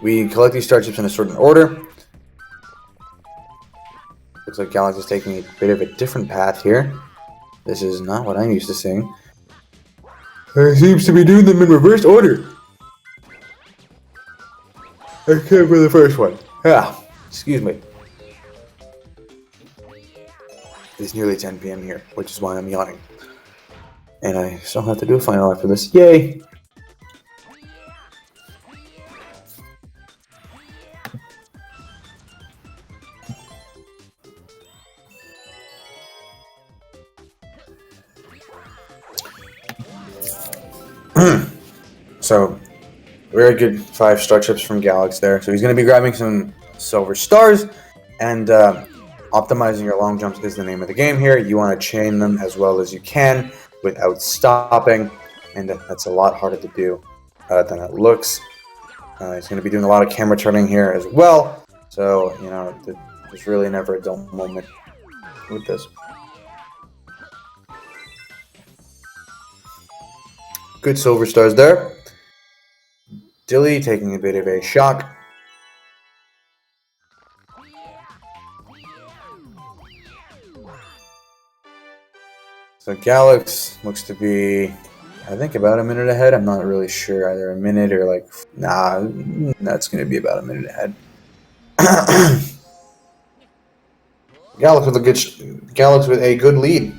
We collect these star chips in a certain order. Looks like Galax is taking a bit of a different path here. This is not what I'm used to seeing. He seems to be doing them in reverse order. Except for the first one. Yeah, excuse me. It's nearly 10 p.m. here, which is why I'm yawning. And I still have to do a final after this. Yay! So, very good 5 star chips from Galax there. So he's going to be grabbing some silver stars, and optimizing your long jumps is the name of the game here. You want to chain them as well as you can without stopping, and that's a lot harder to do than it looks. He's going to be doing a lot of camera turning here as well, so, you know, there's really never a dull moment with this. Good silver stars there. Dilly taking a bit of a shock. So Galax looks to be, I think, about a minute ahead. I'm not really sure, either a minute or like, nah, that's going to be about a minute ahead. Galax with a good lead.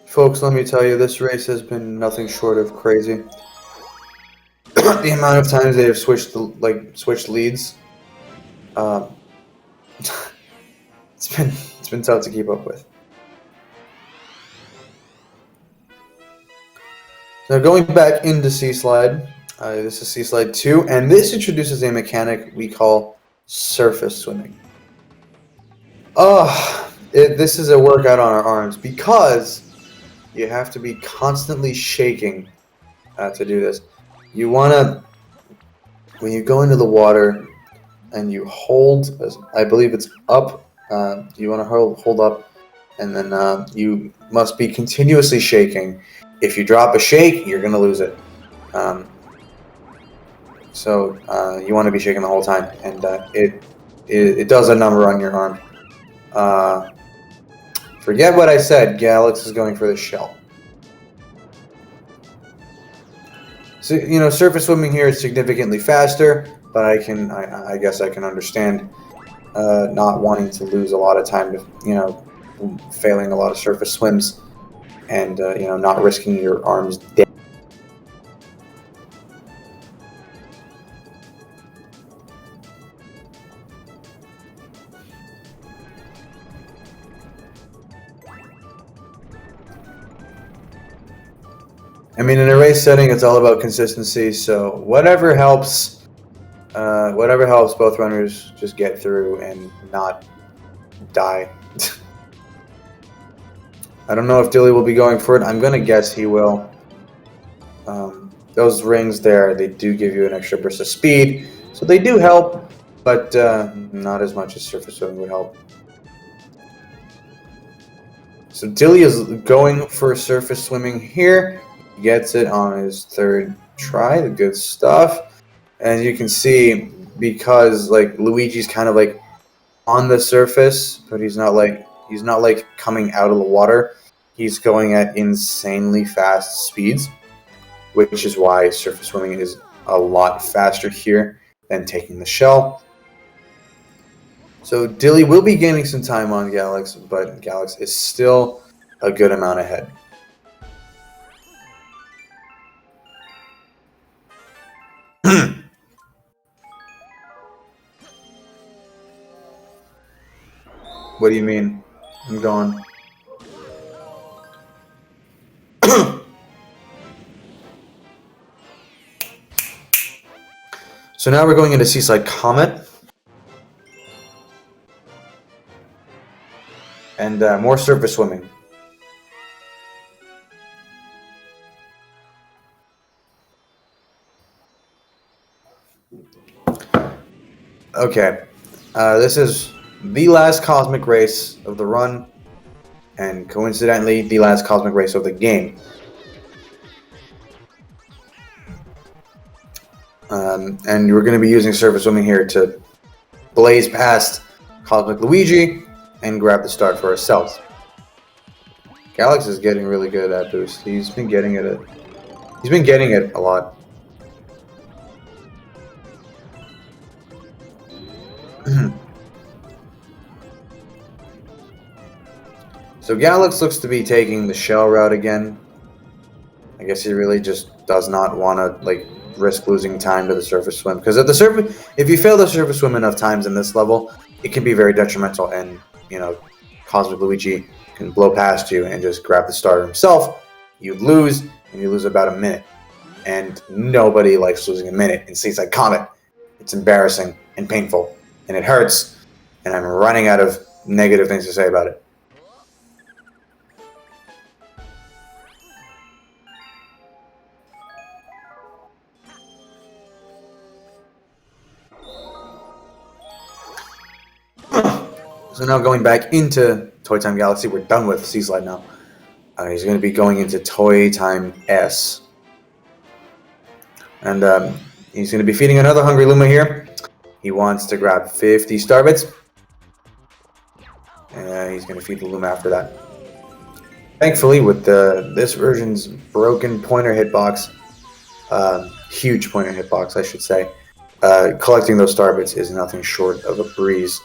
Folks, let me tell you, this race has been nothing short of crazy. The amount of times they have switched leads, it's been tough to keep up with. So going back into Sea Slide, this is Sea Slide 2, and this introduces a mechanic we call surface swimming. This is a workout on our arms because you have to be constantly shaking to do this. You want to, when you go into the water and you hold, I believe it's up, you want to hold up, and then you must be continuously shaking. If you drop a shake, you're going to lose it. So you want to be shaking the whole time, and it does a number on your arm. Forget what I said. Galax is going for the shell. So, you know, surface swimming here is significantly faster, but I guess I can understand not wanting to lose a lot of time, you know, failing a lot of surface swims, and you know, not risking your arms dead. I mean, in a race setting, it's all about consistency. So whatever helps both runners just get through and not die. I don't know if Dilly will be going for it. I'm gonna guess he will. Those rings there, they do give you an extra burst of speed, so they do help, but not as much as surface swimming would help. So Dilly is going for surface swimming here. He gets it on his 3rd try. The good stuff. And you can see, because like Luigi's kind of like on the surface, but he's not like coming out of the water. He's going at insanely fast speeds, which is why surface swimming is a lot faster here than taking the shell. So Dilly will be gaining some time on Galax, but Galax is still a good amount ahead. What do you mean? I'm gone. So now we're going into Seaside Comet. And more surface swimming. Okay. This is the last cosmic race of the run. And coincidentally, the last cosmic race of the game. And we're going to be using surface swimming here to blaze past Cosmic Luigi and grab the start for ourselves. Galax is getting really good at that boost. He's been getting it. He's been getting it a lot. So Galax looks to be taking the shell route again. I guess he really just does not want to like risk losing time to the surface swim, because at the surface, if you fail the surface swim enough times in this level, it can be very detrimental, and you know, Cosmic Luigi can blow past you and just grab the starter himself. You lose, and you lose about a minute, and nobody likes losing a minute in Seaside Comet. It's embarrassing and painful, and it hurts, and I'm running out of negative things to say about it. So now going back into Toy Time Galaxy, we're done with Seaslide now. He's going to be going into Toy Time S. And he's going to be feeding another Hungry Luma here. He wants to grab 50 Starbits. And he's going to feed the Luma after that. Thankfully, with this version's broken pointer hitbox, huge pointer hitbox, I should say, collecting those Starbits is nothing short of a breeze.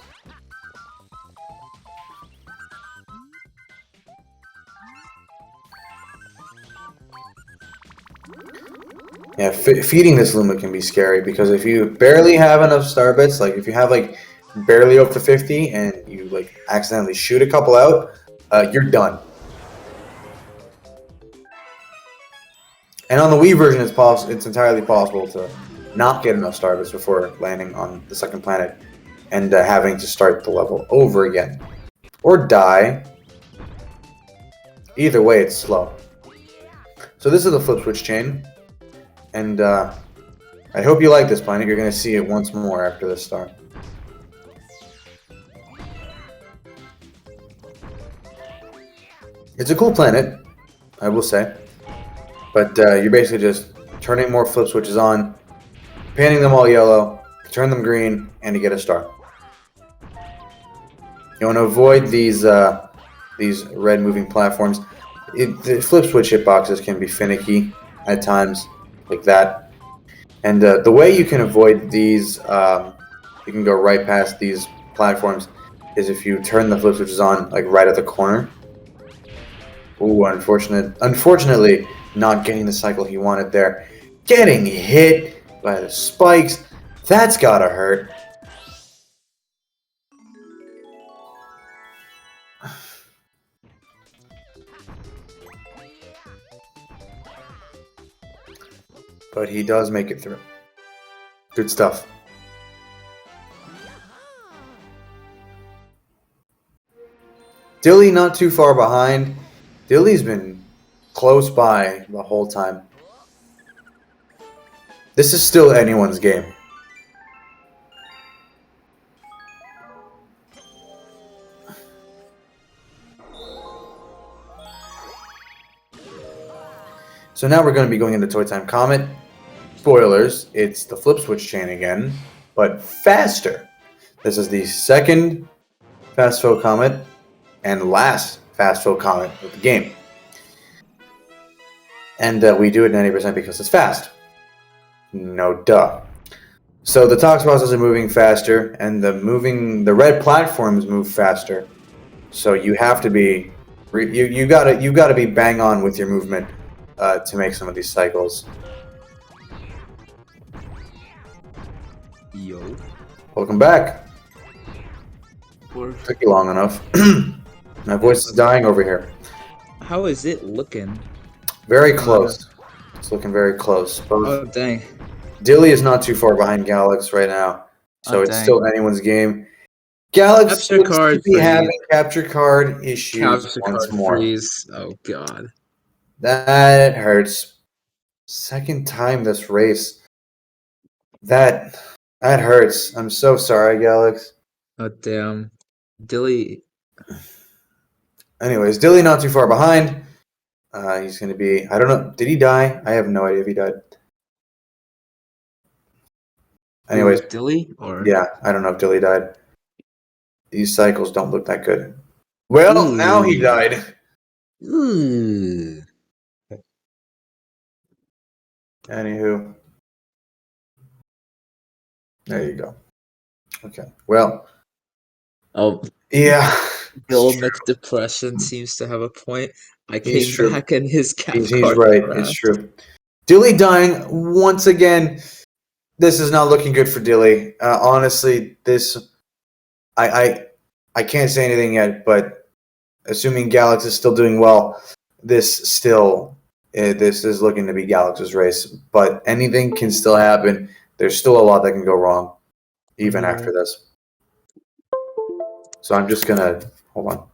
Yeah, feeding this Luma can be scary, because if you barely have enough Starbits, like if you have like barely up to 50 and you like accidentally shoot a couple out, you're done. And on the Wii version, it's entirely possible to not get enough Starbits before landing on the second planet and having to start the level over again. Or die. Either way, it's slow. So this is the flip switch chain. And I hope you like this planet. You're going to see it once more after this star. It's a cool planet, I will say. But you're basically just turning more flip switches on, painting them all yellow, turn them green, and you get a star. You want to avoid these red moving platforms. The flip switch hitboxes can be finicky at times, like that. And the way you can avoid these, you can go right past these platforms, is if you turn the flip switches on like right at the corner. Ooh, unfortunately, not getting the cycle he wanted there. Getting hit by the spikes, that's gotta hurt. But he does make it through. Good stuff. Dilly not too far behind. Dilly's been close by the whole time. This is still anyone's game. So now we're going to be going into Toy Time Comet. Spoilers, it's the flip switch chain again, but faster. This is the second fast fill Comet and last fast fill Comet of the game. And we do it 90% because it's fast. No duh. So the tox boxes are moving faster, and the red platforms move faster. So you have to be you gotta be bang on with your movement to make some of these cycles. Yo. Welcome back. Or Took you long enough. My voice is dying over here. how is it looking? Very close. It's looking very close. Both Oh dang. Dilly is not too far behind Galax right now, so Oh, it's dang. still anyone's game. Galax Capture looks to card be freeze. having capture card issues Capture once card more. freeze. Oh god. That hurts. Second time this race. That hurts. I'm so sorry, Galax. Oh damn. Dilly. Anyways, Dilly not too far behind. He's going to be... I don't know. Did he die? I have no idea if he died. Anyways. Ooh, Dilly? Or Yeah, I don't know if Dilly died. These cycles don't look that good. Well, now he died. Ooh. Anywho. There you go. Okay. Well. Oh. Yeah. Bill McDepression seems to have a point. I He's came true. back and his cap He's card right. crashed. It's true. Dilly dying once again. This is not looking good for Dilly. Honestly, this I can't say anything yet, but assuming Galax is still doing well, this is looking to be Galax's race. But anything can still happen. There's still a lot that can go wrong, even after this. So I'm just gonna hold on.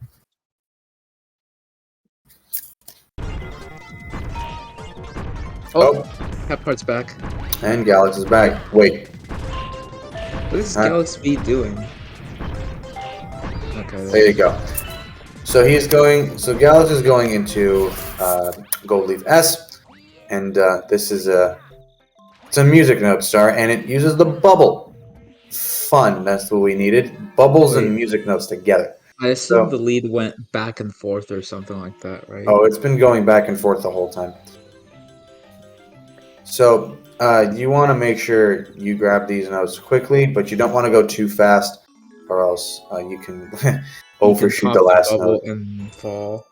Oh, cap card's back. And Galax is back. Wait. What is Galax V doing? Okay. There you go. So he's going. So Galax is going into Gold Leaf S, and this is it's a music note star, and it uses the bubble. Fun. That's what we needed. Bubbles and music notes together. I assume the lead went back and forth or something like that, right? Oh, it's been going back and forth the whole time. So you want to make sure you grab these notes quickly, but you don't want to go too fast, or else you can overshoot the last note and fall.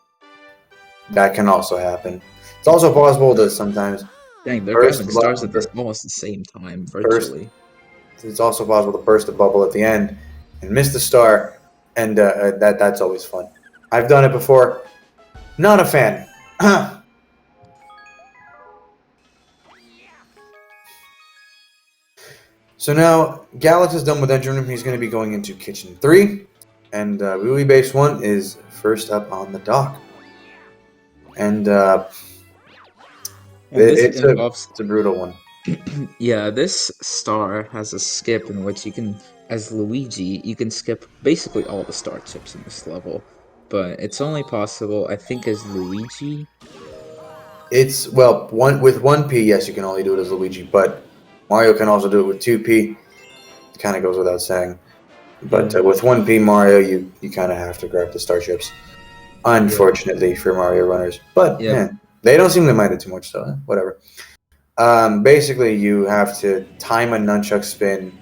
That can also happen. It's also possible to sometimes. Dang, they're grabbing stars at almost the same time, virtually. It's also possible to burst a bubble at the end and miss the star, and that's always fun. I've done it before. Not a fan. So now Galax is done with Engine Room. He's going to be going into Kitchen 3, and Wheelie Base 1 is first up on the dock. And it's a brutal one. Yeah, this star has a skip in which you can, as Luigi, you can skip basically all the star chips in this level. But it's only possible, I think, as Luigi. It's, well, with 1P, yes, you can only do it as Luigi, but Mario can also do it with 2P. It kind of goes without saying. But with 1P Mario, you kind of have to grab the starships. Unfortunately for Mario runners. But, man, they don't seem to mind it too much, so whatever. Basically, you have to time a nunchuck spin,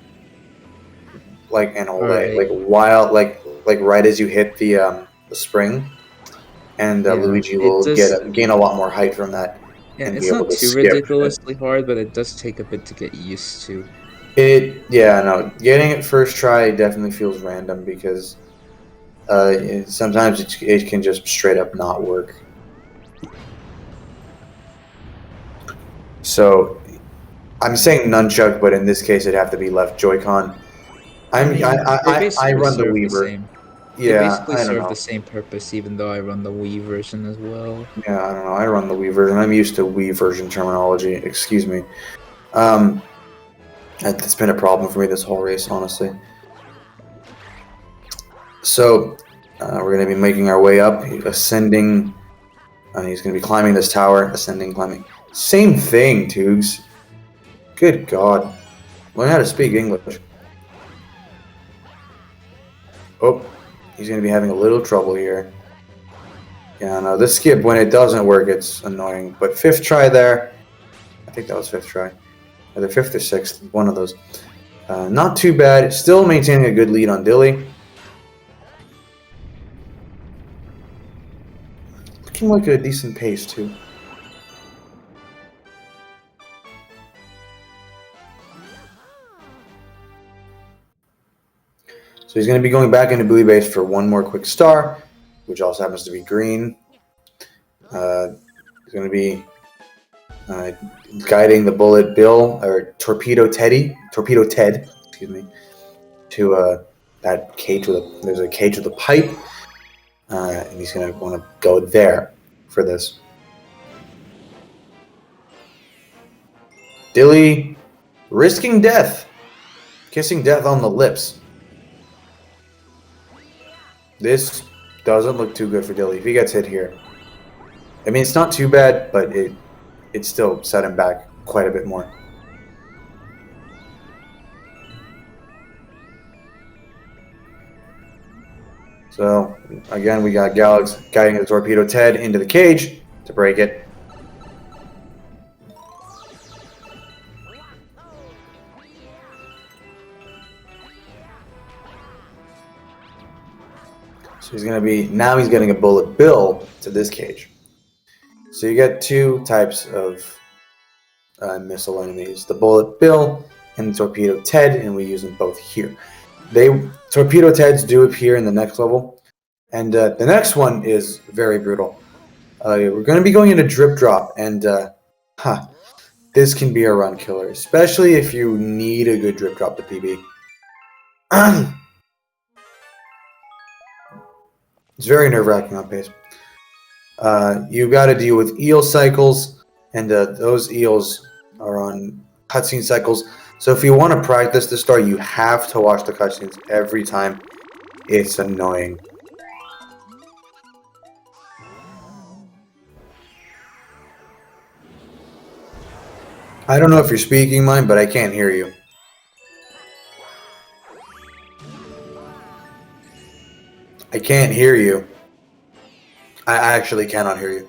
like, and hold it, like, while, like right as you hit the spring. And Luigi will gain a lot more height from that. Yeah, it's not too ridiculously hard, but it does take a bit to get used to. Getting it first try definitely feels random because sometimes it can just straight up not work. So I'm saying nunchuck, but in this case it'd have to be left Joy-Con. I run the Weaver. They basically serve the same purpose, even though I run the Wii version as well. Yeah, I don't know. I run the Wii version. I'm used to Wii version terminology. Excuse me. It's been a problem for me this whole race, honestly. So, we're going to be making our way up, ascending. He's going to be climbing this tower, ascending, climbing. Same thing, Toogs. Good God. Learn how to speak English. Oh. He's going to be having a little trouble here. Yeah, no, this skip, when it doesn't work, it's annoying. But 5th try there. I think that was 5th try. Either 5th or 6th, one of those. Not too bad. Still maintaining a good lead on Dilly. Looking like a decent pace too. So he's going to be going back into Blue base for one more quick star, which also happens to be green. He's going to be guiding the Bullet Bill, or Torpedo Ted, excuse me, to that cage with there's a cage with a pipe, and he's going to want to go there for this. Dilly risking death, kissing death on the lips. This doesn't look too good for Dilly if he gets hit here. I mean, it's not too bad, but it still set him back quite a bit more. So, again, we got Galax guiding the Torpedo Ted into the cage to break it. So he's going to be, now he's getting a Bullet Bill to this cage. So you get two types of missile enemies, the Bullet Bill and the Torpedo Ted, and we use them both here. Torpedo Teds do appear in the next level, and the next one is very brutal. We're going to be going into Drip Drop, and this can be a run killer, especially if you need a good Drip Drop to PB. It's very nerve-wracking on pace. You've got to deal with eel cycles, and those eels are on cutscene cycles. So if you want to practice the star, you have to watch the cutscenes every time. It's annoying. I don't know if you're speaking mine, but I can't hear you. I can't hear you. I actually cannot hear you.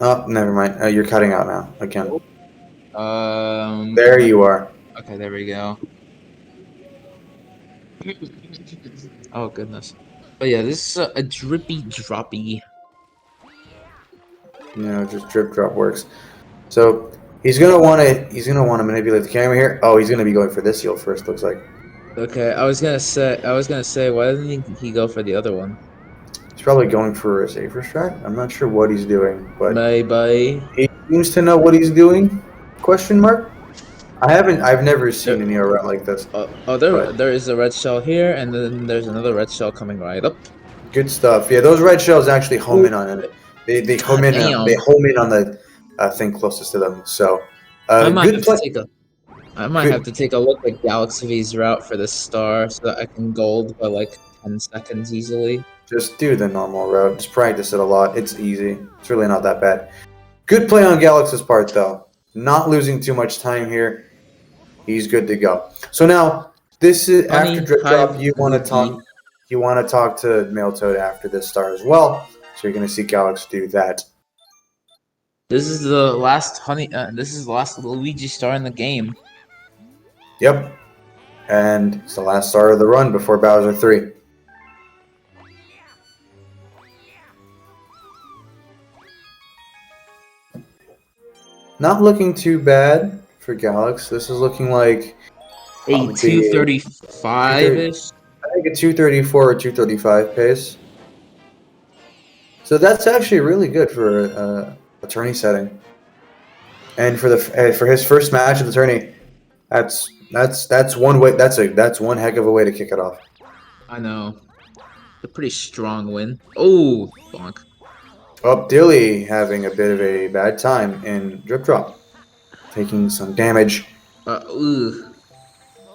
Oh, never mind. You're cutting out now again. There you are. Okay, there we go. Oh goodness. But yeah, this is a drippy droppy. You know, just drip drop works. So he's gonna want to manipulate the camera here. Oh, he's gonna be going for this eel first. Looks like. Okay, I was gonna say, why didn't he go for the other one? He's probably going for a safer strat. I'm not sure what he's doing, but Bye. he seems to know what he's doing. Question mark? I've never seen an eel run like this. There is a red shell here, and then there's another red shell coming right up. Good stuff. Yeah, those red shells actually home in on it. They home in. They home in on the thing closest to them. So I might good play. have to take a look at Galaxy V's route for this star so that I can gold by like 10 seconds easily. Just do the normal route. Just practice it a lot. It's easy. It's really not that bad. Good play on Galax's part, though. Not losing too much time here. He's good to go. So now, this is after Drip Drop. You want to talk. You want to talk to Male Toad after this star as well. So you're going to see Galax do that. This is the last this is the last Luigi star in the game. Yep. And it's the last star of the run before Bowser 3. Not looking too bad for Galax. This is looking like a 235-ish. I think a 234 or 235 pace. So that's actually really good for a tourney setting. And for his first match of the tourney, that's one way. That's one heck of a way to kick it off. I know. A pretty strong win. Oh, bonk. Oh, Dilly having a bit of a bad time in Drip Drop. Taking some damage.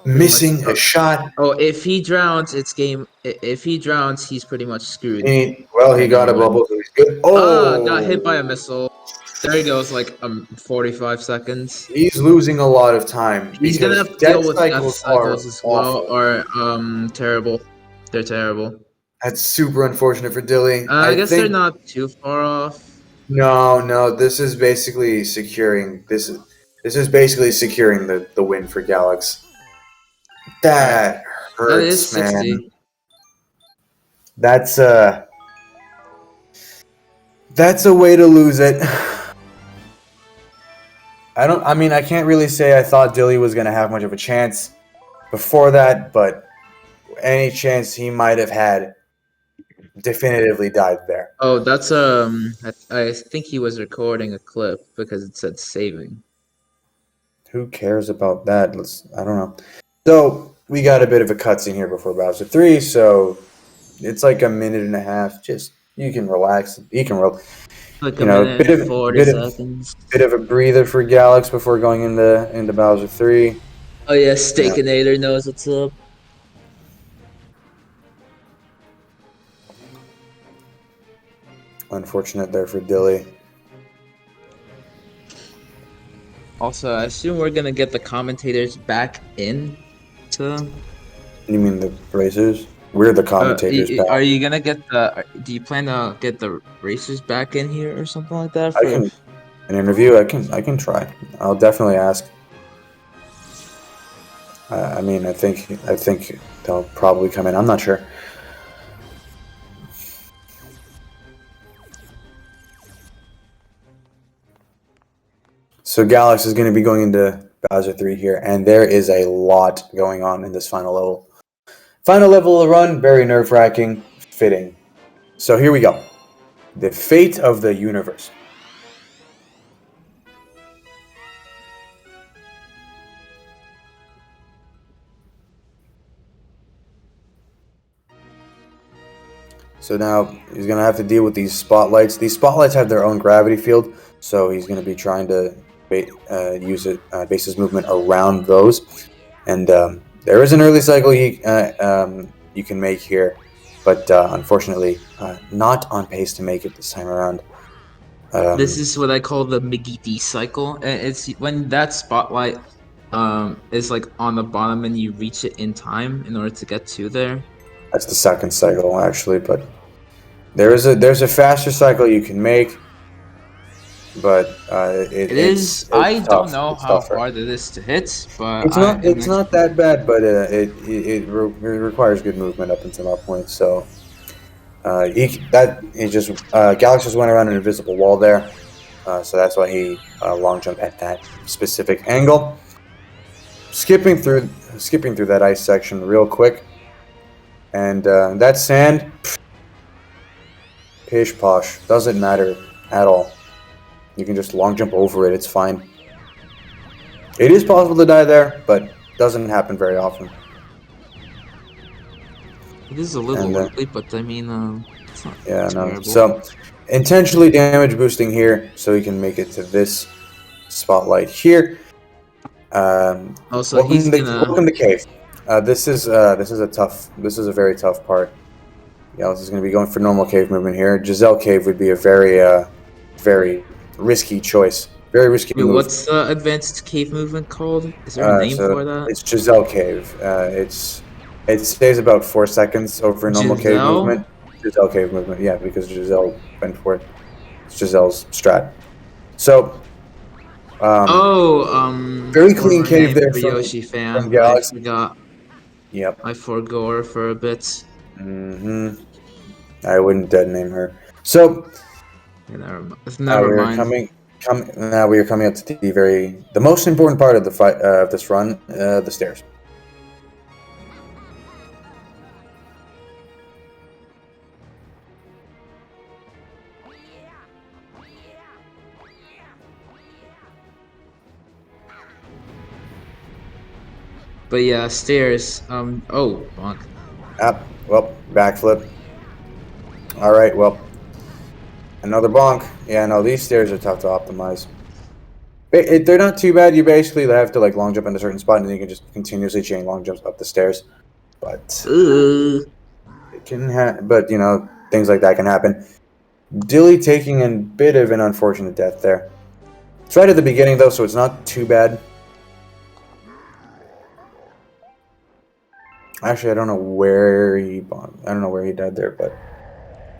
Missing a shot. Oh, if he drowns, it's game. If he drowns, he's pretty much screwed. He got a bubble, so he's good. Oh! Got hit by a missile. There he goes, like 45 seconds. He's losing a lot of time. He's gonna have to deal with death cycles as well, or terrible. They're terrible. That's super unfortunate for Dilly. I I guess they're think not too far off. no. This is basically securing. This is basically securing the win for Galax. Alright. That That is hurts, man. 60. That's that's a way to lose it. I mean, I can't really say I thought Dilly was gonna have much of a chance before that, but any chance he might have had definitively died there. Oh, that's I think he was recording a clip because it said saving. Who cares about that? I don't know. So we got a bit of a cutscene here before Bowser 3, so it's like a minute and a half. Just you can relax. You can roll. Like You a know, minute and 40 seconds. bit of a breather for Galax before going into Bowser 3. Oh yeah, Yeah. Steakinator knows what's up. Unfortunate there for Dilly. Also, I assume we're gonna get the commentators back in to. You mean the racers? We're the commentators back. Are you gonna get the? Do you plan to get the racers back in here or something like that? I can an interview. I can try. I'll definitely ask. I mean, I think they'll probably come in. I'm not sure. So Galax is going to be going into Bowser 3 here, and there is a lot going on in this final level. Final level of the run, very nerve-wracking, fitting. So here we go. The fate of the universe. So now he's going to have to deal with these spotlights. These spotlights have their own gravity field, so he's going to be trying to base his movement around those. And there is an early cycle you can make here, but unfortunately not on pace to make it this time around. This is what I call the McGee cycle. It's when that spotlight is like on the bottom and you reach it in time in order to get to there. That's the second cycle actually, but there's a faster cycle you can make, but it's I tough. don't know it's how tougher. hard it is to hit, but It's not that bad, but it requires good movement up until that point. So Galax just went around an invisible wall there, so that's why he long jumped at that specific angle. Skipping through that ice section real quick, and that sand, pish posh, doesn't matter at all. You can just long jump over it. It's fine. It is possible to die there, but doesn't happen very often. It is a little ugly, but I mean, it's not terrible. No. So, intentionally damage boosting here, so he can make it to this spotlight here. Also, welcome to cave. This is a very tough part. This is going to be going for normal cave movement here. Giselle Cave would be a very risky choice. Very risky move. What's the advanced cave movement called? Is there a name for that? It's Giselle Cave. It stays about 4 seconds over normal cave movement. Giselle Cave movement, yeah, because Giselle went for it. It's Giselle's strat. So, very clean cave there for Yoshi fan. From Galax. I forgot. Yep. I forgo her for a bit. I wouldn't dead name her. So, never mind. Now we are coming up to the most important part of the fight of this run, the stairs. But yeah, stairs. Oh, bonk. Well, backflip. All right, well, another bonk. Yeah, no, these stairs are tough to optimize. They're not too bad. You basically have to like long jump in a certain spot, and then you can just continuously chain long jumps up the stairs. But it can but things like that can happen. Dilly taking a bit of an unfortunate death there. It's right at the beginning though, so it's not too bad. Actually, I don't know where he bombed. I don't know where he died there, but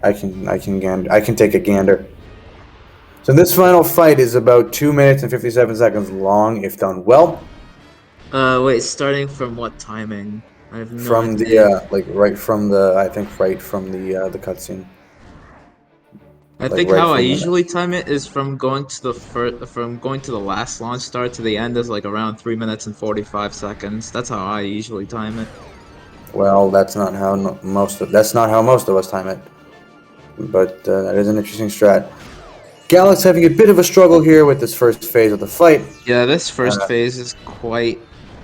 I can take a gander. So this final fight is about 2 minutes and 57 seconds long, if done well. Wait, starting from what timing? I have no From idea. the like right from the right from the cutscene. I Like think right how I from when. usually time it is from going to the last launch star to the end is like around 3 minutes and 45 seconds. That's how I usually time it. Well, that's not how most of us time it. But that is an interesting strat. Galax having a bit of a struggle here with this first phase of the fight. Yeah, this first phase is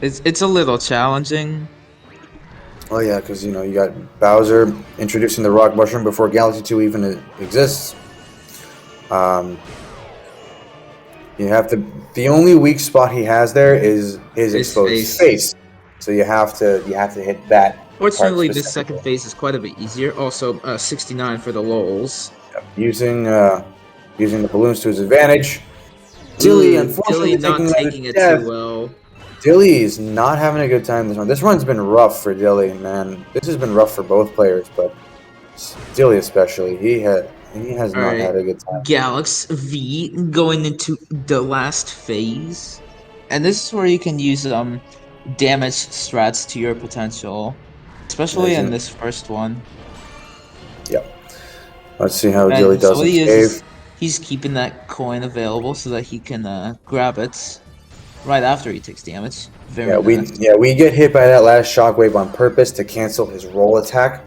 it's a little challenging. Oh yeah, because you got Bowser introducing the rock mushroom before Galaxy 2 even exists. You have to. The only weak spot he has there is his exposed face. So you have to hit that. Fortunately, this second phase is quite a bit easier. Also, 69 for the lols. Using the balloons to his advantage. Dilly, unfortunately, not taking it too well. Dilly is not having a good time this run. This run's been rough for Dilly, man. This has been rough for both players, but Dilly especially. He has not had a good time. Galax V going into the last phase, and this is where you can use damage strats to your potential, especially in this first one. Yep. Let's see how Dilly does in save. He's keeping that coin available so that he can grab it right after he takes damage. We get hit by that last shockwave on purpose to cancel his roll attack.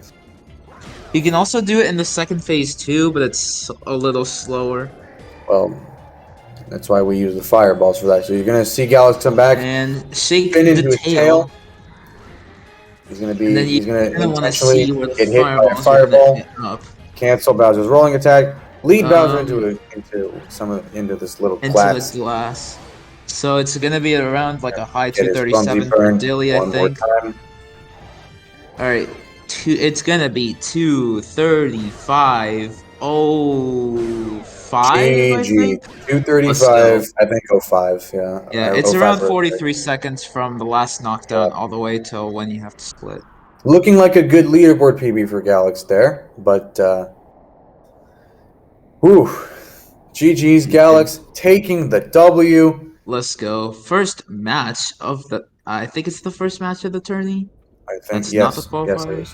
You can also do it in the second phase too, but it's a little slower. Well, that's why we use the fireballs for that. So you're gonna see Galax come back and shake the tail. He's gonna intentionally get hit by a fireball. Cancel Bowser's rolling attack. Lead Bowser into this little glass. So it's gonna be around like a high 237 for Dilly, I think. Alright, it's gonna be 235. 05, I think? 235, I think 05, yeah. Yeah, it's around 43 seconds from the last knockdown all the way till when you have to split. Looking like a good leaderboard PB for Galax there, but GG's Galax taking the W. Let's go. First match of the I think it's the first match of the tourney. I think that's not the qualifiers.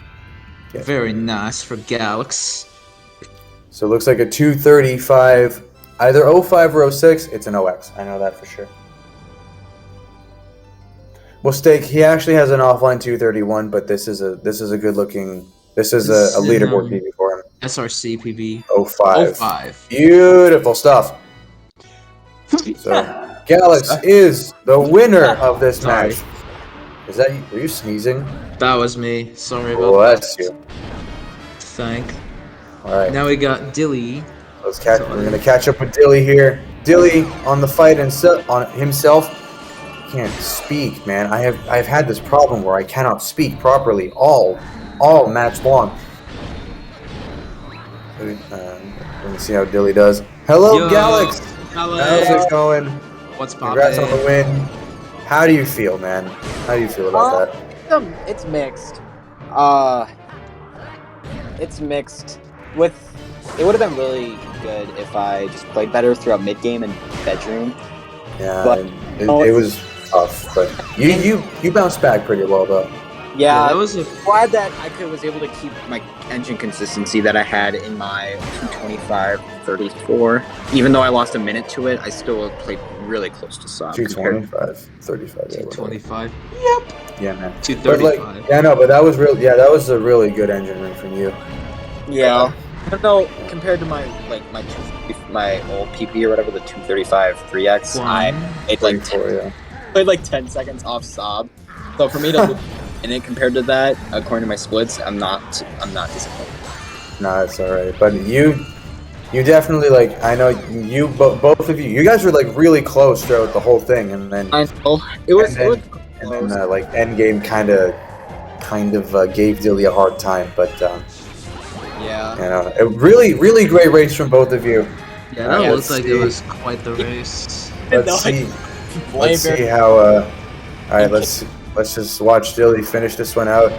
Yes, very nice for Galax. So it looks like a 235, either 05 or 06. It's an OX. I know that for sure. Well, Steak, he actually has an offline 231, but this is a good looking. This is a leaderboard PB for him. SRC PB. 05. Beautiful stuff. So Galax is the winner of this match. Is that you? Were you sneezing? That was me. Sorry about that. Bless you. All right. Now we got Dilly. We're gonna catch up with Dilly here. Dilly on the fight on himself. Can't speak, man. I've had this problem where I cannot speak properly all match long. Let's see how Dilly does. Hello, Galax. Hello. How's it going? What's poppin'? Congrats on the win. How do you feel, man? How do you feel about that? It's mixed. It's mixed. It would have been really good if I just played better throughout mid game and bedroom. Yeah, but it was tough, but you bounced back pretty well though. Yeah, that was glad that I was able to keep my engine consistency that I had in my 225-34. Even though I lost a minute to it, I still played really close to sub. 225-35. 225. Yep. Yeah, man. 235. But that was real. Yeah, that was a really good engine ring from you. Yeah. I don't know, compared to my old PP or whatever, the 235 3X, I played like 10 seconds off sob. So for me to lose in it compared to that, according to my splits, I'm not disappointed. Nah, it's alright. But you definitely I know you both of you guys were really close throughout the whole thing, and then I know it was end game kind of gave Dilly a hard time, but yeah. A really great race from both of you. Yeah, that looks like it was quite the race. Let's see how. All right, let's Let's just watch Dilly finish this one out.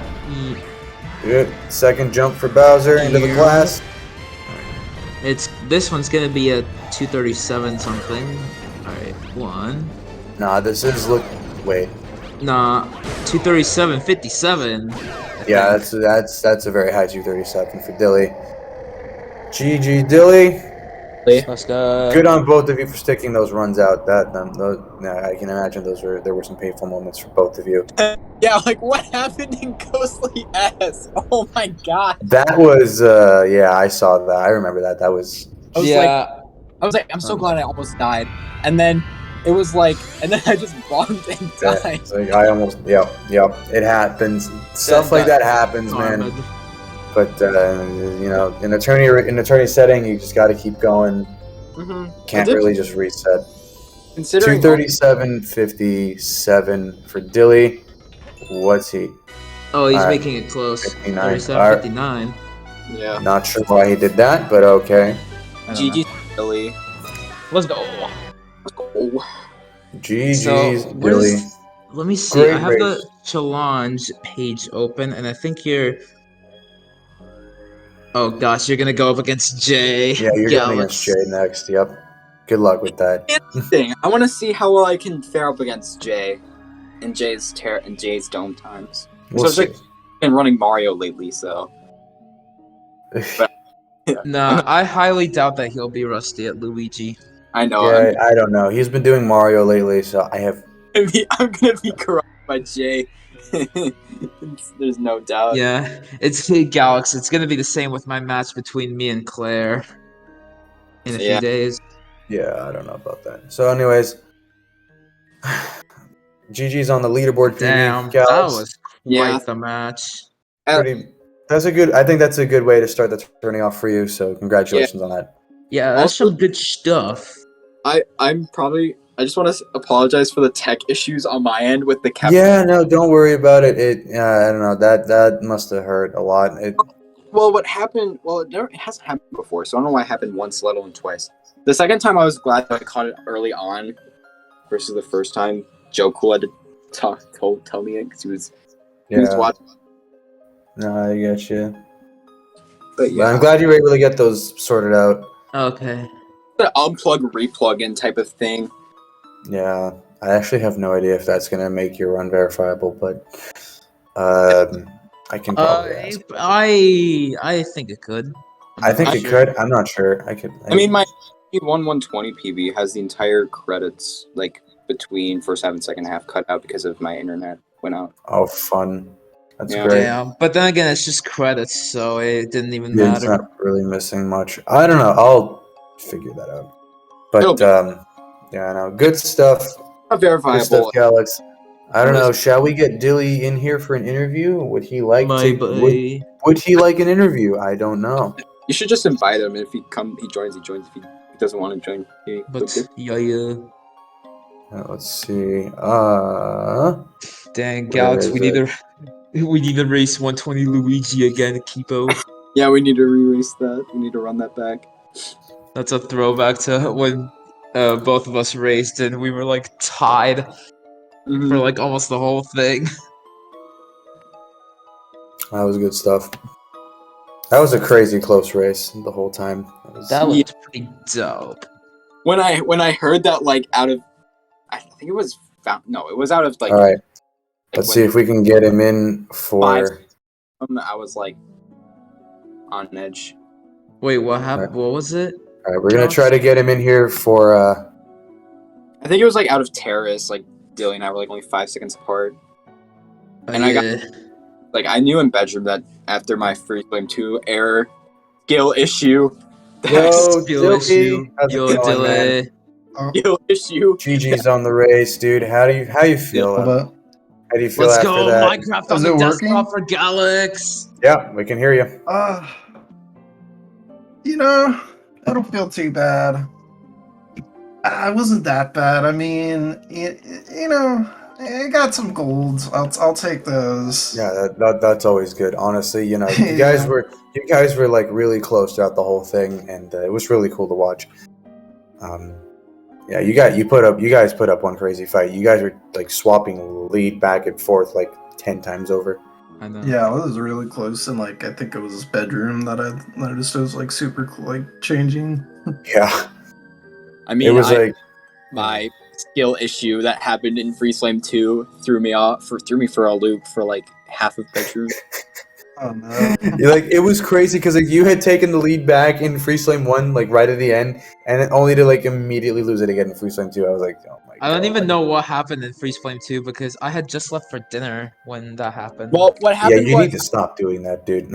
Good. Second jump for Bowser into the glass. This one's gonna be a 237 something. Alright, 1. Nah, this is wait. Nah, 237.57. Yeah, that's a very high 237 for Dilly. GG Dilly. Let's go. Good on both of you for sticking those runs out. I can imagine there were some painful moments for both of you. Yeah, like what happened in Ghostly S? Oh my god. That was yeah, I saw that. I remember that. That was I was like, I'm so glad I almost died. And then it was like, and then I just bombed and died. Yeah, it's like I almost yep. It happens. Stuff like that happens, man. But you know, in attorney setting, you just got to keep going. Can't really just reset. Considering 237.57 for Dilly. What's he? Oh, he's making it close. 37.59. Yeah. Not sure why he did that, but okay. GG Dilly. Let's go. GG's So, Dilly. let me see. Great I have race. the challenge page open, and I think you're. Oh gosh, you're gonna go up against Jay. Yeah, you're going against Jay next. Yep. Good luck with that. I want to see how well I can fare up against Jay in Jay's dome times. We'll see. I've been running Mario lately, so. Nah, I highly doubt that he'll be rusty at Luigi. I know. Yeah, I don't know. He's been doing Mario lately, so I have. I'm gonna be corrupted by Jay. There's no doubt. Yeah, it's Galax. It's gonna be the same with my match between me and Claire in a few days. Yeah, I don't know about that. So, anyways, GG's on the leaderboard. Damn, Galax. that was quite the match. That's a good. I think that's a good way to start the tourney off for you. So, congratulations on that. Yeah, that's some good stuff. I just want to apologize for the tech issues on my end with the captain. Yeah, no, don't worry about it. I don't know. That must have hurt a lot. Well, what happened? Well, it hasn't happened before, so I don't know why it happened once, let alone twice. The second time, I was glad that I caught it early on, versus the first time. Joe Cool had to tell me it because he was watching. No, I get you. But yeah, I'm glad you were able to get those sorted out. Okay. The unplug, replug in type of thing. Yeah, I actually have no idea if that's gonna make your run verifiable, but I can probably ask. I think it could. I think it could. I'm not sure. I mean, my 120 PB has the entire credits like between first half and second half cut out because of my internet went out. Oh, fun! That's great. Yeah, but then again, it's just credits, so it didn't even Yeah, matter. it's not really missing much. I don't know. I'll figure that out. But yeah, I know. Good stuff. Not verifiable. Good stuff, Galax. I don't know. Shall we get Dilly in here for an interview? Would he like Would he like an interview? I don't know. You should just invite him. If he joins. If he doesn't want to join, Let's see. Dang, Galax, we need to race 120 Luigi again, Kipo. Yeah, we need to re-race that. We need to run that back. That's a throwback to when both of us raced and we were like tied for like almost the whole thing. That was good stuff. That was a crazy close race the whole time. That looked pretty dope. When I heard that, like, out of, I think it was it was out of like. All right, let's see if we can get him in for. I was like on edge. Wait, what happened? Right. What was it? All right, we're gonna try to get him in here for. I think it was like out of Terrace. Like Dilly and I were like only 5 seconds apart, and I got like I knew in bedroom that after my free flame 2 error skill issue. Yo, skill issue. Yo, Dilly. Skill issue. GG's on the race, dude. How do you feel? How do you feel Let's after go, that? Minecraft on the desktop for Galax. Yeah, we can hear you. You know, I don't feel too bad. I wasn't that bad. I mean, you know, I got some golds. I'll take those. Yeah, that's always good. Honestly, you know, you guys were like really close throughout the whole thing, and it was really cool to watch. Yeah, you guys put up one crazy fight. You guys were like swapping lead back and forth like 10 times over. I know. Yeah, it was really close, and like I think it was his bedroom that I noticed it was like super like changing. Yeah. I mean, It was like my skill issue that happened in Freeze Flame 2 threw me for a loop for like half of bedroom. Oh no. it was crazy because like you had taken the lead back in Free Flame 1 like right at the end, and then only to like immediately lose it again in Free Flame 2. I was like, oh my god. I don't even know what happened in Freeze Flame 2 because I had just left for dinner when that happened. Well, what Yeah, happened you was need to stop doing that, dude.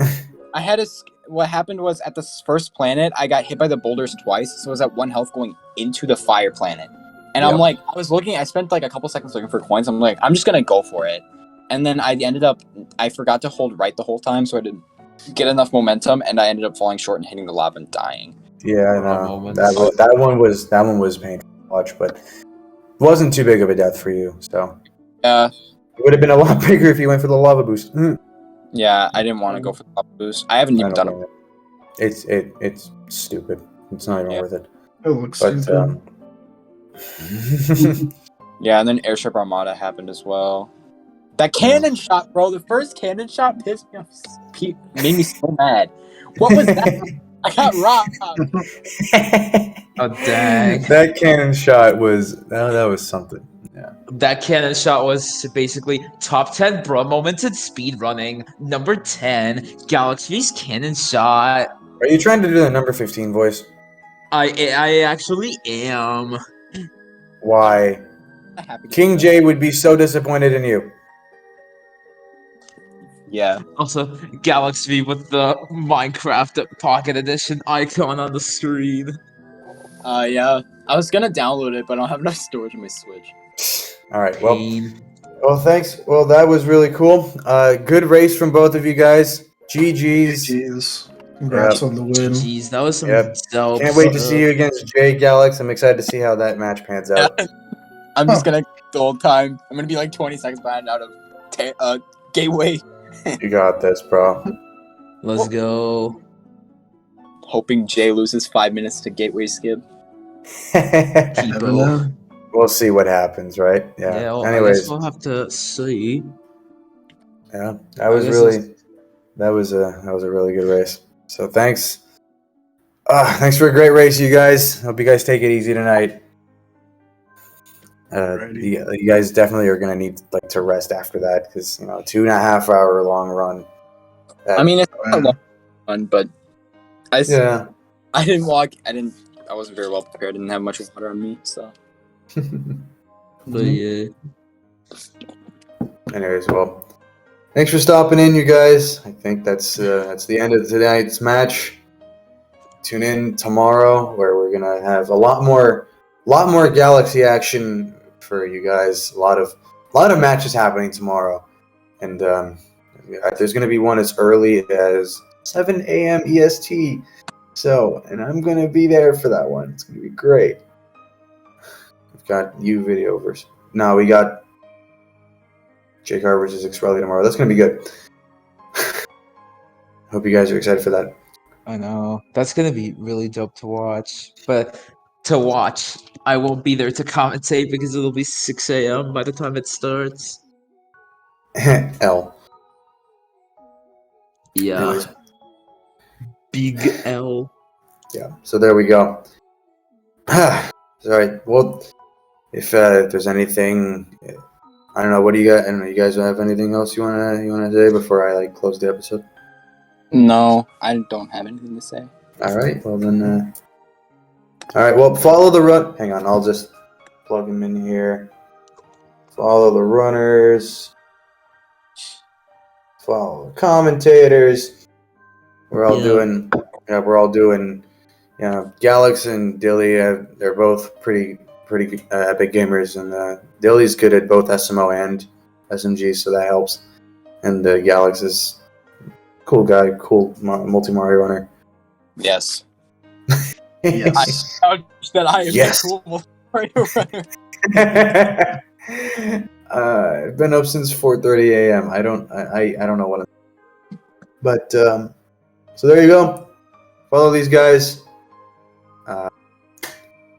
what happened was at the first planet, I got hit by the boulders twice, so I was at 1 health going into the fire planet. And I'm Yep. like, I spent like a couple seconds looking for coins. I'm like, I'm just gonna go for it. And then I forgot to hold right the whole time, so I didn't get enough momentum, and I ended up falling short and hitting the lava and dying. Yeah, I know. Moments. That one was painful to watch, but it wasn't too big of a death for you, so Yeah, it would have been a lot bigger if you went for the lava boost. yeah, I didn't want to go for the lava boost. I haven't even I done don't it. blame it. It's stupid. It's not even worth it. It looks But stupid. Yeah, and then Airship Armada happened as well. That cannon shot, bro. The first cannon shot pissed me off. Made me so mad. What was that? I got robbed. Oh dang! That cannon shot was that was something. Yeah. That cannon shot was basically top 10 bro moments in speedrunning. Number 10, Galaxy's cannon shot. Are you trying to do the number 15 voice? I actually am. Why? Happy to King see that. J would be so disappointed in you. Yeah. Also, Galaxy with the Minecraft Pocket Edition icon on the screen. Yeah. I was gonna download it, but I don't have enough storage on my Switch. All right. Pain. Well, thanks. Well, that was really cool. Good race from both of you guys. GG's. Jeez. Congrats on the win. Jeez, that was some Yep. dope Can't wait to stuff. see you against Jay Galax. I'm excited to see how that match pans out. I'm just gonna the whole time. I'm gonna be like 20 seconds behind out of Gateway. You got this, bro. Let's go. Hoping Jay loses 5 minutes to Gateway skip. Never People. know. We'll see what happens, right? Yeah. Well, I Anyways, guess we'll have to see. yeah, that was a really good race. So thanks. Thanks for a great race, you guys. Hope you guys take it easy tonight. You guys definitely are gonna need like to rest after that because 2.5 hour long run. I mean, it's a long run, but I didn't walk. I wasn't very well prepared. Didn't have much water on me, so. But yeah. Anyways, well, thanks for stopping in, you guys. I think that's the end of tonight's match. Tune in tomorrow where we're gonna have a lot more Galaxy action for you guys. A lot of matches happening tomorrow, and there's gonna be one as early as 7 a.m. EST. So, and I'm gonna be there for that one. It's gonna be great. We've got you video versus. No, we got Jake Carr versus Xrelly tomorrow. That's gonna be good. Hope you guys are excited for that. I know. That's gonna be really dope to watch. But to watch, I won't be there to commentate because it'll be 6 a.m. by the time it starts. L. Yeah. Anyways. Big L. Yeah. So there we go. Sorry. Well, if there's anything, I don't know. What do you got? I don't know. You guys have anything else you wanna say before I close the episode? No, I don't have anything to say. All right. Well then. All right. Well, follow the run. Hang on. I'll just plug them in here. Follow the runners. Follow the commentators. We're all doing. Yeah, we're all doing. Galax and Dilly. They're both pretty epic gamers, and Dilly's good at both SMO and SMG, so that helps. And Galax is cool guy, cool multi Mario runner. Yes. Yes. I am Yes. a cool Mario runner. I've been up since 4:30 a.m. I don't know what. But so there you go. Follow these guys.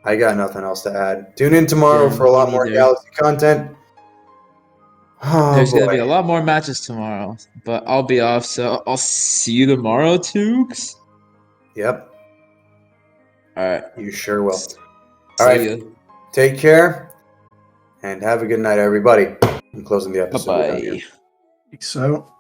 I got nothing else to add. Tune in tomorrow Yeah, for a lot me more neither. Galaxy content. Oh There's boy. gonna be a lot more matches tomorrow, but I'll be off, so I'll see you tomorrow, Tukes. Yep. Alright. You sure will. See All right. ya. Take care and have a good night, everybody. I'm closing the episode. Bye-bye. So.